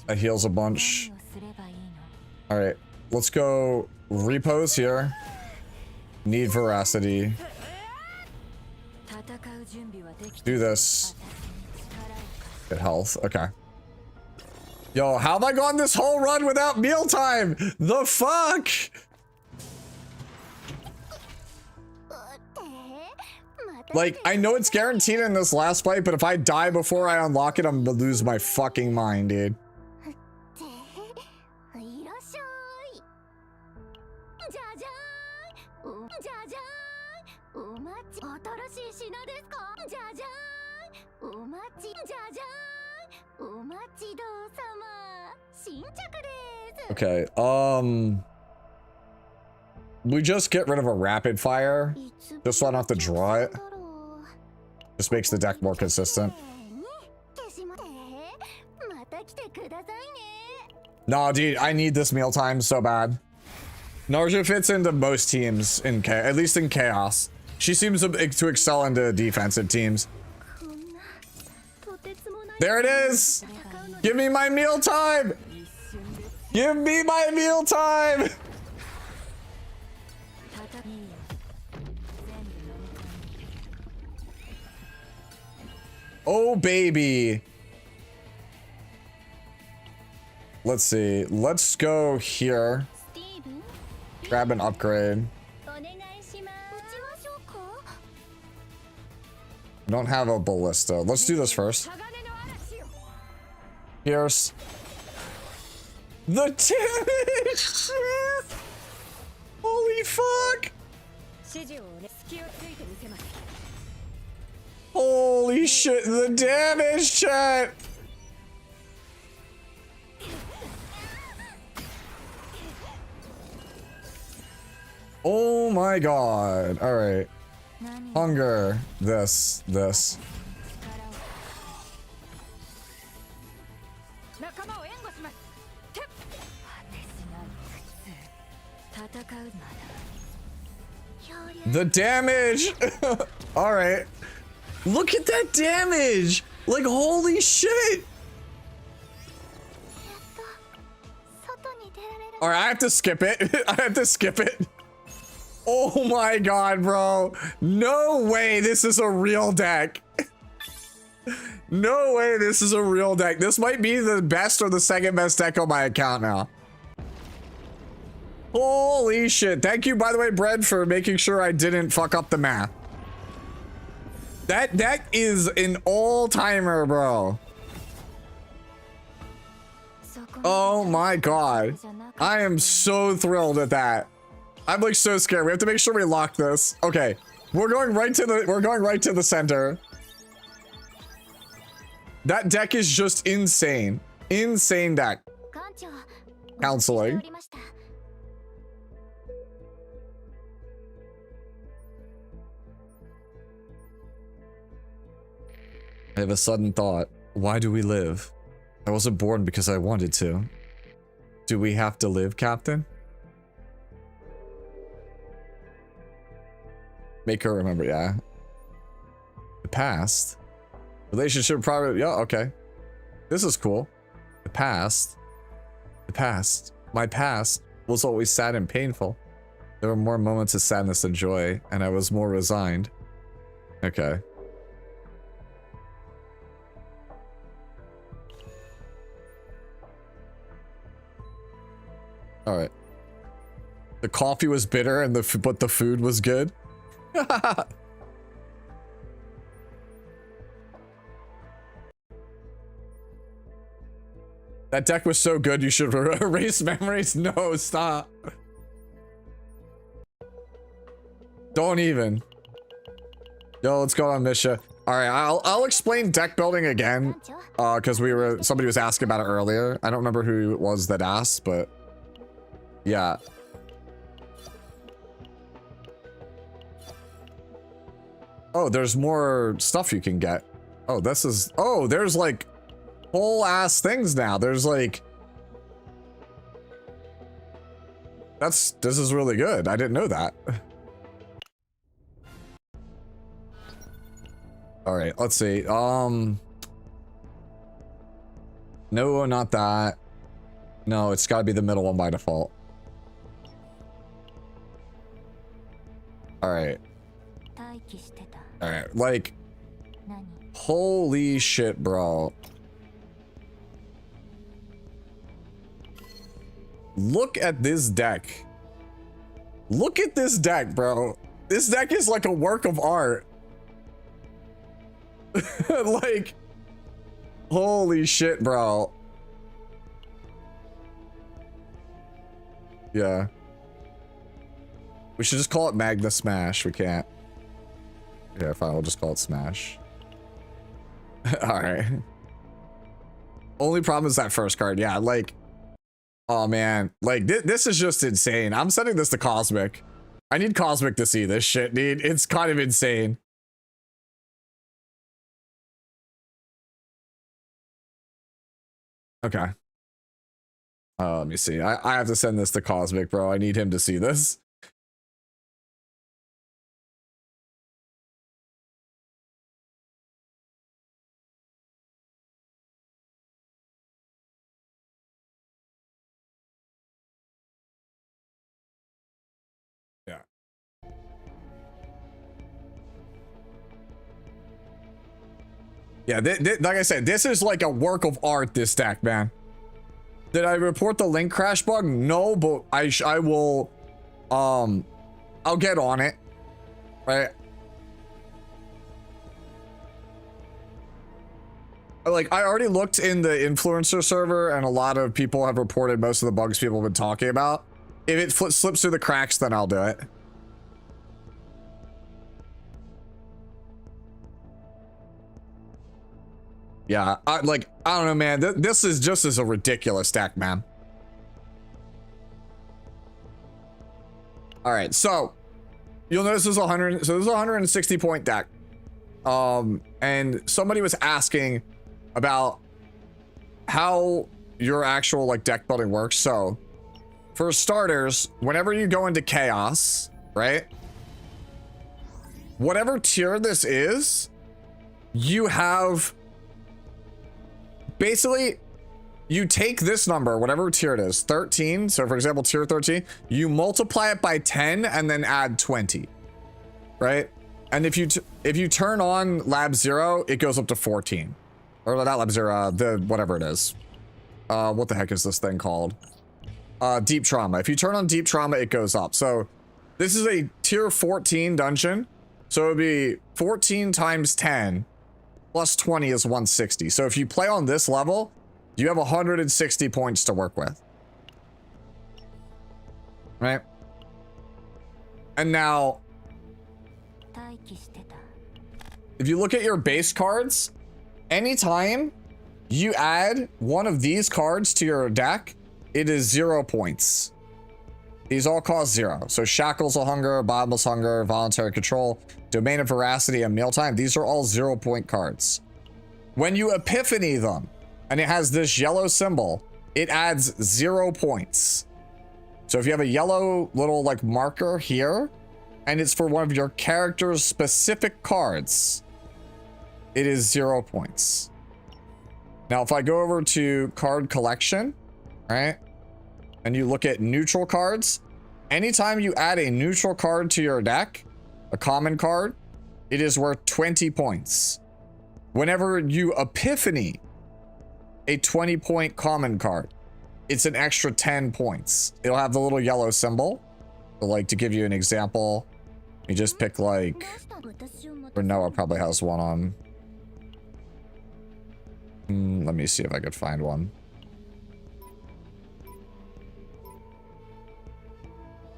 That heals a bunch. Alright, let's go repose here. Need veracity. Do this. Get health, okay. Yo, how have I gone this whole run without Mealtime? The fuck? Like, I know it's guaranteed in this last fight, but if I die before I unlock it, I'm gonna lose my fucking mind, dude. Okay, we just get rid of a rapid fire, just so I don't have to draw it. Just makes the deck more consistent. No, dude, I need this mealtime so bad. Narja fits into most teams in at least in chaos. She seems to excel into defensive teams. There it is. Give me my mealtime. Give me my mealtime. Oh, baby. Let's see. Let's go here. Grab an upgrade. Don't have a ballista. Let's do this first. Here's the damage. Holy fuck. Holy shit, the damage, chat. Oh my god. All right. Hunger. This. The damage. All right. Look at that damage. Like, holy shit. All right, I have to skip it. I have to skip it. Oh my god, bro. No way this is a real deck. No way this is a real deck. This might be the best or the second best deck on my account now. Holy shit. Thank you, by the way, Bread, for making sure I didn't fuck up the math. That deck is an all-timer, bro. Oh my god. I am so thrilled at that. I'm like so scared. We have to make sure we lock this. Okay. We're going right to the center. That deck is just insane. Insane deck. Counseling. I have a sudden thought. Why do we live? I wasn't born because I wanted to. Do we have to live, Captain? Make her remember, yeah. The past. Relationship probably, yeah, okay. This is cool. The past. The past. My past was always sad and painful. There were more moments of sadness than joy, and I was more resigned. Okay. All right. The coffee was bitter, and but the food was good. That deck was so good, you should erase memories. No, stop. Don't even. Yo, let's go on Misha. All right, I'll explain deck building again, because somebody was asking about it earlier. I don't remember who it was that asked, but yeah. Oh, there's more stuff you can get. Oh, there's like whole ass things now. There's like, this is really good. I didn't know that. All right, let's see. No, not that. No, it's gotta be the middle one by default. All right. All right, like, holy shit, bro. Look at this deck. Look at this deck, bro. This deck is like a work of art. Like, holy shit, bro. Yeah. We should just call it Magna Smash. We can't. Yeah, fine. We'll just call it Smash. All right. Only problem is that first card. Yeah, like, oh man, like this is just insane. I'm sending this to Cosmic. I need Cosmic to see this shit, dude. It's kind of insane. Okay. Let me see. I have to send this to Cosmic, bro. I need him to see this. Yeah. Yeah, like I said, this is like a work of art, this deck, man. Did I report the link crash bug? No, but I will, I'll get on it, right? Like, I already looked in the influencer server, and a lot of people have reported most of the bugs people have been talking about. If it slips through the cracks, then I'll do it. Yeah, I don't know, man. This is just as a ridiculous deck, man. All right, so you'll notice this is 100. So this is a 160 point deck. And somebody was asking about how your actual like deck building works. So for starters, whenever you go into chaos, right? Whatever tier this is, you have basically, you take this number, whatever tier it is, 13. So for example, tier 13, you multiply it by 10 and then add 20, right? And if you turn on lab 0, it goes up to 14. Or not lab 0, the whatever it is. What the heck is this thing called? Deep trauma. If you turn on deep trauma, it goes up. So this is a tier 14 dungeon. So it would be 14 times 10 plus 20 is 160. So if you play on this level, you have 160 points to work with. Right? And now, if you look at your base cards, anytime you add one of these cards to your deck, it is 0 points. These all cost 0. So Shackles of Hunger, Bottomless Hunger, Voluntary Control, Domain of Veracity, and Mealtime, these are all 0 point cards. When you epiphany them, and it has this yellow symbol, it adds 0 points. So if you have a yellow little like marker here, and it's for one of your character's specific cards, it is 0 points. Now, if I go over to card collection, right? And you look at neutral cards, anytime you add a neutral card to your deck, a common card, it is worth 20 points. Whenever you epiphany a 20-point common card, it's an extra 10 points. It'll have the little yellow symbol. So like, to give you an example, you just pick like, Renoa probably has one on. Let me see if I could find one.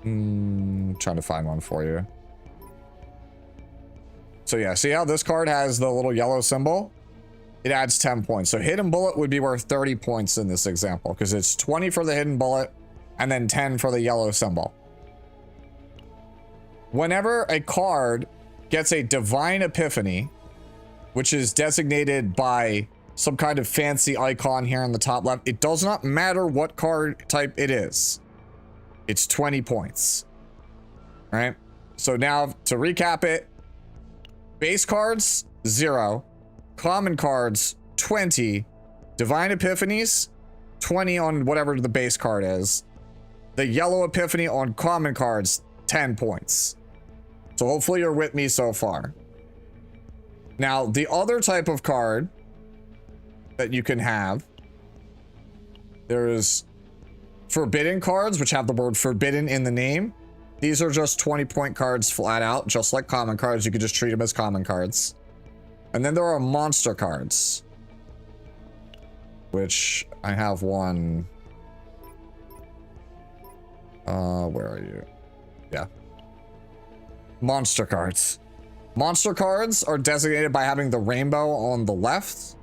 Trying to find one for you. So yeah, see how this card has the little yellow symbol? It adds 10 points. So Hidden Bullet would be worth 30 points in this example, because it's 20 for the Hidden Bullet and then 10 for the yellow symbol. Whenever a card gets a Divine Epiphany, which is designated by some kind of fancy icon here in the top left, it does not matter what card type it is. It's 20 points. Right? So now to recap it, base cards, 0. Common cards, 20. Divine Epiphanies, 20 on whatever the base card is. The yellow Epiphany on common cards, 10 points. So hopefully you're with me so far. Now, the other type of card that you can have, there's forbidden cards, which have the word forbidden in the name. These are just 20-point cards flat out, just like common cards. You could just treat them as common cards. And then there are monster cards, which I have one. Where are you? Yeah. Monster cards. Monster cards are designated by having the rainbow on the left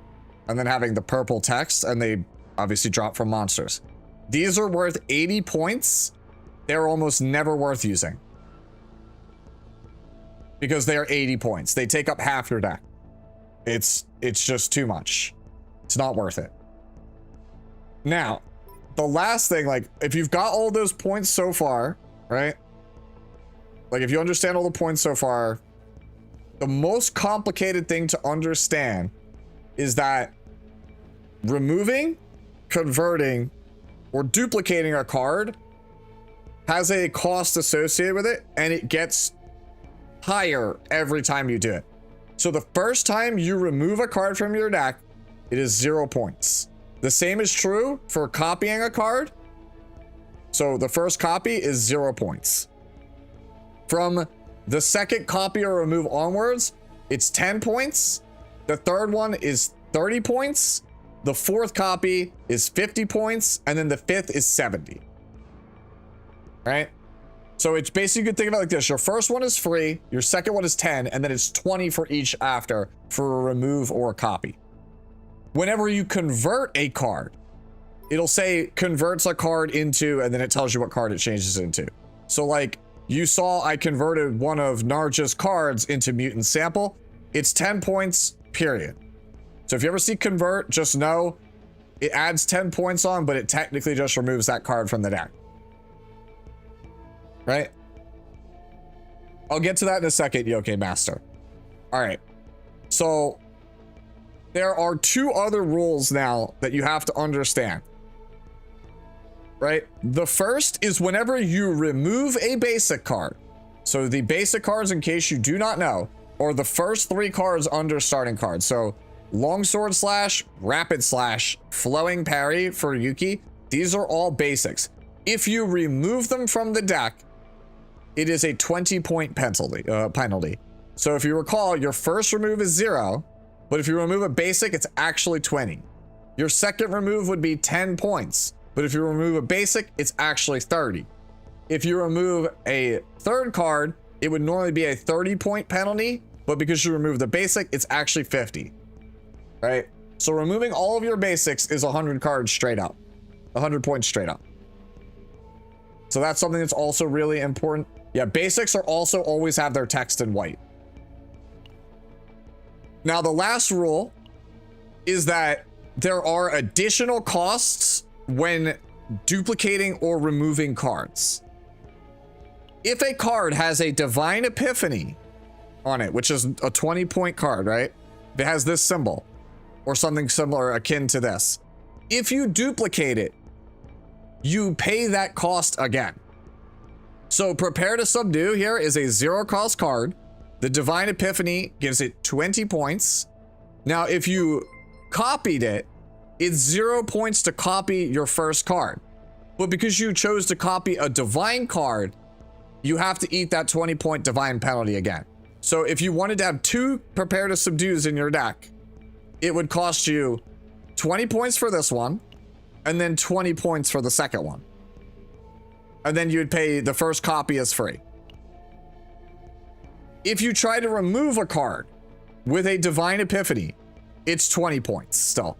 and then having the purple text, and they obviously drop from monsters. These are worth 80 points. They're almost never worth using because they are 80 points. They take up half your deck. It's just too much. It's not worth it. Now, the last thing, like, if you've got all those points so far, right? Like, if you understand all the points so far, the most complicated thing to understand is that removing, converting, or duplicating a card has a cost associated with it, and it gets higher every time you do it. So the first time you remove a card from your deck, it is 0 points. The same is true for copying a card. So the first copy is 0 points. From the second copy or remove onwards, it's 10 points. The third one is 30 points. The fourth copy is 50 points. And then the fifth is 70. Right? So it's basically, you could think about it like this. Your first one is free. Your second one is 10. And then it's 20 for each after for a remove or a copy. Whenever you convert a card, it'll say converts a card into, and then it tells you what card it changes into. So like you saw, I converted one of Narja's cards into mutant sample. It's 10 points, period. So if you ever see convert, just know it adds 10 points on, but it technically just removes that card from the deck. Right? I'll get to that in a second, Yoke Master. All right. So there are two other rules now that you have to understand. Right? The first is whenever you remove a basic card. So the basic cards, in case you do not know, are the first 3 cards under starting cards. So Longsword Slash, Rapid Slash, Flowing Parry for Yuki. These are all basics. If you remove them from the deck, it is a 20-point penalty. So if you recall, your first remove is 0, but if you remove a basic, it's actually 20. Your second remove would be 10 points. But if you remove a basic, it's actually 30. If you remove a third card, it would normally be a 30-point penalty, but because you remove the basic, it's actually 50. Right? So removing all of your basics is 100 cards straight up. 100 points straight up. So that's something that's also really important. Yeah, basics are also always have their text in white. Now, the last rule is that there are additional costs when duplicating or removing cards. If a card has a Divine Epiphany on it, which is a 20-point card, right? It has this symbol or something similar akin to this. If you duplicate it, you pay that cost again. So Prepare to Subdue here is a 0-cost card. The Divine Epiphany gives it 20 points. Now, if you copied it, it's 0 points to copy your first card. But because you chose to copy a divine card, you have to eat that 20-point divine penalty again. So if you wanted to have 2 Prepare to Subdues in your deck, it would cost you 20 points for this one, and then 20 points for the second one. And then you would pay the first copy as free. If you try to remove a card with a Divine Epiphany, it's 20 points still.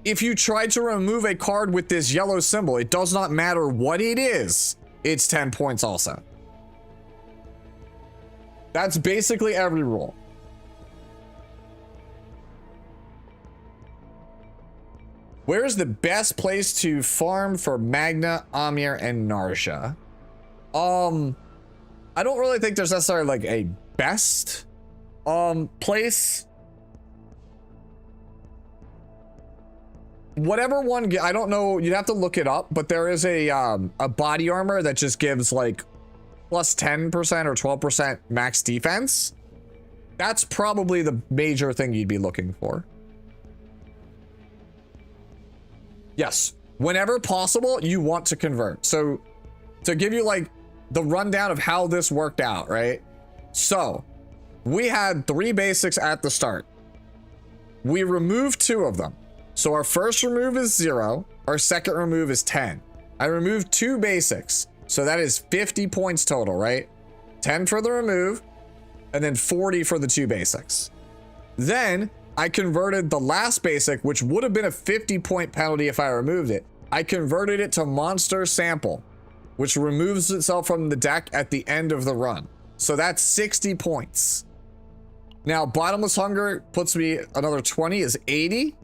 If you try to remove a card with this yellow symbol, it does not matter what it is, it's 10 points also. That's basically every rule. Where is the best place to farm for Magna, Amir, and Narja? I don't really think there's necessarily like a best place. Whatever one, I don't know, you'd have to look it up, but there is a body armor that just gives like plus 10% or 12% max defense. That's probably the major thing you'd be looking for. Yes, whenever possible, you want to convert. So to give you like the rundown of how this worked out, right? So we had 3 basics at the start. We removed 2 of them. So our first remove is 0. Our second remove is 10. I removed 2 basics. So that is 50 points total, right? 10 for the remove, and then 40 for the 2 basics. Then I converted the last basic, which would have been a 50-point penalty if I removed it. I converted it to Monster Sample, which removes itself from the deck at the end of the run. So that's 60 points. Now, Bottomless Hunger puts me another 20 is 80.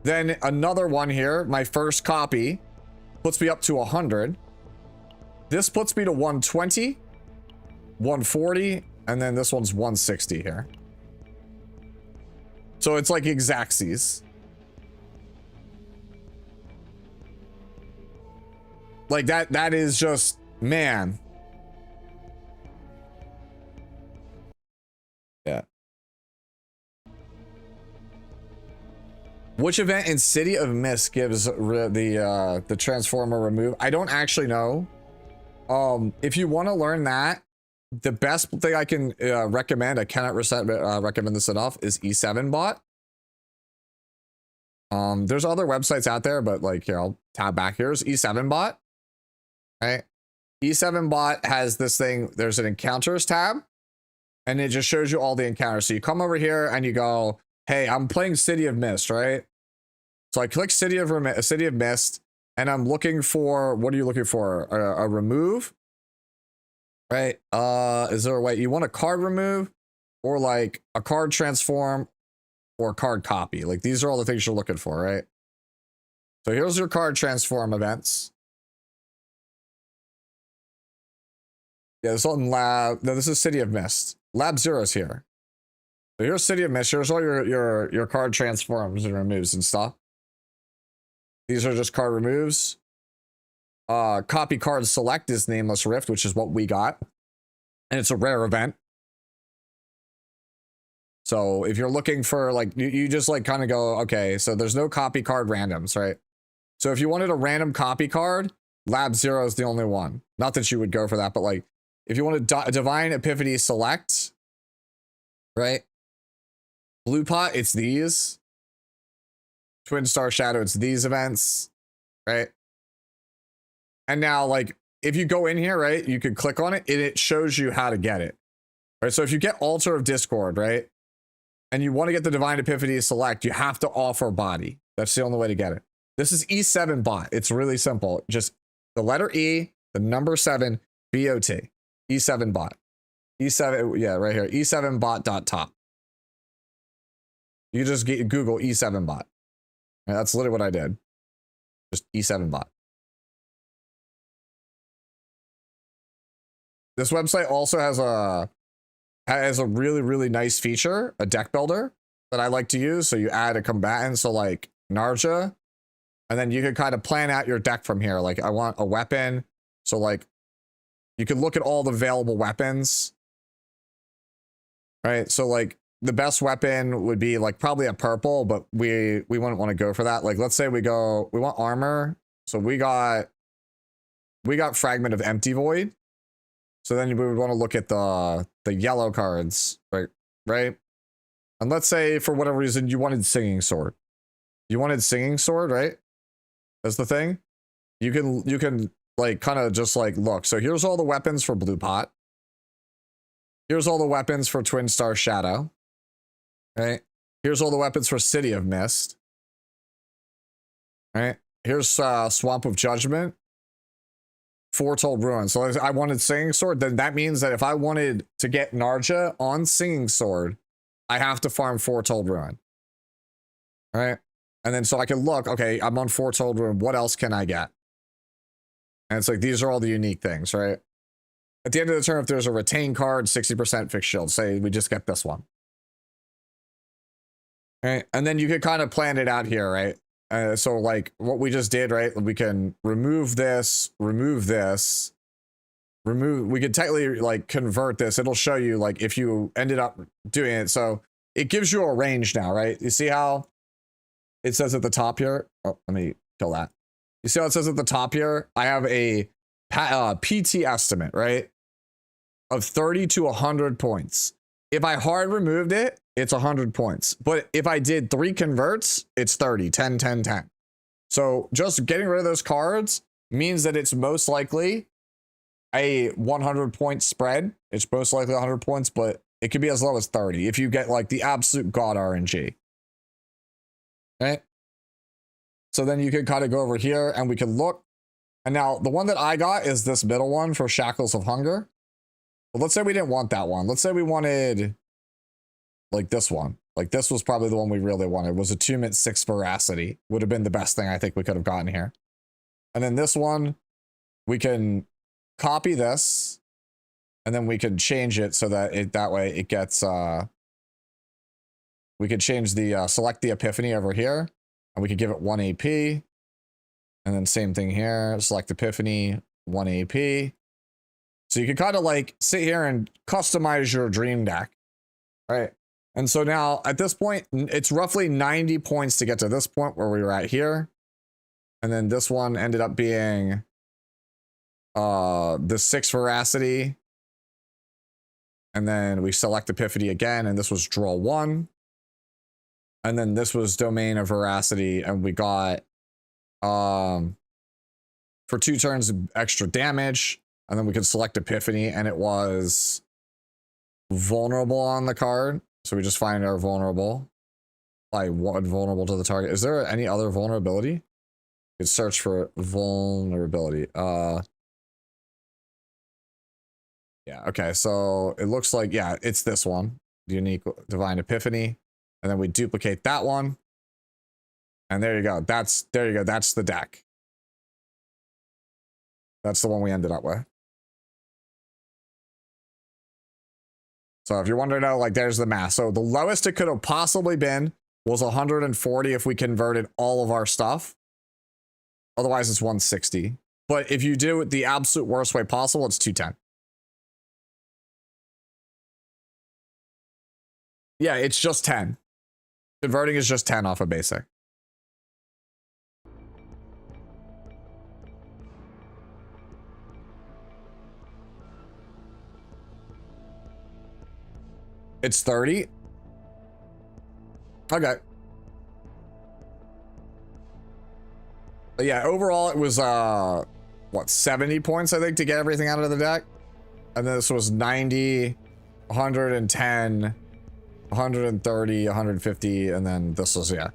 Then another one here, my first copy, puts me up to 100. This puts me to 120, 140, and then this one's 160 here. So it's like exactsies. Like that is just, man. Yeah. Which event in City of Mist gives the Transformer remove? I don't actually know. If you want to learn that, the best thing I can recommend, I cannot recommend this enough, is E7 bot. There's other websites out there, but like, here, I'll tab back. Here's E7 bot. Right? E7 bot has this thing. There's an encounters tab, and it just shows you all the encounters. So you come over here and you go, hey, I'm playing City of Mist, right? So I click City of Mist, and I'm looking for, what are you looking for? A remove, right? Is there a way you want a card remove, or like a card transform, or a card copy? Like, these are all the things you're looking for, right? So here's your card transform events. Yeah, this one lab. No, this is City of Mist. Lab 0's here. So here's City of Mist. Here's all your card transforms and removes and stuff. These are just card removes. Copy card select is Nameless Rift, which is what we got. And it's a rare event. So if you're looking for, like, you just like kind of go, okay, so there's no copy card randoms, right? So if you wanted a random copy card, Lab 0 is the only one. Not that you would go for that, but like, if you want a Divine Epiphany select, right? Blue Pot, it's these. Twin Star Shadow, it's these events, right? And now, like, if you go in here, right, you could click on it and it shows you how to get it, right? So if you get Altar of Discord, right, and you want to get the Divine Epiphany select, you have to offer body. That's the only way to get it. This is E7 bot. It's really simple. Just the letter E, the number 7, BOT. E7 bot. E7, yeah, right here. E7 bot.top. You just Google E7 bot. And that's literally what I did. Just E7 bot. This website also has a really, really nice feature, a deck builder that I like to use. So you add a combatant, so like Narja, and then you can kind of plan out your deck from here. Like, I want a weapon. So like, you can look at all the available weapons, right? So like, the best weapon would be like probably a purple, but we wouldn't want to go for that. Like, let's say we want armor. So we got Fragment of Empty Void. So then we would want to look at the yellow cards, right? And let's say for whatever reason you wanted Singing Sword. You wanted Singing Sword, right? That's the thing. You can like kind of just like look. So here's all the weapons for Blue Pot. Here's all the weapons for Twin Star Shadow. Right? Here's all the weapons for City of Mist. Right? Here's Swamp of Judgment. Foretold Ruin. So if I wanted Singing Sword, then that means that if I wanted to get Narja on Singing Sword, I have to farm Foretold Ruin. Right? And then so I can look, okay, I'm on Foretold Ruin. What else can I get? And it's like, these are all the unique things, right? At the end of the turn, if there's a retain card, 60% fixed shield. Say we just get this one. Right? And then you could kind of plan it out here, right? So like what we just did, right? We can remove this, we could technically like convert this. It'll show you like if you ended up doing it. So it gives you a range now, right? You see how it says at the top here? Oh, let me kill that. You see how it says at the top here? I have a PT estimate, right? Of 30 to 100 points. If I hard removed it, it's 100 points. But if I did 3 converts, it's 30, 10, 10, 10. So just getting rid of those cards means that it's most likely a 100 point spread. It's most likely 100 points, but it could be as low as 30 if you get like the absolute god RNG. Right? So then you can kind of go over here and we can look. And now the one that I got is this middle one for Shackles of Hunger. But let's say we didn't want that one. Let's say we wanted like this one. Like this was probably the one we really wanted. Was a 2-mint 6 veracity. Would have been the best thing I think we could have gotten here. And then this one, we can copy this, and then we could change it so that that way it gets we could change the select the epiphany over here, and we could give it 1 AP. And then same thing here, select epiphany, 1 AP. So you can kind of like sit here and customize your dream deck, right? And so now at this point, it's roughly 90 points to get to this point where we were at here. And then this one ended up being the 6 veracity. And then we select epiphany again, and this was draw 1. And then this was domain of veracity, and we got for 2 turns extra damage. And then we could select epiphany, and it was vulnerable on the card. So we just find our vulnerable. Like what vulnerable to the target? Is there any other vulnerability? You could search for vulnerability. Yeah, okay, so it looks like, yeah, it's this one. Unique divine epiphany. And then we duplicate that one. And there you go. There you go. That's the deck. That's the one we ended up with. So if you're wondering, like, there's the math. So the lowest it could have possibly been was 140 if we converted all of our stuff. Otherwise, it's 160. But if you do it the absolute worst way possible, it's 210. Yeah, it's just 10. Converting is just 10 off of basic. It's 30. Okay. But yeah, overall it was what, 70 points I think to get everything out of the deck. And then this was 90, 110, 130, 150, and then this was, yeah.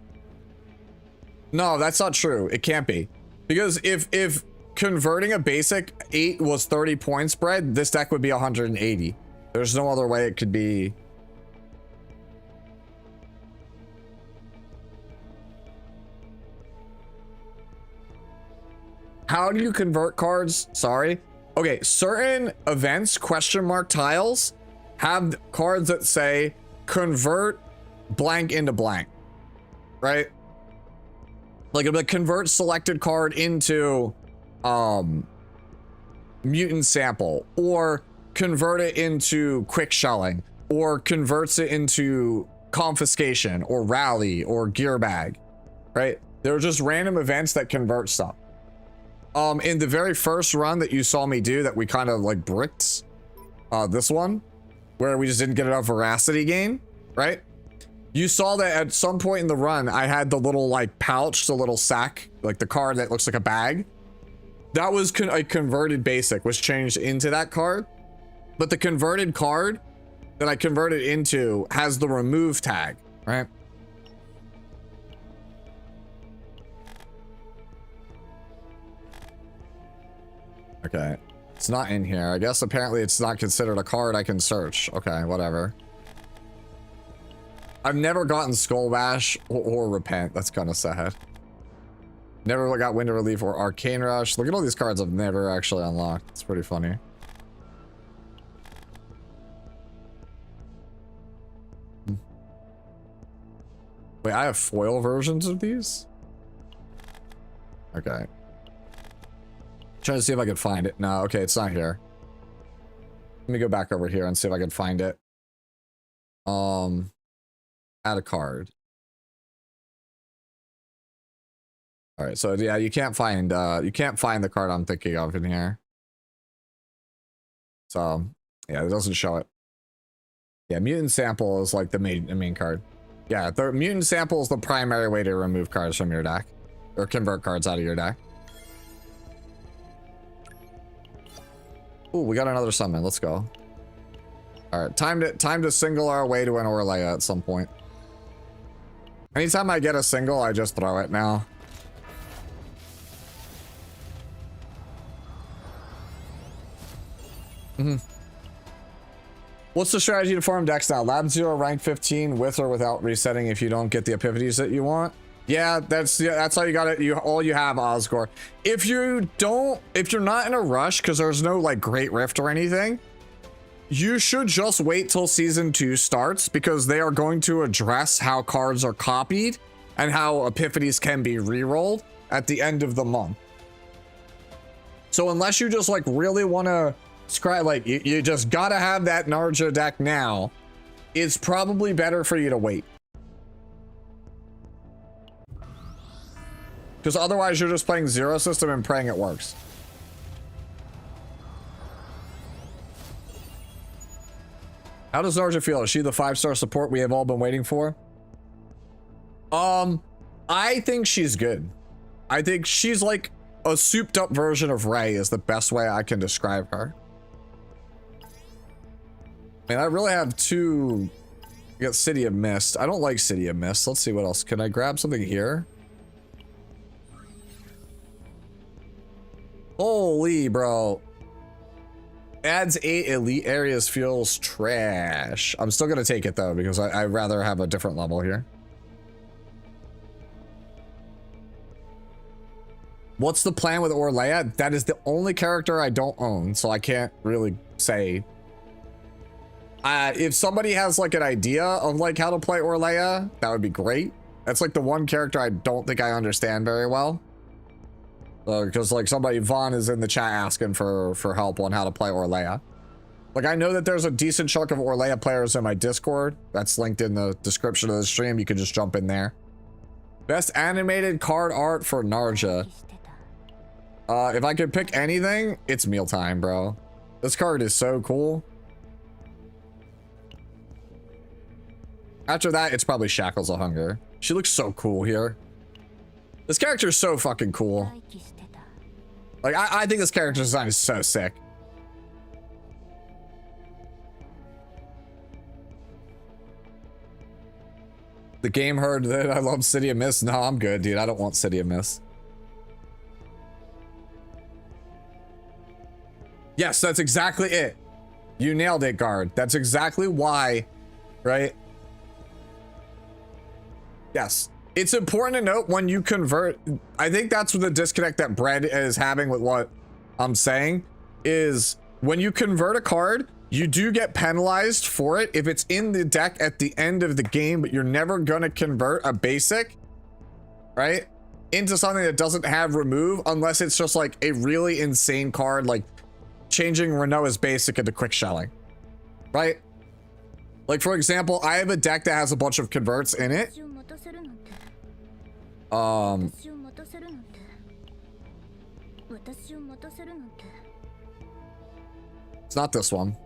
No, that's not true. It can't be. Because if converting a basic 8 was 30 point spread, this deck would be 180. There's no other way it could be. How do you convert cards? Sorry. Okay, certain events, question mark tiles, have cards that say convert blank into blank, right? Like a convert selected card into mutant sample, or convert it into quick shelling, or converts it into confiscation or rally or gear bag, right? They're just random events that convert stuff. In the very first run that you saw me do that we kind of like bricked, this one, where we just didn't get enough veracity gain, right? You saw that at some point in the run, I had the little like pouch, the little sack, like the card that looks like a bag. That was a converted basic, was changed into that card. But the converted card that I converted into has the remove tag, right? Okay, it's not in here. I guess apparently it's not considered a card I can search. Okay, whatever. I've never gotten Skull Bash or Repent. That's kind of sad. Never got Winter Relief or Arcane Rush. Look at all these cards I've never actually unlocked. It's pretty funny. Wait, I have foil versions of these? Okay. Trying to see if I can find it. No, okay, it's not here. Let me go back over here and see if I can find it. Add a card. All right, so yeah, you can't find the card I'm thinking of in here. So yeah, it doesn't show it. Yeah, mutant sample is like the main card. Yeah, the mutant sample is the primary way to remove cards from your deck, or convert cards out of your deck. Ooh, we got another summon. Let's go. All right, time to single our way to an Orlea at some point. Anytime I get a single, I just throw it now. What's the strategy to farm decks now? Lab 0, rank 15, with or without resetting if you don't get the epiphanies that you want? Yeah, that's all you got. All you have, Osgore. If you're not in a rush because there's no like great rift or anything, you should just wait till season 2 starts, because they are going to address how cards are copied and how epiphanies can be rerolled at the end of the month. So unless you just like really want to scrap, like you just gotta have that Narja deck now, it's probably better for you to wait. Because otherwise you're just playing zero system and praying it works. How does Narja feel? Is she the 5-star support we have all been waiting for? I think she's good. I think she's like a souped up version of Ray is the best way I can describe her. Man, I really have two. I got City of Mist. I don't like City of Mist. Let's see what else. Can I grab something here? Holy bro. Adds 8 elite areas, feels trash. I'm still gonna take it though, because I'd rather have a different level here. What's the plan with Orlea? That is the only character I don't own, so I can't really say. If somebody has like an idea of like how to play Orlea, that would be great. That's like the one character I don't think I understand very well. Because like somebody, Vaughn is in the chat asking for help on how to play Orlea. Like I know that there's a decent chunk of Orlea players in my Discord. That's linked in the description of the stream. You can just jump in there. Best animated card art for Narja. If I could pick anything, it's Mealtime, bro. This card is so cool. After that, it's probably Shackles of Hunger. She looks so cool here. This character is so fucking cool. Like, I think this character design is so sick. The game heard that I love City of Mist. No, I'm good, dude. I don't want City of Mist. Yes, that's exactly it. You nailed it, guard. That's exactly why, right? Yes. It's important to note when you convert. I think that's the disconnect that Bread is having with what I'm saying is when you convert a card, you do get penalized for it if it's in the deck at the end of the game, but you're never going to convert a basic, right, into something that doesn't have remove unless it's just like a really insane card, like changing Renoa's basic into quick shelling, right? Like, for example, I have a deck that has a bunch of converts in it. It's not this one.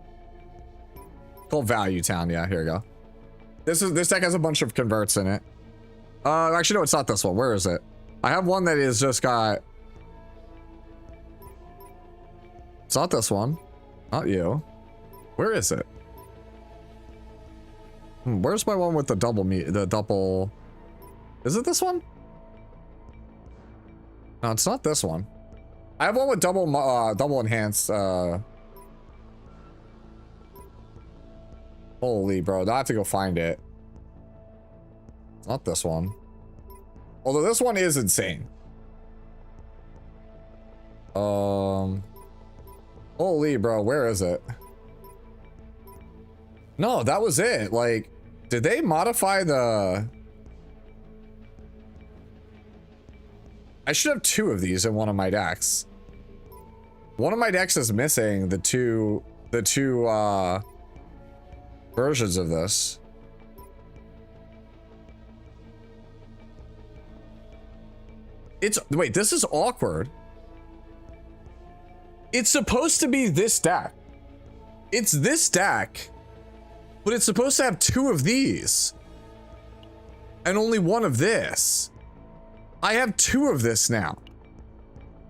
It's called Value Town. Yeah, here we go. This deck has a bunch of converts in it. Actually, no, it's not this one. Where is it? I have one that is just got. It's not this one. Not you. Where is it? Where's my one with the double meat? The double. Is it this one? No, it's not this one. I have one with double enhanced. Holy bro, I have to go find it. It's not this one. Although this one is insane. Holy bro, where is it? No, that was it. Like, did they modify the... I should have 2 of these in one of my decks. One of my decks is missing the two versions of this. Wait, this is awkward. It's supposed to be this deck. It's this deck, but it's supposed to have 2 of these and only 1 of this. I have 2 of this now.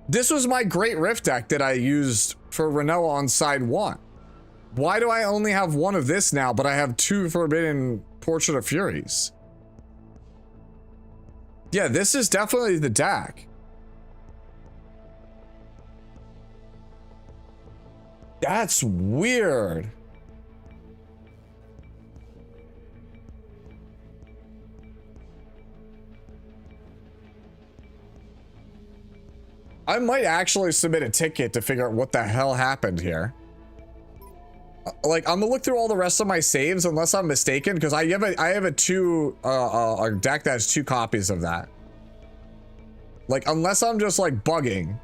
This was my Great Rift deck that I used for Renoa on side 1. Why do I only have 1 of this now, but I have 2 Forbidden Portrait of Furies? Yeah, this is definitely the deck. That's weird. I might actually submit a ticket to figure out what the hell happened here. Like, I'm gonna look through all the rest of my saves unless I'm mistaken, because I have a deck that has 2 copies of that. Like, unless I'm just like bugging.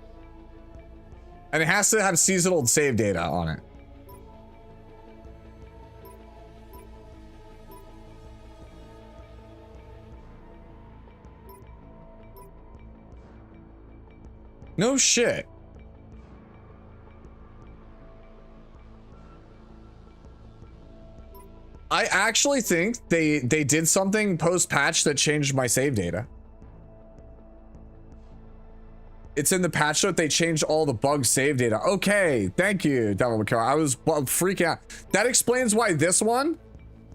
And it has to have seasonal save data on it. No shit. I actually think they did something post-patch that changed my save data. It's in the patch note, they changed all the bug save data. Okay, thank you, Devil McCarroll. I was freaking out. That explains why this one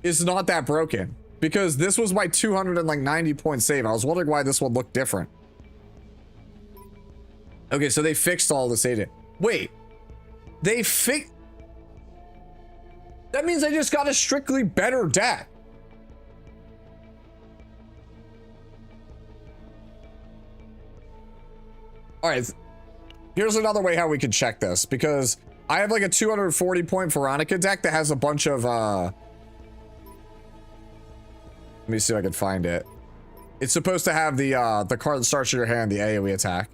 is not that broken. Because this was my 290 point save. I was wondering why this one looked different. Okay, so they fixed all the save data. Wait, they fixed... That means I just got a strictly better deck. All right, here's another way how we can check this, because I have like a 240 point Veronica deck that has a bunch of let me see if I can find it. It's supposed to have the card that starts in your hand, the AoE attack.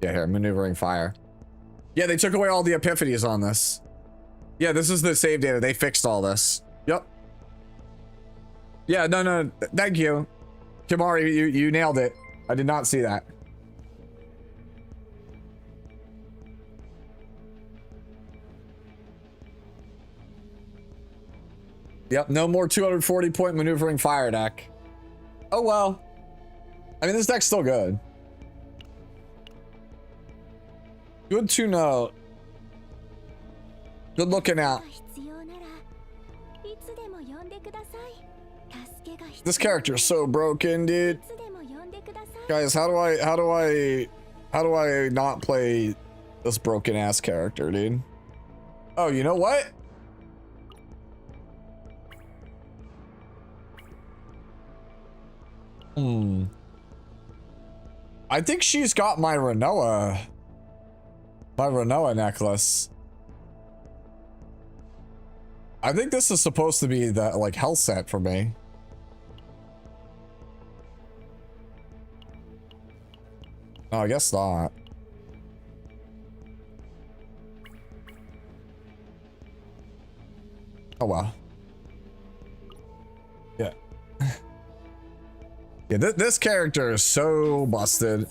Yeah, here, maneuvering fire. Yeah, they took away all the epiphanies on this. Yeah, this is the save data. They fixed all this. Yep. Yeah, no, thank you. Kimari, you nailed it. I did not see that. Yep, no more 240 point maneuvering fire deck. Oh well. I mean, this deck's still good. Good to know. Good looking out. This character is so broken, dude. Guys, how do I not play this broken ass character, dude? Oh, you know what? I think she's got my Renoa necklace. I think this is supposed to be the like health set for me. No, I guess not. Oh well. Yeah. Yeah, this character is so busted.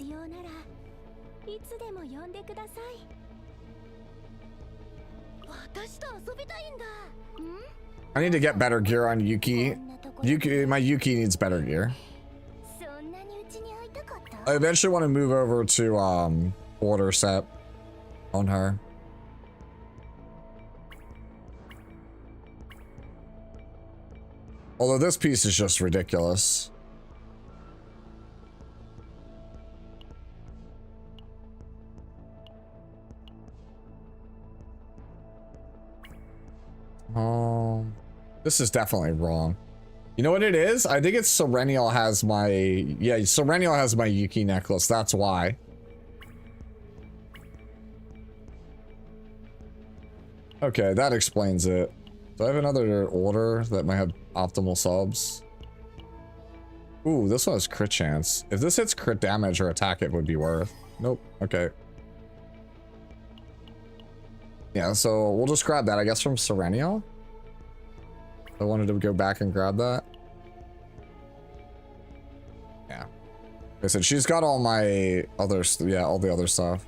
I need to get better gear on Yuki. My Yuki needs better gear. I eventually want to move over to order set on her. Although this piece is just ridiculous. This is definitely wrong. You know what it is? I think it's Serenial has my... Yeah, Serenial has my Yuki necklace. That's why. Okay, that explains it. Do I have another order that might have optimal subs? Ooh, this one has crit chance. If this hits crit damage or attack, it would be worth. Nope. Okay. Yeah, so we'll just grab that, I guess, from Serenial. I wanted to go back and grab that. Yeah. Like I said, she's got all my other, yeah, all the other stuff.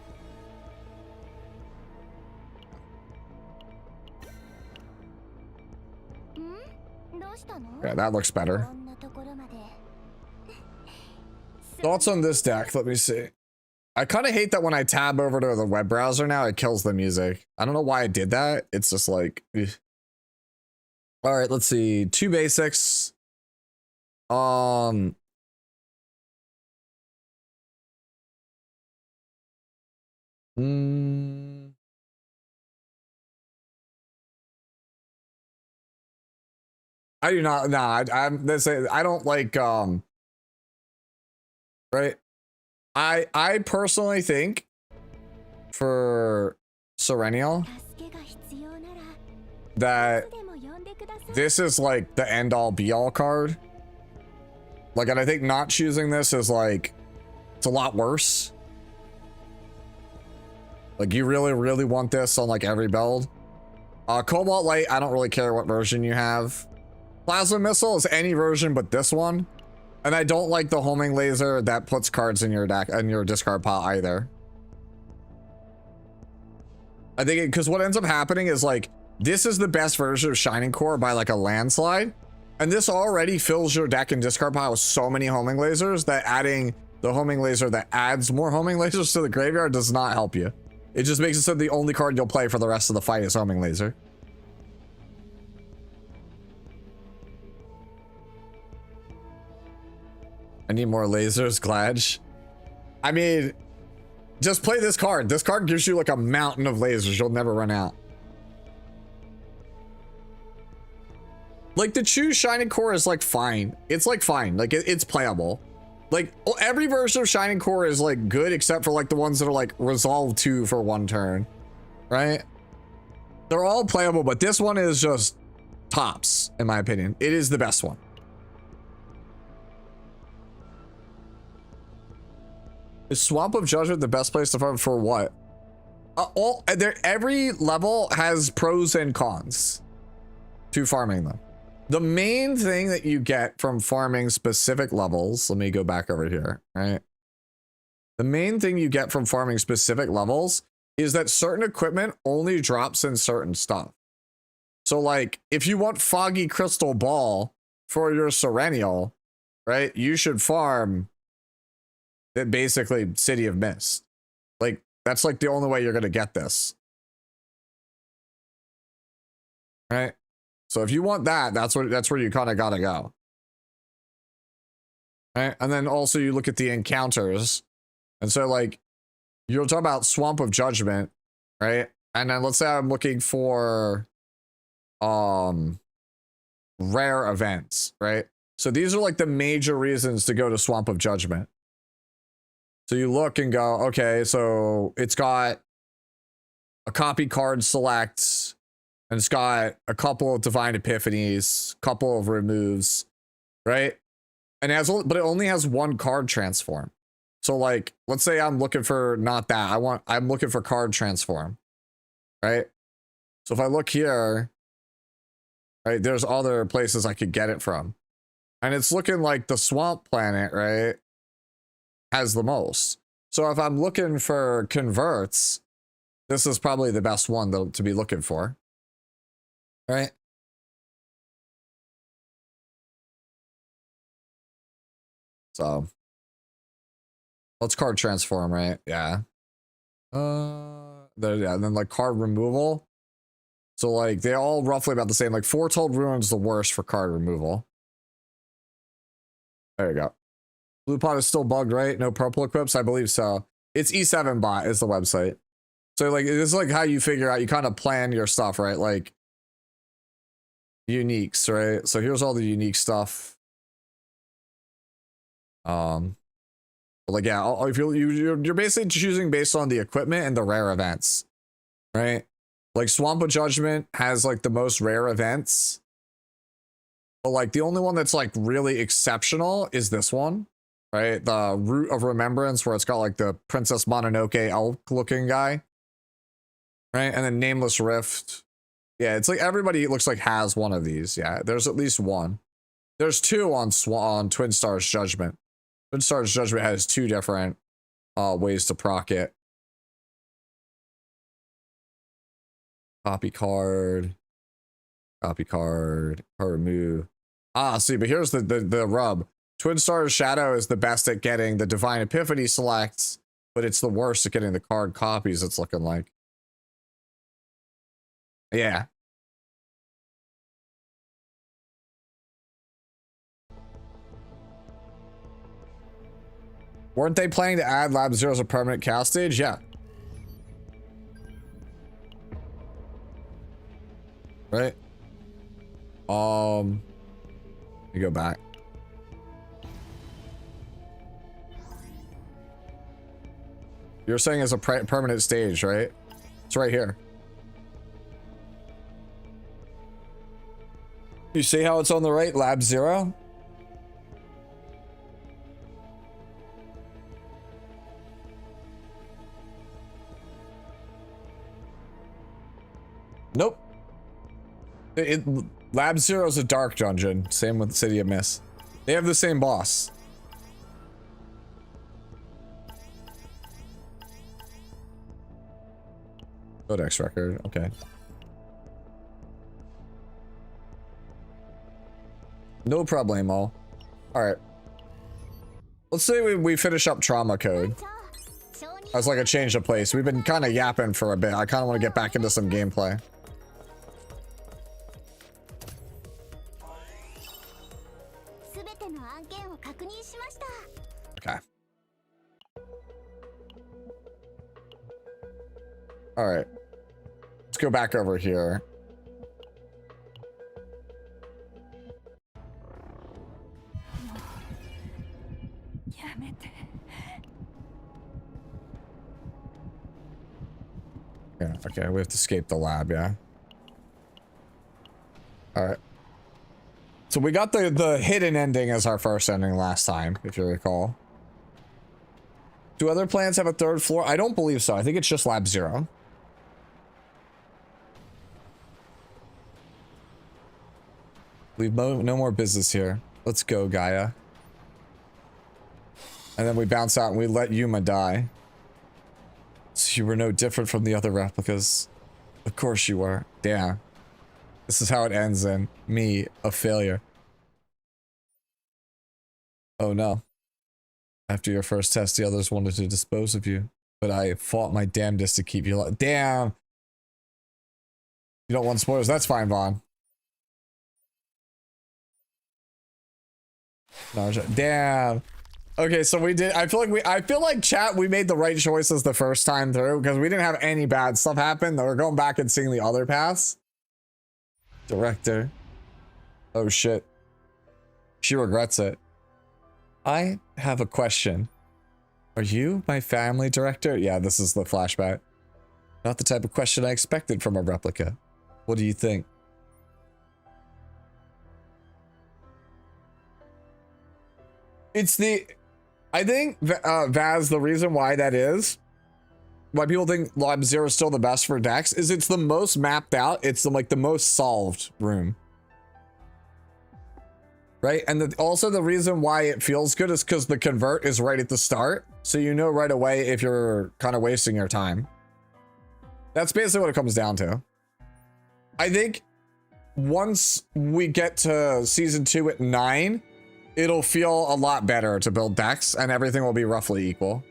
Yeah, that looks better. Thoughts on this deck? Let me see. I kind of hate that when I tab over to the web browser now, it kills the music. I don't know why I did that. It's just like... Ugh. All right, let's see. 2 basics. I do not. Nah, I don't like. Right. I personally think for Serenial that this is like the end all be all card. Like, and I think not choosing this is like, it's a lot worse. Like, you really want this on like every build. Cobalt Light, I don't really care what version you have. Plasma Missile is any version but this one. And I don't like the homing laser that puts cards in your deck and your discard pile either. I think because what ends up happening is like, this is the best version of Shining Core by like a landslide. And this already fills your deck and discard pile with so many homing lasers that adding the homing laser that adds more homing lasers to the graveyard does not help you. It just makes it so the only card you'll play for the rest of the fight is homing laser. I need more lasers, Gladge. I mean, just play this card. This card gives you like a mountain of lasers. You'll never run out. Like, the choose Shining Core is like fine. It's like fine. Like, it's playable. Like, every version of Shining Core is like good except for like the ones that are like resolve 2 for 1 turn. Right? They're all playable, but this one is just tops, in my opinion. It is the best one. Is Swamp of Judgment the best place to farm for what? Every level has pros and cons to farming them. The main thing that you get from farming specific levels, let me go back over here, right? The main thing you get from farming specific levels is that certain equipment only drops in certain stuff. So like, if you want Foggy Crystal Ball for your Serenial, right? You should farm it, basically City of Mist. Like, that's like the only way you're gonna get this. Right? So if you want that, that's where you kind of gotta go. Right? And then also you look at the encounters. And so like, you're talking about Swamp of Judgment, right? And then let's say I'm looking for rare events, right? So these are like the major reasons to go to Swamp of Judgment. So you look and go, okay, so it's got a copy card select, and it's got a couple of Divine Epiphanies, couple of removes, right? And but it only has 1 card transform. So like, let's say I'm looking for not that. I'm looking for card transform, right? So if I look here, right, there's other places I could get it from. And it's looking like the Swamp Planet, right, has the most. So if I'm looking for converts, this is probably the best one to be looking for. Right? So let's card transform, right? Yeah. Yeah, and then like card removal. So like they all roughly about the same. Like Foretold Ruin's the worst for card removal. There you go. Blue Pot is still bugged, right? No purple equips? I believe so. It's E7 bot is the website. So like, this is like how you figure out, you kind of plan your stuff, right? Like uniques, right? So here's all the unique stuff. Like, yeah, if you're basically choosing based on the equipment and the rare events, right? Like Swamp of Judgment has like the most rare events. But like the only one that's like really exceptional is this one. Right, the Root of Remembrance, where it's got like the Princess Mononoke elk looking guy. Right, and then Nameless Rift. Yeah, it's like everybody looks like has one of these. Yeah, there's at least one. There's 2 on Twin Stars Judgment. Twin Stars Judgment has 2 different ways to proc it. Copy card, card remove. Ah, see, but here's the rub. Twin Stars Shadow is the best at getting the Divine Epiphany selects, but it's the worst at getting the card copies, it's looking like. Yeah. Weren't they planning to add Lab Zero as a permanent cast stage? Yeah. Right? You go back. You're saying it's a permanent stage, right? It's right here. You see how it's on the right? Lab 0? Nope. Lab 0 is a dark dungeon. Same with City of Mist. They have the same boss. Codex record, okay. No problemo. Alright. Let's say we finish up trauma code. As like a change of place. We've been kind of yapping for a bit. I kind of want to get back into some gameplay. Okay. Alright. Let's go back over here. Yeah, okay, we have to escape the lab, yeah. Alright. So we got the hidden ending as our first ending last time, if you recall. Do other planets have a third floor? I don't believe so. I think it's just Lab 0. We've no more business here. Let's go, Gaia. And then we bounce out and we let Yuma die. So you were no different from the other replicas. Of course you were. Damn. This is how it ends then. Me, a failure. Oh no. After your first test, the others wanted to dispose of you. But I fought my damnedest to keep you alive. Damn! You don't want spoilers? That's fine, Vaughn. Narja. Damn. Okay, so we did. I feel like chat, we made the right choices the first time through because we didn't have any bad stuff happen. We're going back and seeing the other paths. Director. Oh shit. She regrets it. I have a question. Are you my family director? Yeah, this is the flashback. Not the type of question I expected from a replica. What do you think? It's the... I think, Vaz, the reason why that is, why people think Lab 0 is still the best for Dex, is it's the most mapped out. It's like the most solved room. Right? And also the reason why it feels good is because the convert is right at the start. So you know right away if you're kind of wasting your time. That's basically what it comes down to. I think once we get to season 2 at 9, it'll feel a lot better to build decks and everything will be roughly equal.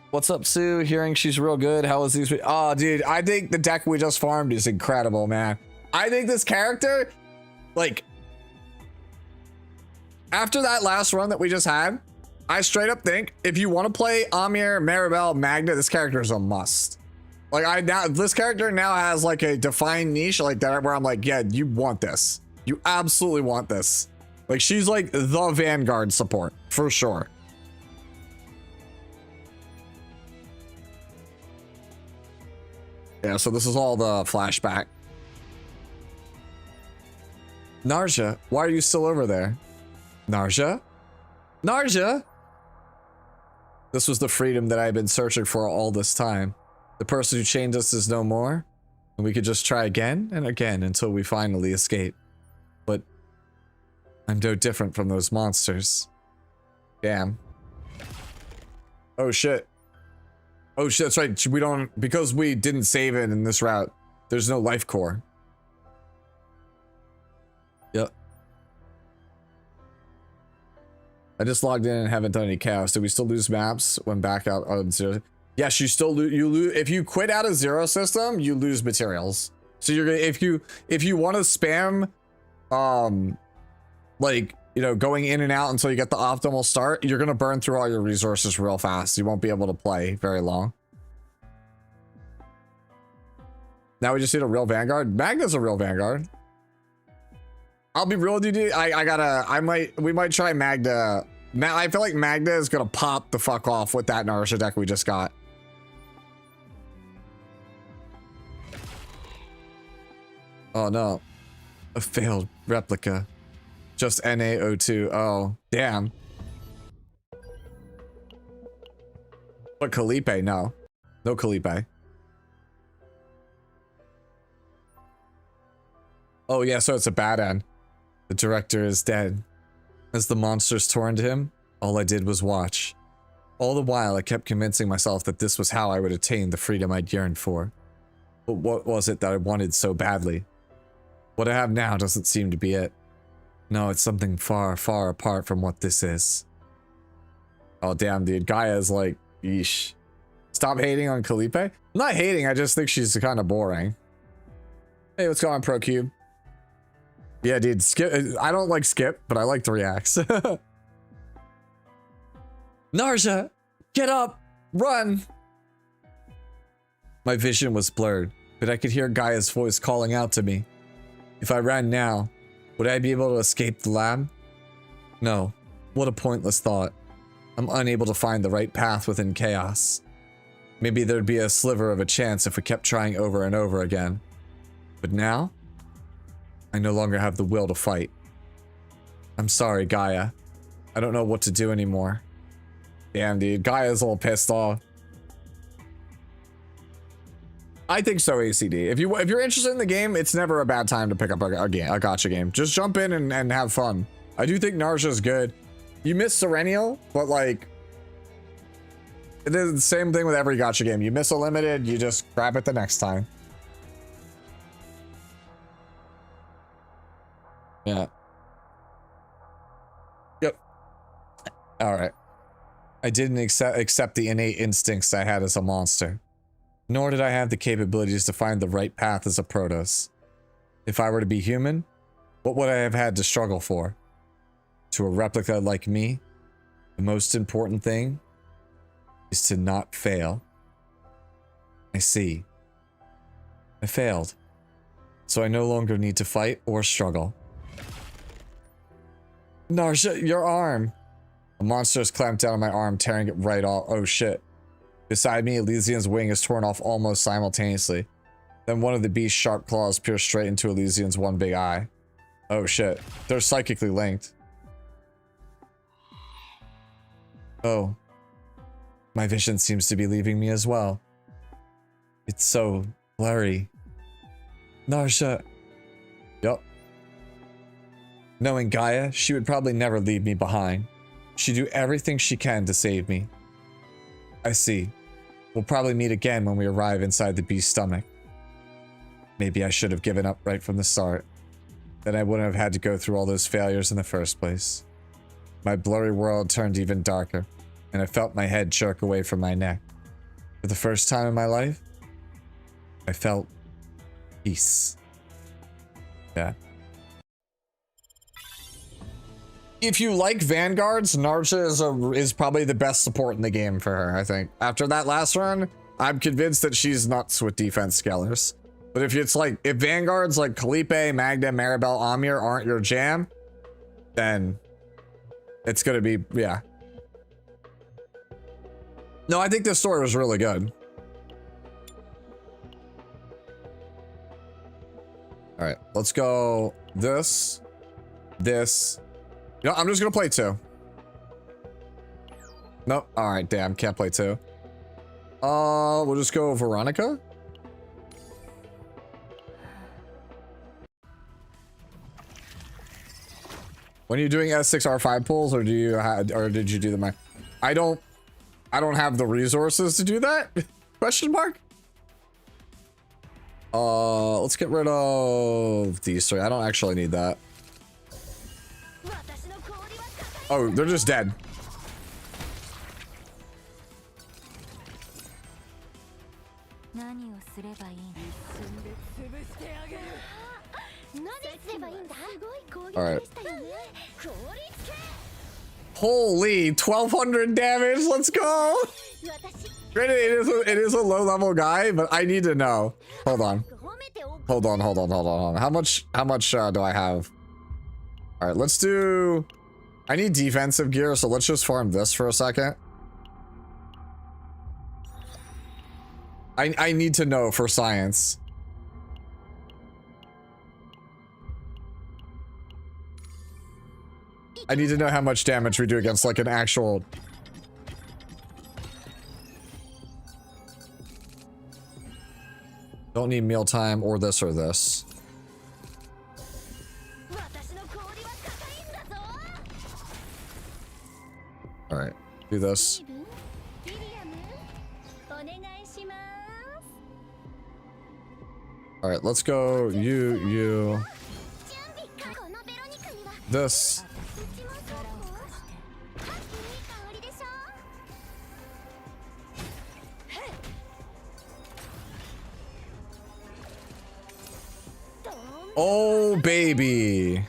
What's up, Sue? Hearing she's real good. How is these? Oh, dude, I think the deck we just farmed is incredible, man. I think this character, like, after that last run that we just had, I straight up think if you want to play Amir, Maribel, Magna, this character is a must. Like, this character now has like a defined niche like that where I'm like, yeah, you want this. You absolutely want this. Like, she's like the Vanguard support for sure. Yeah, so this is all the flashback. Narja, why are you still over there? Narja? Narja? This was the freedom that I've been searching for all this time. The person who chained us is no more, and we could just try again and again until we finally escape. But I'm no different from those monsters. Damn. Oh shit. Oh shit, that's right. We don't, because we didn't save it in this route, there's no life core. Yep. I just logged in and haven't done any chaos. Did we still lose maps when back out on 0? Yes, you still lose. If you quit out of 0 system, you lose materials. So you're gonna, if you want to spam, like, you know, going in and out until you get the optimal start, you're gonna burn through all your resources real fast. You won't be able to play very long. Now we just need a real Vanguard. Magna's a real Vanguard. I'll be real with you, dude. We might try Magda. I feel like Magda is gonna pop the fuck off with that Narja deck we just got. Oh no. A failed replica. Just NaO2. Oh, damn. But Calipe, no. No Calipe. Oh yeah, so it's a bad end. The director is dead. As the monsters tore into him, all I did was watch. All the while, I kept convincing myself that this was how I would attain the freedom I'd yearned for. But what was it that I wanted so badly? What I have now doesn't seem to be it. No, it's something far, far apart from what this is. Oh damn, dude. Gaia's like, yeesh. Stop hating on Calipe? I'm not hating, I just think she's kind of boring. Hey, what's going on, ProCube? Yeah, dude, Skip. I don't like Skip, but I like the reacts. Narja, get up, run. My vision was blurred, but I could hear Gaia's voice calling out to me. If I ran now, would I be able to escape the lab? No, what a pointless thought. I'm unable to find the right path within chaos. Maybe there'd be a sliver of a chance if we kept trying over and over again. But now, I no longer have the will to fight. I'm sorry, Gaia. I don't know what to do anymore. Damn, dude. Gaia's all pissed off. I think so, ACD. If you're interested in the game, it's never a bad time to pick up a gacha game. Just jump in and have fun. I do think Narja's good. You miss Serenial, but like, it is the same thing with every gacha game. You miss a limited, you just grab it the next time. Yeah. Yep. All right. I didn't accept the innate instincts I had as a monster. Nor did I have the capabilities to find the right path as a Protoss. If I were to be human, what would I have had to struggle for? To a replica like me, the most important thing is to not fail. I see. I failed. So I no longer need to fight or struggle. Narja, your arm! A monster has clamped down on my arm, tearing it right off. Oh shit. Beside me, Elysian's wing is torn off almost simultaneously. Then one of the beast's sharp claws pierce straight into Elysian's one big eye. Oh shit. They're psychically linked. Oh. My vision seems to be leaving me as well. It's so blurry. Narja. Yup. Knowing Gaia, she would probably never leave me behind. She'd do everything she can to save me. I see. We'll probably meet again when we arrive inside the beast's stomach. Maybe I should have given up right from the start. Then I wouldn't have had to go through all those failures in the first place. My blurry world turned even darker, and I felt my head jerk away from my neck. For the first time in my life, I felt peace. Yeah. If you like Vanguards, Narja is probably the best support in the game for her, I think. After that last run, I'm convinced that she's nuts with defense scalers. But if Vanguards like Calipe, Magda, Maribel, Amir aren't your jam, then it's gonna be, yeah. No, I think this story was really good. All right, let's go this. You know, I'm just gonna play 2. Nope. All right, damn, can't play 2. We'll just go Veronica. When are you doing S6R5 pulls, or did you do them? I don't have the resources to do that. Question mark. Let's get rid of these 3. I don't actually need that. Oh, they're just dead. All right. Holy 1200 damage. Let's go. Granted, it is a low level guy, but I need to know. Hold on. How much do I have? All right, let's do... I need defensive gear, so let's just farm this for a second. I need to know for science. I need to know how much damage we do against like an actual... Don't need mealtime or this or this. All right, do this. All right, let's go. You. This. Oh, baby.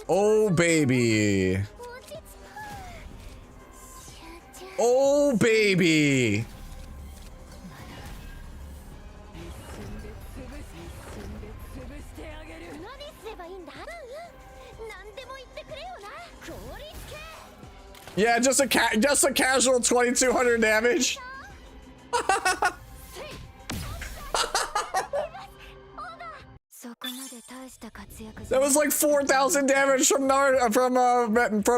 Oh, baby. Oh, baby. Yeah, just a casual 2200 damage. That was like 4000 damage from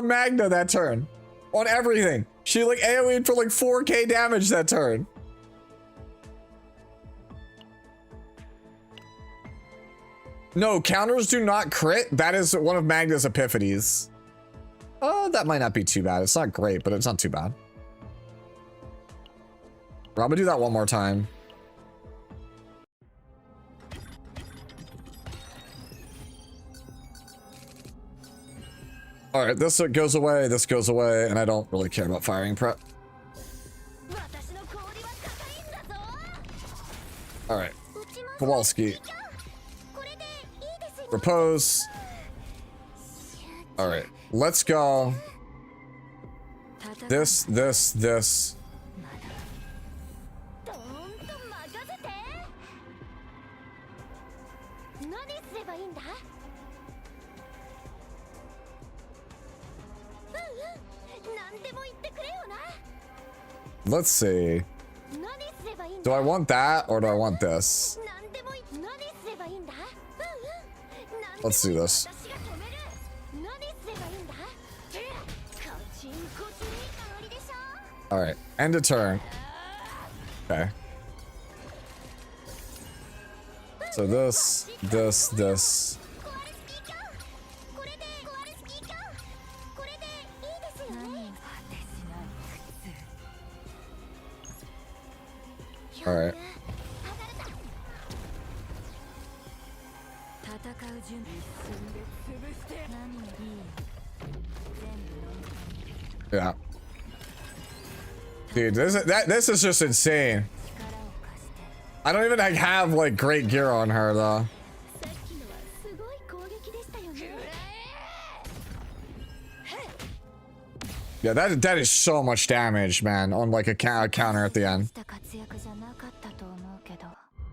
Magna that turn. On everything. She like AoE'd for like 4k damage that turn. No, counters do not crit. That is one of Magna's epiphanies. Oh, that might not be too bad. It's not great, but it's not too bad. I'm gonna do that one more time. All right, this goes away, and I don't really care about firing prep. All right, Kowalski. Repose. All right, let's go. This. Let's see. Do I want that or do I want this? Let's do this. All right, end of turn. Okay. So this. All right. Yeah. Dude, this is just insane. I don't even like, have like great gear on her though. Yeah, that is so much damage, man, on like a counter at the end.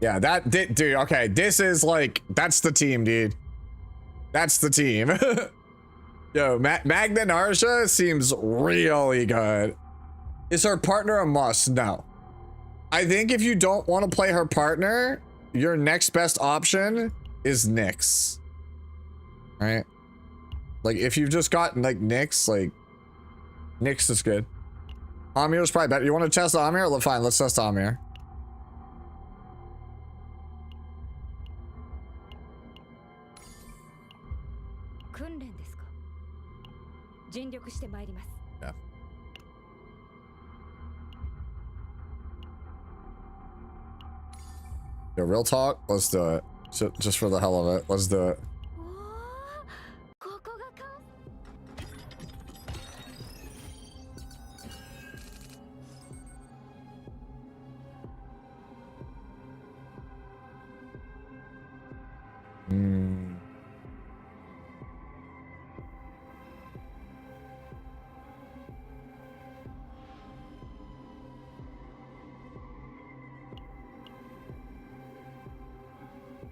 Yeah, dude, okay, this is like, that's the team, dude. That's the team. Yo, Magna Narja seems really good. Is her partner a must? No. I think if you don't want to play her partner, your next best option is Nyx. Right? Like, if you've just got, like, Nyx, like, Nyx is good. Amir's probably better. You want to test Amir? Fine, let's test Amir. Yeah. Yo, real talk, let's do it. Just for the hell of it, let's do it.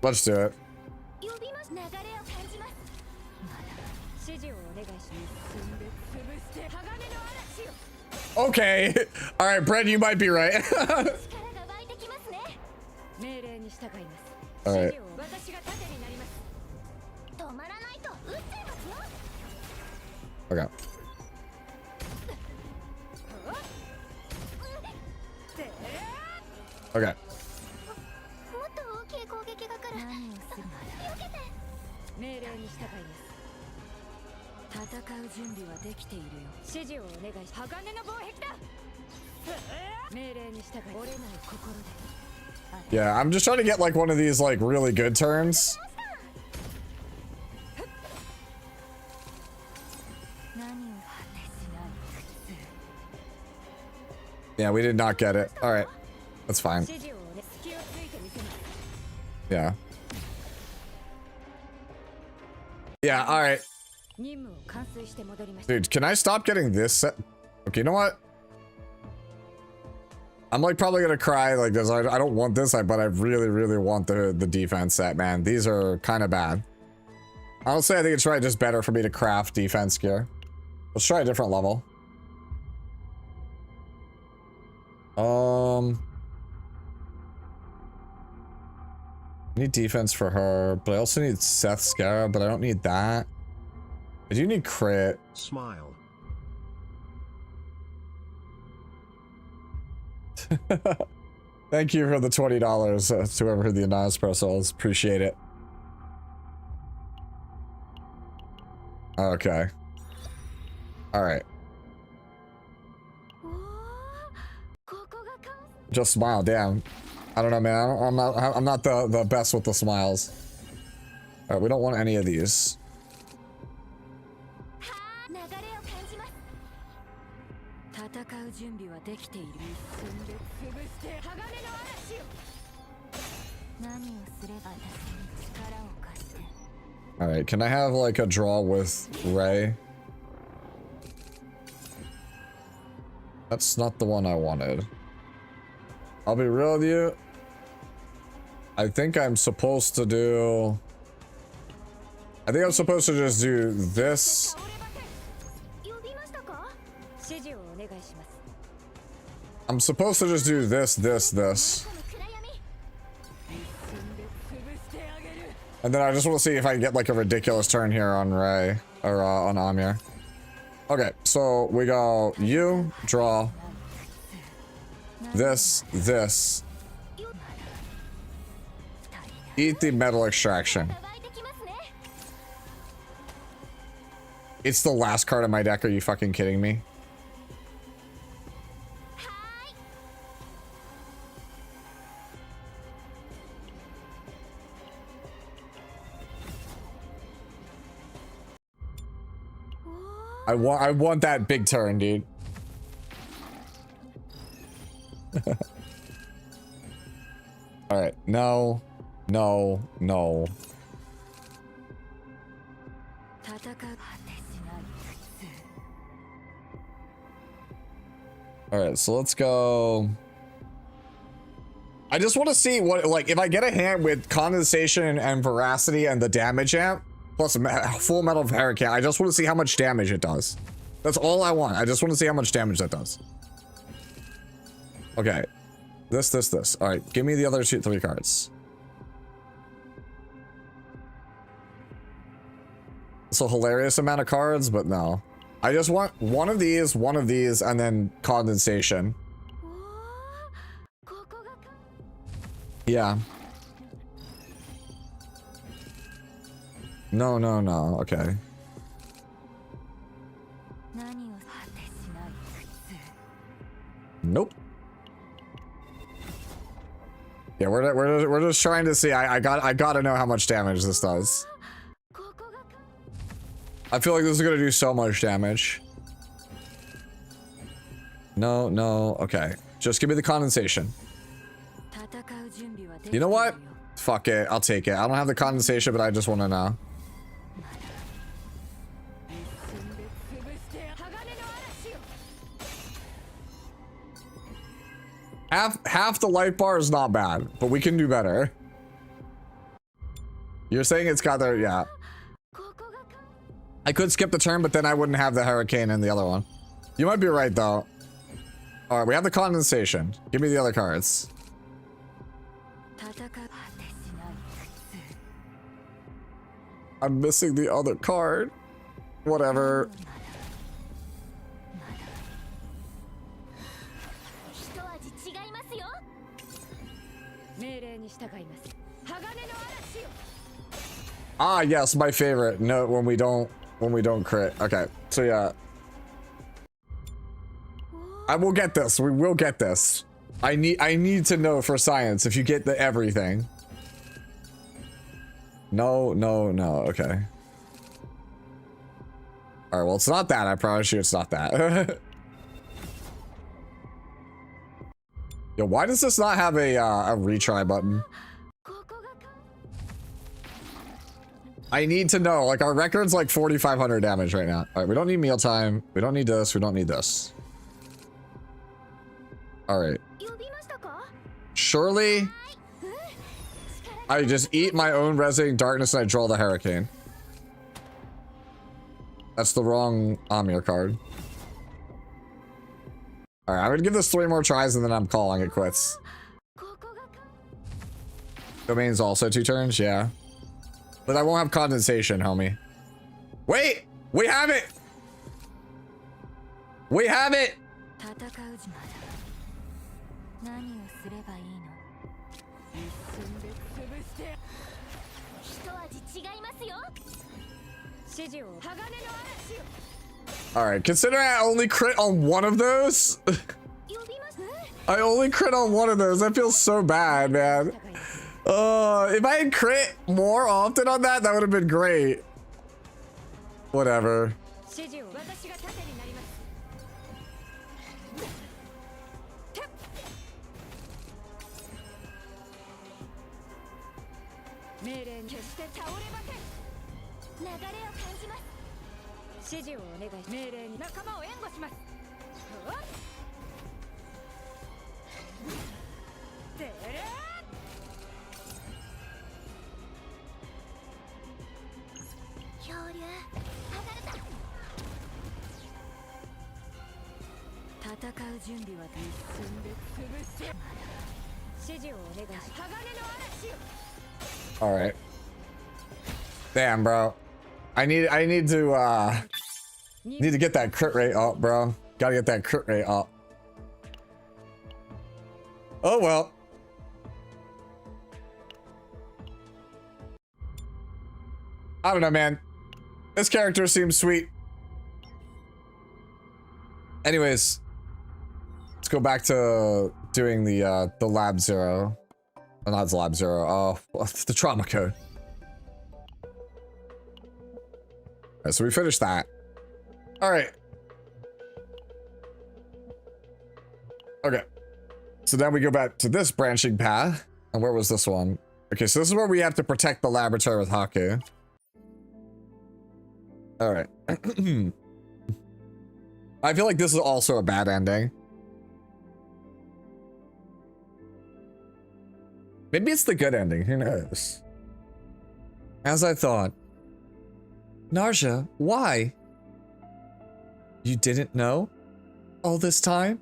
Let's do it. Okay. All right, Brent, you might be right. All right. Okay. Okay. Yeah, I'm just trying to get like one of these like really good turns. Yeah, we did not get it. All right, that's fine. Yeah. Yeah, all right. Dude, can I stop getting this set? Okay, you know what? I'm like probably gonna cry like this. I don't want this, but I really, really want the defense set, man. These are kind of bad. Honestly, I think it's probably just better for me to craft defense gear. Let's try a different level. I need defense for her, but I also need Seth Scarab, but I don't need that. I do need crit. Smile. Thank you for the $20 to whoever heard the anonymous parcels. Appreciate it. Okay. All right. Just smile, damn. I don't know, man. I'm not the best with the smiles. All right, we don't want any of these. All right, can I have like a draw with Ray? That's not the one I wanted. I'll be real with you. I think I'm supposed to do... I think I'm supposed to just do this. I'm supposed to just do this, this. And then I just want to see if I can get like a ridiculous turn here on Ray, or on Amir. Okay, so we go you, draw. This. Eat the metal extraction. It's the last card of my deck, are you fucking kidding me? I want that big turn, dude. All right, no. All right, so let's go. I just want to see what, like, if I get a hand with condensation and veracity and the damage amp, plus full metal hurricane, I just want to see how much damage it does. That's all I want. I just want to see how much damage that does. Okay. This. All right, give me the other 3 cards. It's a hilarious amount of cards, but no. I just want one of these, and then condensation. Yeah. No. Okay. Nope. Yeah, we're just trying to see. I gotta know how much damage this does. I feel like this is gonna do so much damage. No. Okay, just give me the condensation. You know what? Fuck it. I'll take it. I don't have the condensation, but I just want to know. Half the life bar is not bad, but we can do better. You're saying it's got their, yeah. I could skip the turn, but then I wouldn't have the hurricane in the other one. You might be right, though. All right, we have the condensation. Give me the other cards. I'm missing the other card. Whatever. Ah, yes, my favorite. No, when we don't crit. Okay, so yeah. I will get this. We will get this. I need to know for science if you get the everything. No, no, no. Okay. All right, well, it's not that. I promise you it's not that. Yo, why does this not have a retry button? I need to know. Like, our record's like 4,500 damage right now. All right, we don't need mealtime. We don't need this. We don't need this. All right. Surely, I just eat my own Resonating Darkness and I draw the Hurricane. That's the wrong Amir card. All right, I'm gonna give this 3 more tries and then I'm calling it quits. Domain's also 2 turns, yeah. But I won't have condensation, homie. Wait! We have it! We have it! Alright, considering I only crit on one of those. I only crit on one of those. That feels so bad, man. If I had crit more often on that, that would have been great. Whatever. All right. Damn, bro. I need to get that crit rate up, bro. Gotta get that crit rate up. Oh well. I don't know, man. This character seems sweet. Anyways, let's go back to doing the lab 0. Oh, not the lab 0. Oh, the trauma code. Right, so we finished that. All right. Okay. So then we go back to this branching path. And where was this one? Okay, so this is where we have to protect the laboratory with Haku. All right. I feel like this is also a bad ending. Maybe it's the good ending. Who knows? As I thought. Narja, why? You didn't know? All this time?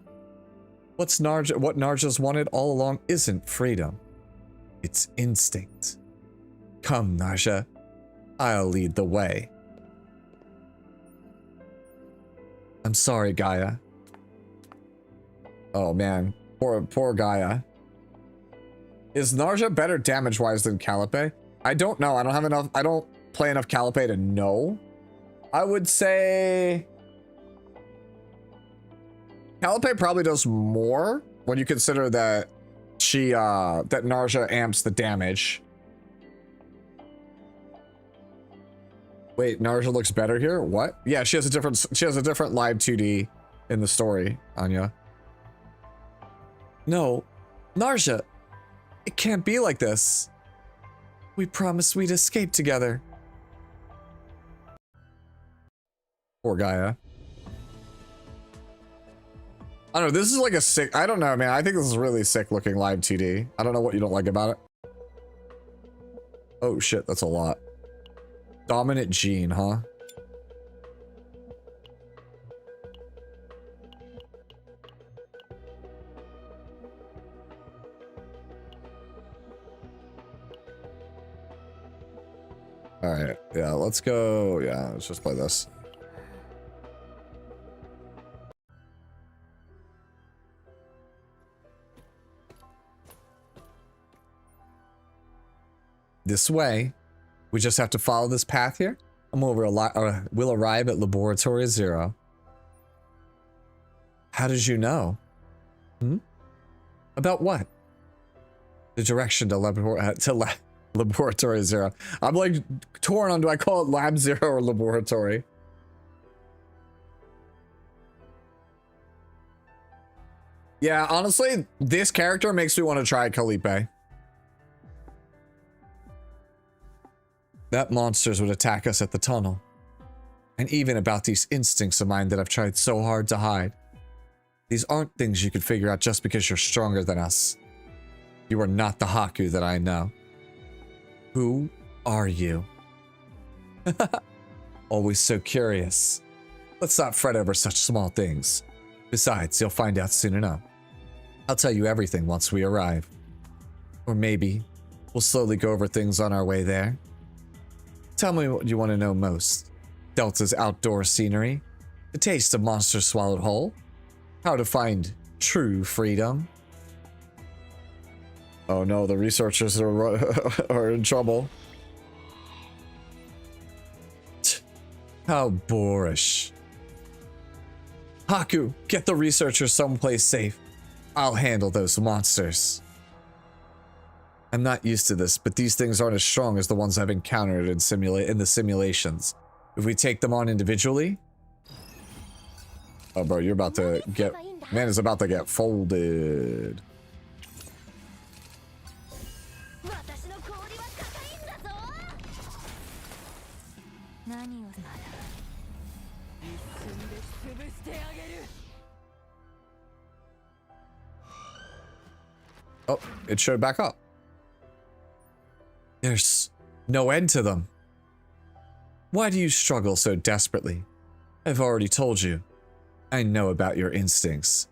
What Narja's wanted all along isn't freedom. It's instinct. Come, Narja. I'll lead the way. I'm sorry, Gaia. Oh man, poor Gaia. Is Narja better damage-wise than Calipe? I don't know. I don't have enough. I don't play enough Calipe to know. I would say Calipe probably does more when you consider that that Narja amps the damage. Wait, Narja looks better here? What? Yeah, she has a different live 2D in the story, Anya. No, Narja, it can't be like this. We promised we'd escape together. Poor Gaia. I don't know, this is like a sick, I don't know, man. I think this is really sick looking live 2D. I don't know what you don't like about it. Oh shit, that's a lot. Dominant gene, huh? All right, yeah, let's go. Yeah, let's just play this. This way. We just have to follow this path here. We'll arrive at Laboratory 0. How did you know? Hmm? About what? The direction to Laboratory 0. I'm like torn on, do I call it Lab 0 or Laboratory? Yeah, honestly, this character makes me want to try Calipe. That monsters would attack us at the tunnel. And even about these instincts of mine that I've tried so hard to hide. These aren't things you could figure out just because you're stronger than us. You are not the Haku that I know. Who are you? Always so curious. Let's not fret over such small things. Besides, you'll find out soon enough. I'll tell you everything once we arrive. Or maybe we'll slowly go over things on our way there. Tell me what you want to know most. Delta's outdoor scenery, the taste of monsters swallowed whole, how to find true freedom. Oh no, the researchers are in trouble. How boorish. Haku, get the researchers someplace safe. I'll handle those monsters. I'm not used to this, but these things aren't as strong as the ones I've encountered in the simulations. If we take them on individually... Oh, bro, you're about to get... Man is about to get folded. Oh, it showed back up. There's no end to them. Why do you struggle so desperately? I've already told you. I know about your instincts.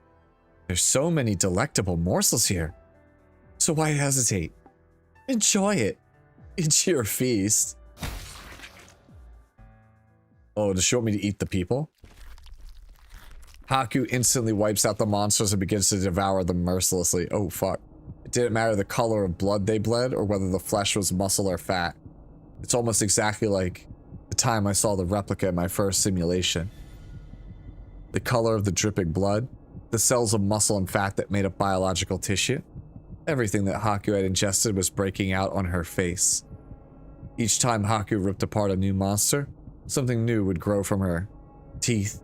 There's so many delectable morsels here. So why hesitate? Enjoy it. It's your feast. Oh, does she want me to eat the people? Haku instantly wipes out the monsters and begins to devour them mercilessly. Oh, fuck. It didn't matter the color of blood they bled or whether the flesh was muscle or fat. It's almost exactly like the time I saw the replica in my first simulation. The color of the dripping blood, the cells of muscle and fat that made up biological tissue. Everything that Haku had ingested was breaking out on her face. Each time Haku ripped apart a new monster, something new would grow from her. Teeth,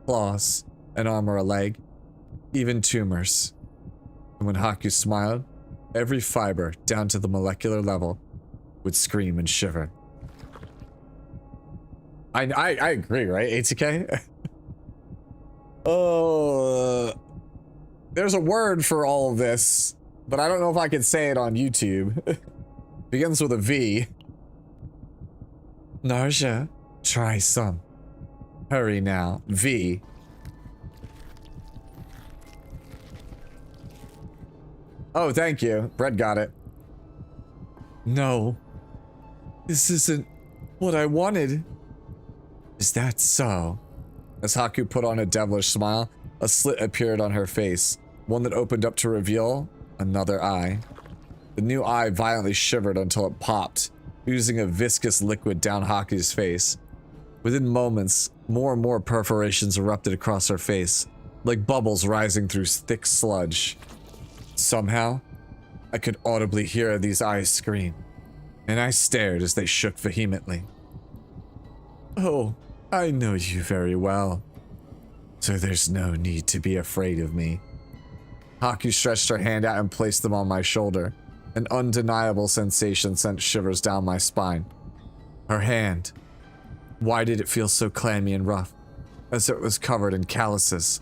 claws, an arm or a leg, even tumors. And when Haku smiled, every fiber, down to the molecular level, would scream and shiver. I agree, right, ATK? Oh, there's a word for all of this, but I don't know if I can say it on YouTube. Begins with a V. Narja, try some. Hurry now, V. Oh, thank you. Brett got it. No. This isn't what I wanted. Is that so? As Haku put on a devilish smile, a slit appeared on her face, one that opened up to reveal another eye. The new eye violently shivered until it popped, oozing a viscous liquid down Haku's face. Within moments, more and more perforations erupted across her face, like bubbles rising through thick sludge. Somehow, I could audibly hear these eyes scream, and I stared as they shook vehemently. Oh, I know you very well, so there's no need to be afraid of me. Haku stretched her hand out and placed them on my shoulder. An undeniable sensation sent shivers down my spine. Her hand. Why did it feel so clammy and rough, as it was covered in calluses?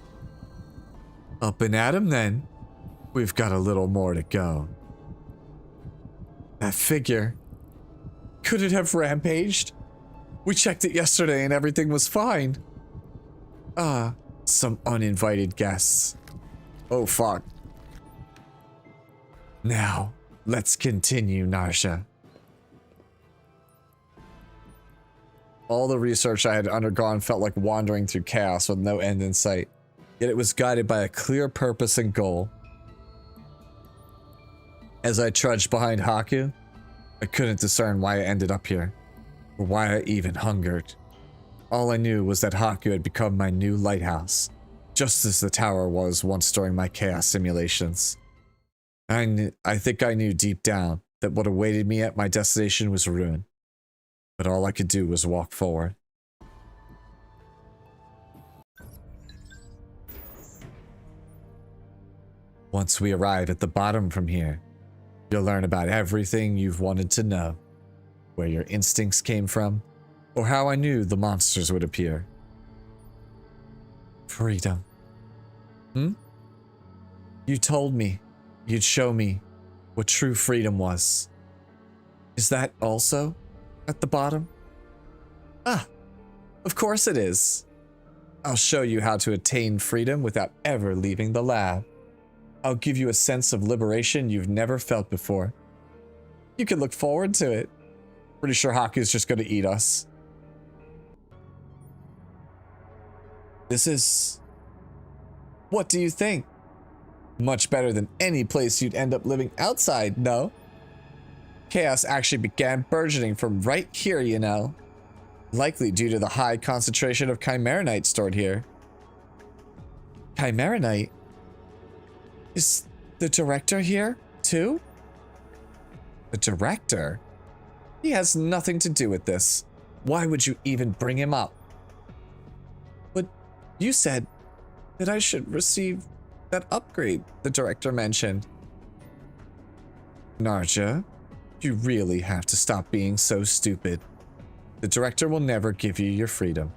Up and at 'em then. We've got a little more to go. That figure. Could it have rampaged? We checked it yesterday and everything was fine. Ah, some uninvited guests. Oh fuck. Now, let's continue, Narja. All the research I had undergone felt like wandering through chaos with no end in sight. Yet it was guided by a clear purpose and goal. As I trudged behind Haku, I couldn't discern why I ended up here, or why I even hungered. All I knew was that Haku had become my new lighthouse, just as the tower was once during my chaos simulations. I think I knew deep down that what awaited me at my destination was ruin, but all I could do was walk forward. Once we arrive at the bottom from here, you'll learn about everything you've wanted to know, where your instincts came from, or how I knew the monsters would appear. Freedom. You told me you'd show me what true freedom was. Is that also at the bottom? Ah, of course it is. I'll show you how to attain freedom without ever leaving the lab. I'll give you a sense of liberation you've never felt before. You can look forward to it. Pretty sure Haku's just going to eat us. This is... What do you think? Much better than any place you'd end up living outside, no? Chaos actually began burgeoning from right here, you know. Likely due to the high concentration of chimeranite stored here. Chimeranite? Is the director here, too? The director? He has nothing to do with this. Why would you even bring him up? But you said that I should receive that upgrade the director mentioned. Narja, you really have to stop being so stupid. The director will never give you your freedom.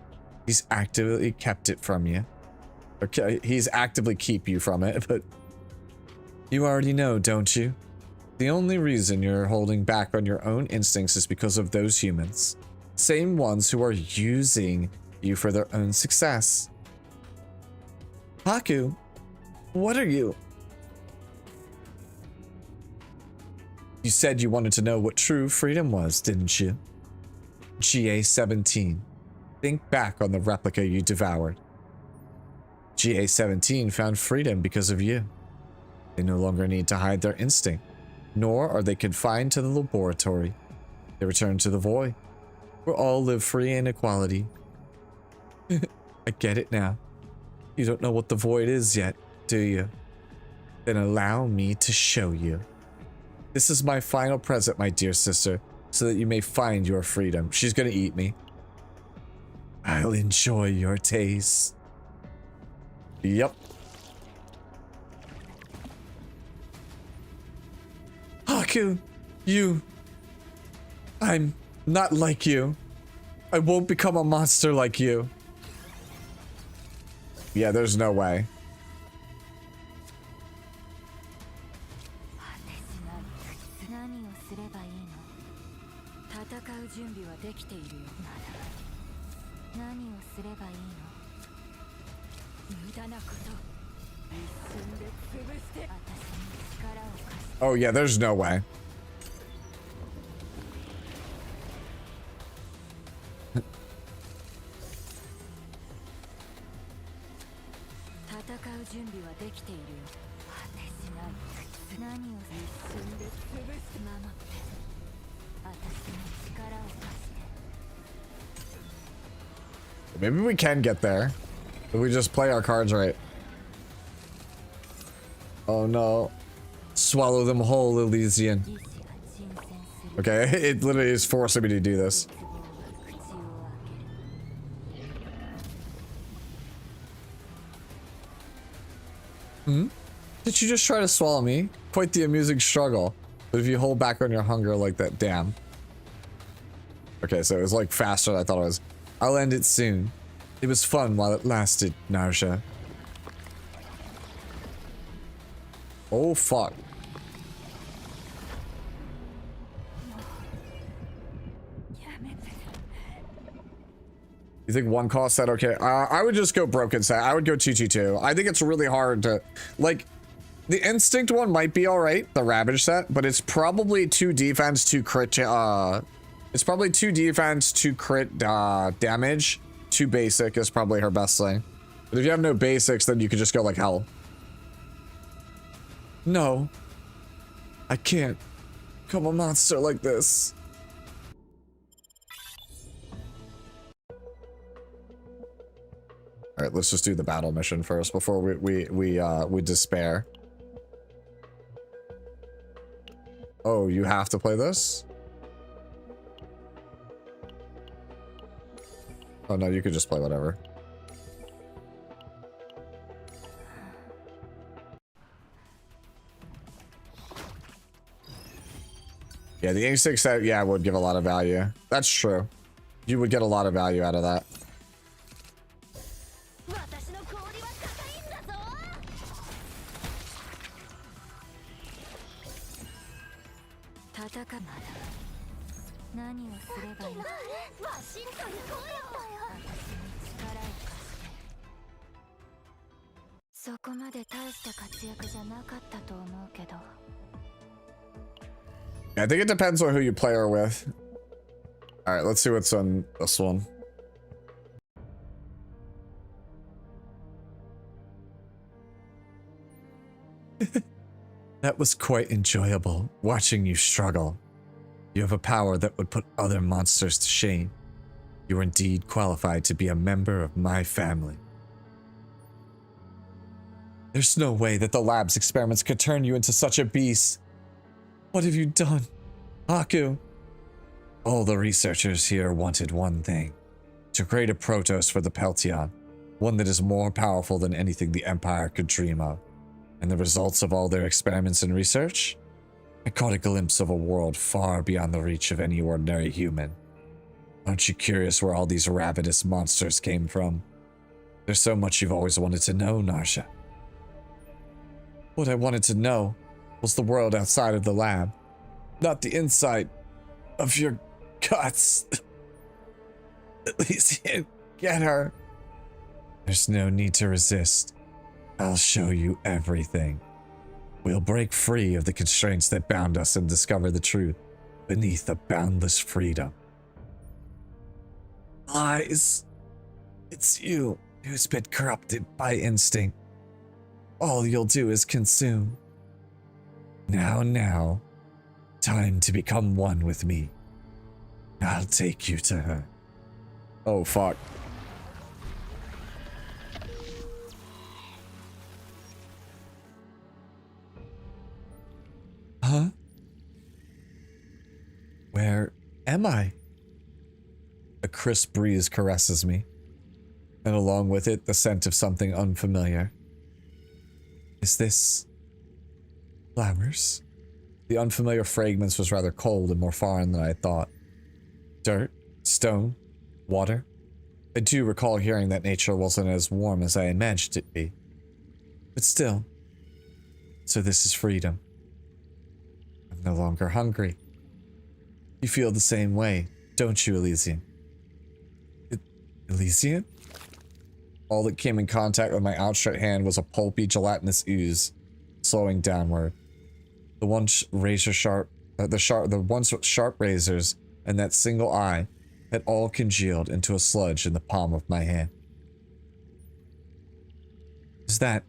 He's actively kept it from you. Okay, he's actively keep you from it, but you already know, don't you? The only reason you're holding back on your own instincts is because of those humans. Same ones who are using you for their own success. Haku, what are you? You said you wanted to know what true freedom was, didn't you? GA-17. Think back on the replica you devoured. GA-17 found freedom because of you. They no longer need to hide their instinct, nor are they confined to the laboratory. They return to the void, where all live free in equality. I get it now. You don't know what the void is yet, do you? Then allow me to show you. This is my final present, my dear sister, so that you may find your freedom. She's gonna eat me. I'll enjoy your taste. Yep. Haku, I'm not like you. I won't become a monster like you. Yeah, there's no way. Oh yeah, there's no way. Maybe we can get there if we just play our cards right. Oh no. Swallow them whole, Elysian. Okay, it literally is forcing me to do this. Did you just try to swallow me? Quite the amusing struggle. But if you hold back on your hunger like that, damn. Okay, so it was like faster than I thought it was. I'll end it soon. It was fun while it lasted, Narja. Oh, fuck. You think one cost set? Okay, I would just go broken set. I would go 222. I think it's really hard to, like, the instinct one might be all right, the ravage set, but it's probably 2 defense, 2 crit, It's probably 2 defense, 2 crit damage, 2 basic is probably her best thing. But if you have no basics, then you could just go like hell. No. I can't become a monster like this. All right, let's just do the battle mission first before we despair. Oh, you have to play this? Oh no, you could just play whatever. Yeah, the instinct set, yeah, would give a lot of value. That's true. You would get a lot of value out of that. Yeah, I think it depends on who you play her with. All right, let's see what's on this one. That was quite enjoyable, watching you struggle. You have a power that would put other monsters to shame. You are indeed qualified to be a member of my family. There's no way that the lab's experiments could turn you into such a beast. What have you done, Haku? All the researchers here wanted one thing. To create a Protoss for the Peltion. One that is more powerful than anything the Empire could dream of. And the results of all their experiments and research? I caught a glimpse of a world far beyond the reach of any ordinary human. Aren't you curious where all these ravenous monsters came from? There's so much you've always wanted to know, Narja. What I wanted to know was the world outside of the lab, not the inside of your guts. At least you get her. There's no need to resist. I'll show you everything. We'll break free of the constraints that bound us and discover the truth beneath a boundless freedom. Lies. It's you who's been corrupted by instinct. All you'll do is consume. Now, time to become one with me. I'll take you to her. Oh, fuck. Huh? Where am I? A crisp breeze caresses me, and along with it, the scent of something unfamiliar. Is this flowers? The unfamiliar fragrance was rather cold and more foreign than I thought. Dirt, stone, water. I do recall hearing that nature wasn't as warm as I imagined it to be. But still. So this is freedom. I'm no longer hungry. You feel the same way, don't you, Elysian? Elysian? All that came in contact with my outstretched hand was a pulpy, gelatinous ooze, slowing downward. The once sharp razors and that single eye had all congealed into a sludge in the palm of my hand. Is that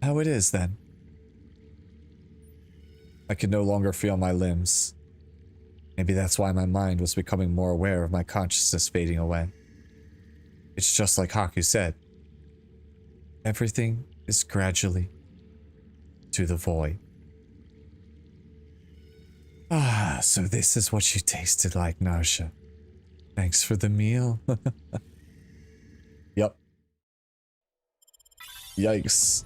how it is, then? I could no longer feel my limbs. Maybe that's why my mind was becoming more aware of my consciousness fading away. It's just like Haku said. Everything is gradually to the void. Ah, so this is what you tasted like, Narja. Thanks for the meal. Yep. Yikes.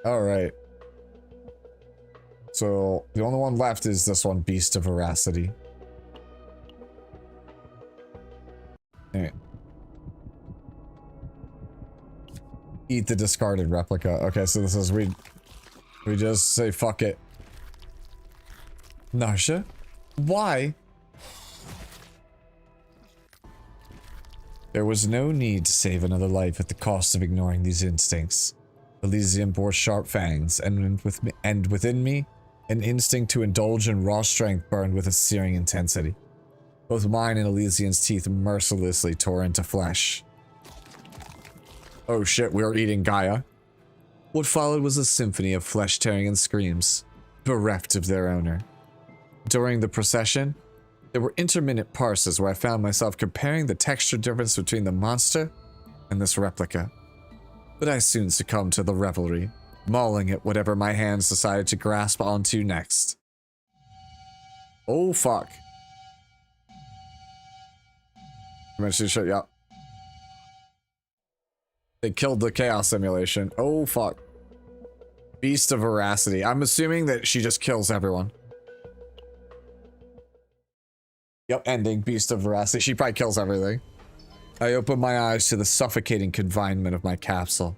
Alright. So, the only one left is this one, Beast of Veracity. Alright. Eat the discarded replica. Okay, so this is, we just say fuck it. Narja? Why? There was no need to save another life at the cost of ignoring these instincts. Elysium bore sharp fangs, and within me, an instinct to indulge in raw strength burned with a searing intensity. Both mine and Elysian's teeth mercilessly tore into flesh. Oh shit, we are eating Gaia. What followed was a symphony of flesh tearing and screams, bereft of their owner. During the procession, there were intermittent parses where I found myself comparing the texture difference between the monster and this replica. But I soon succumbed to the revelry, mauling at whatever my hands decided to grasp onto next. Oh fuck. Eventually shut you up. They killed the chaos simulation. Oh fuck. Beast of Veracity. I'm assuming that she just kills everyone. Yep, ending. Beast of Veracity. She probably kills everything. I opened my eyes to the suffocating confinement of my capsule.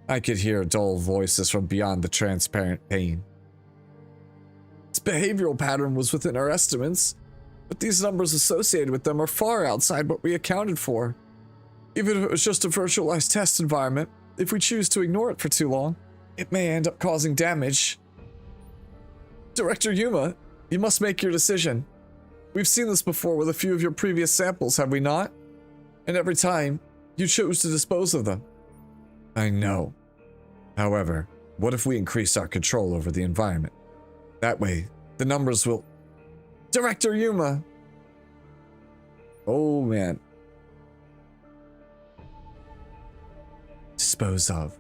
I could hear dull voices from beyond the transparent pane. Its behavioral pattern was within our estimates, but these numbers associated with them are far outside what we accounted for. Even if it was just a virtualized test environment, if we choose to ignore it for too long, it may end up causing damage. Director Yuma, you must make your decision. We've seen this before with a few of your previous samples, have we not? And every time, you chose to dispose of them. I know. However, what if we increase our control over the environment? That way, the numbers will... Director Yuma! Oh, man. Dispose of.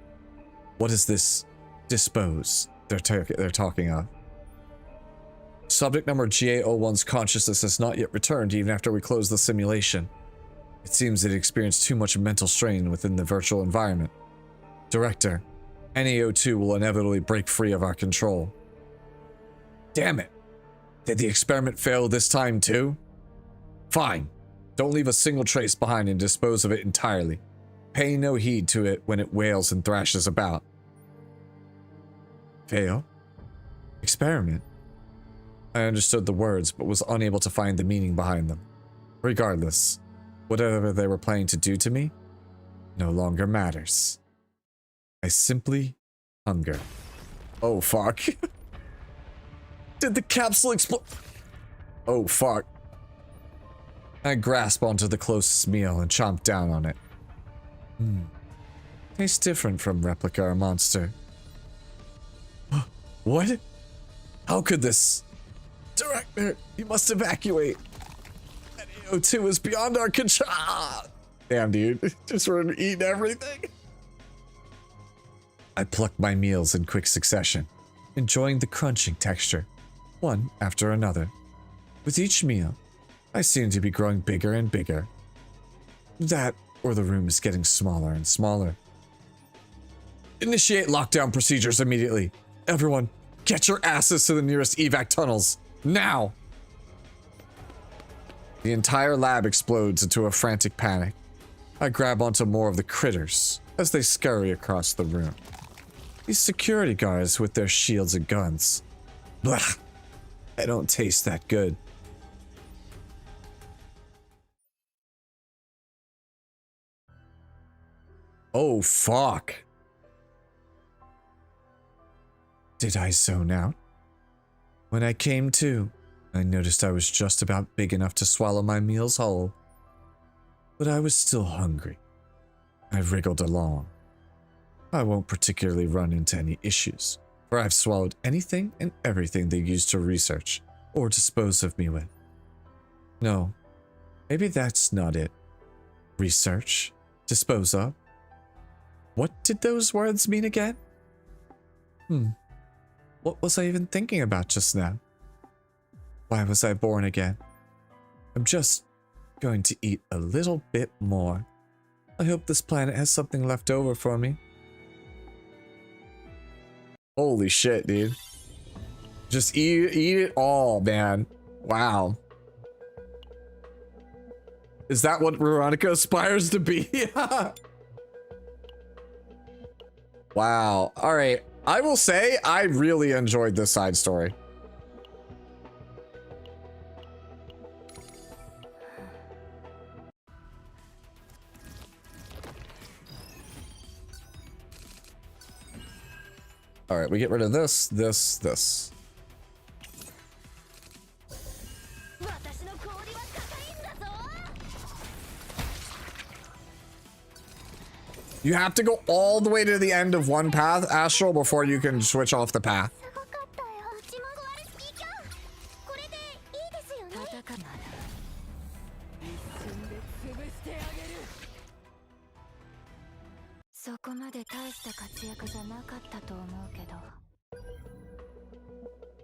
What is this dispose they're talking of? Subject number GA01's consciousness has not yet returned even after we close the simulation. It seems it experienced too much mental strain within the virtual environment. Director, NAO2 will inevitably break free of our control. Damn it! Did the experiment fail this time too? Fine. Don't leave a single trace behind and dispose of it entirely. Pay no heed to it when it wails and thrashes about. Fail? Experiment? I understood the words, but was unable to find the meaning behind them. Regardless, whatever they were planning to do to me no longer matters. I simply hunger. Oh fuck. Did the capsule explode? Oh fuck. I grasped onto the closest meal and chomped down on it. Tastes different from replica or monster. What? How could this? Director, you must evacuate. NAO2 is beyond our control. Damn, dude. Just we're eating everything. I plucked my meals in quick succession, enjoying the crunching texture, one after another. With each meal, I seemed to be growing bigger and bigger. That, or the room is getting smaller and smaller. Initiate lockdown procedures immediately. Everyone, get your asses to the nearest evac tunnels. Now! The entire lab explodes into a frantic panic. I grab onto more of the critters as they scurry across the room. These security guards with their shields and guns. Blah! I don't taste that good. Oh, fuck. Did I zone out? When I came to, I noticed I was just about big enough to swallow my meals whole. But I was still hungry. I wriggled along. I won't particularly run into any issues, for I've swallowed anything and everything they used to research or dispose of me with. No, maybe that's not it. Research? Dispose of? What did those words mean again? What was I even thinking about just now? Why was I born again? I'm just going to eat a little bit more. I hope this planet has something left over for me. Holy shit, dude. Just eat it all, man. Wow. Is that what Veronica aspires to be? Wow. All right. I will say I really enjoyed this side story. All right, we get rid of this, this. You have to go all the way to the end of one path, Astral, before you can switch off the path.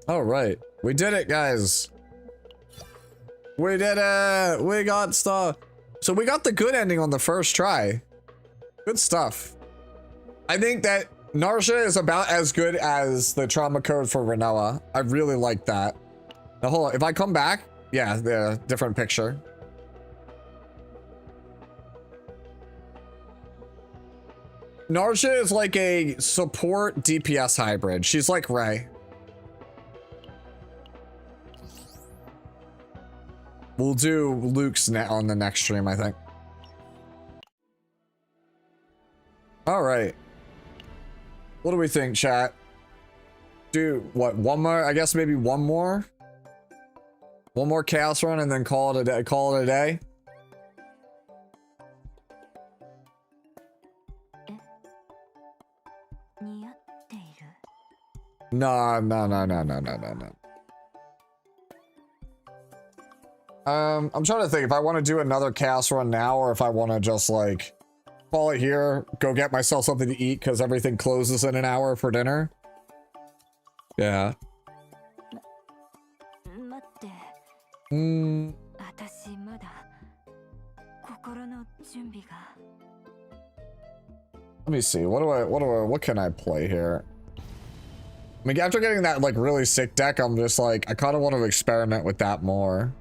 All right, we did it, guys. We did it. We got stuff. So we got the good ending on the first try. Good stuff. I think that Narja is about as good as the trauma code for Renoa. I really like that. Now hold on, if I come back, yeah, the different picture. Narja is like a support DPS hybrid. She's like Ray. We'll do Luke's on the next stream, I think. All right. What do we think, chat? Do what? One more? I guess maybe one more. One more chaos run and then call it a day. Call it a day. No. I'm trying to think if I want to do another chaos run now or if I want to just like call it here, go get myself something to eat because everything closes in an hour for dinner. Yeah. Let me see. What can I play here? I mean, after getting that like really sick deck, I'm just like, I kind of want to experiment with that more.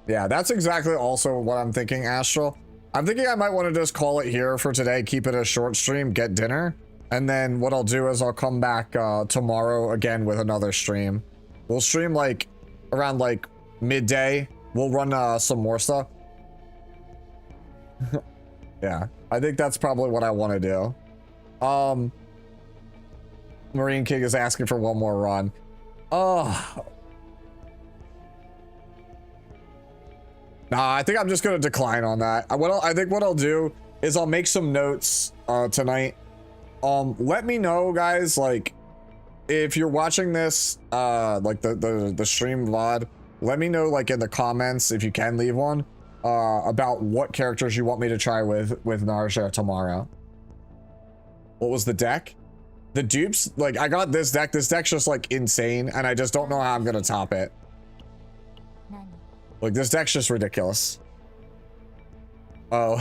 Yeah, that's exactly also what I'm thinking, Astral. I'm thinking I might want to just call it here for today, keep it a short stream, get dinner. And then what I'll do is I'll come back tomorrow again with another stream. We'll stream like around like midday. We'll run some more stuff. Yeah, I think that's probably what I want to do. Marine King is asking for one more run. Oh. Nah, I think I'm just gonna decline on that. I think what I'll do is I'll make some notes tonight. Let me know, guys, like if you're watching this like the stream VOD, let me know like in the comments if you can leave one about what characters you want me to try with Narja tomorrow. What was the deck? The dupes? Like I got this deck. This deck's just like insane and I just don't know how I'm gonna top it. Like this deck's just ridiculous. Oh.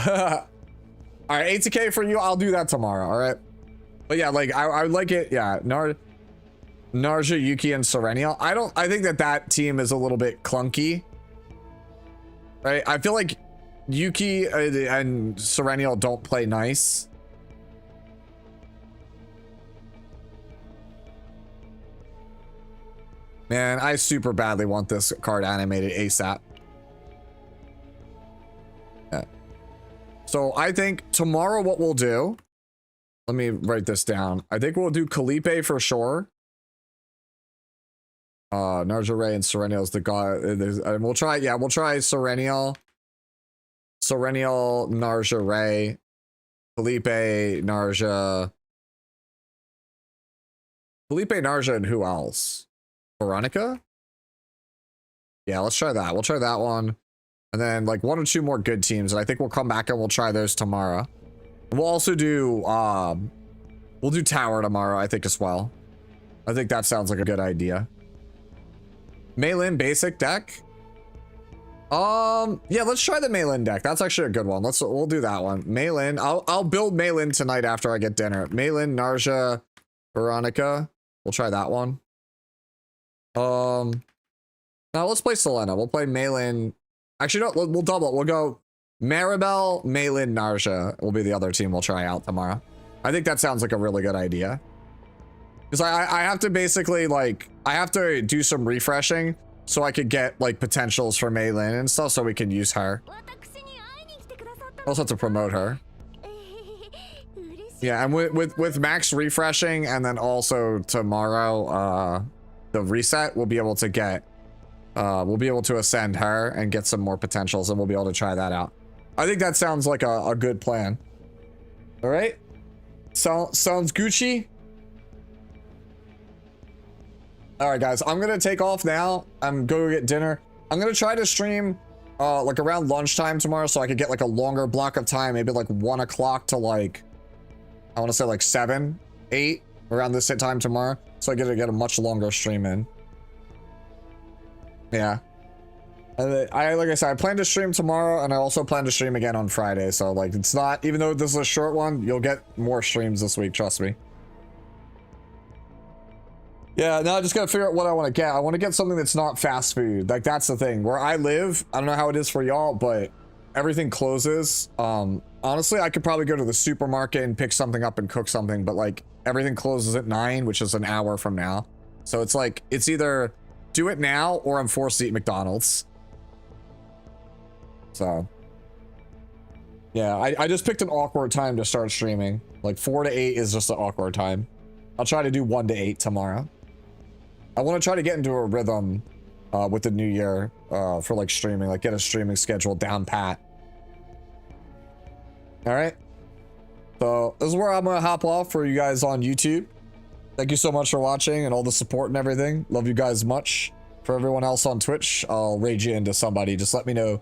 All right, 80k for you. I'll do that tomorrow. All right. But yeah, like I would like it. Yeah, Narja, Yuki, and Serenial. I think that team is a little bit clunky. Right? I feel like Yuki and Serenial don't play nice. Man, I super badly want this card animated ASAP. Yeah. So I think tomorrow what we'll do, let me write this down. I think we'll do Calipe for sure. Narja Ray and Serenial is the god. And we'll try Serenial, Narja Ray, Calipe, Narja, and who else? Veronica? Yeah, let's try that. We'll try that one. And then like one or two more good teams. And I think we'll come back and we'll try those tomorrow. We'll also do, we'll do Tower tomorrow, I think, as well. I think that sounds like a good idea. Meilin basic deck. Yeah, let's try the Meilin deck. That's actually a good one. We'll do that one. Meilin. I'll build Meilin tonight after I get dinner. Meilin, Narja, Veronica. We'll try that one. Now let's play Selena. We'll play Meilin. Actually, no, we'll double. We'll go Maribel, Meilin, Narja will be the other team we'll try out tomorrow. I think that sounds like a really good idea. Because I have to basically, like, I have to do some refreshing so I could get, like, potentials for Meilin and stuff so we can use her. I also have to promote her. Yeah, and with max refreshing and then also tomorrow, the reset, we'll be able to ascend her and get some more potentials, and we'll be able to try that out. I think that sounds like a good plan. All right. Sounds Gucci. All right, guys, I'm going to take off now. I'm going to get dinner. I'm going to try to stream like around lunchtime tomorrow so I could get like a longer block of time, maybe like 1 o'clock to like, I want to say like 7, 8 around this time tomorrow. So I get a much longer stream in. Yeah. Like I said, I plan to stream tomorrow, and I also plan to stream again on Friday. So like, it's not, even though this is a short one, you'll get more streams this week. Trust me. Yeah, now I just gotta figure out what I want to get. I want to get something that's not fast food. Like, that's the thing. Where I live, I don't know how it is for y'all, but everything closes. Honestly, I could probably go to the supermarket and pick something up and cook something, but like, everything closes at 9, which is an hour from now. So it's like, it's either do it now or I'm forced to eat McDonald's. So, yeah, I just picked an awkward time to start streaming. Like 4 to 8 is just an awkward time. I'll try to do 1 to 8 tomorrow. I want to try to get into a rhythm with the new year for like streaming, like get a streaming schedule down pat. All right. So this is where I'm going to hop off for you guys on YouTube. Thank you so much for watching and all the support and everything. Love you guys much. For everyone else on Twitch, I'll raid you into somebody. Just let me know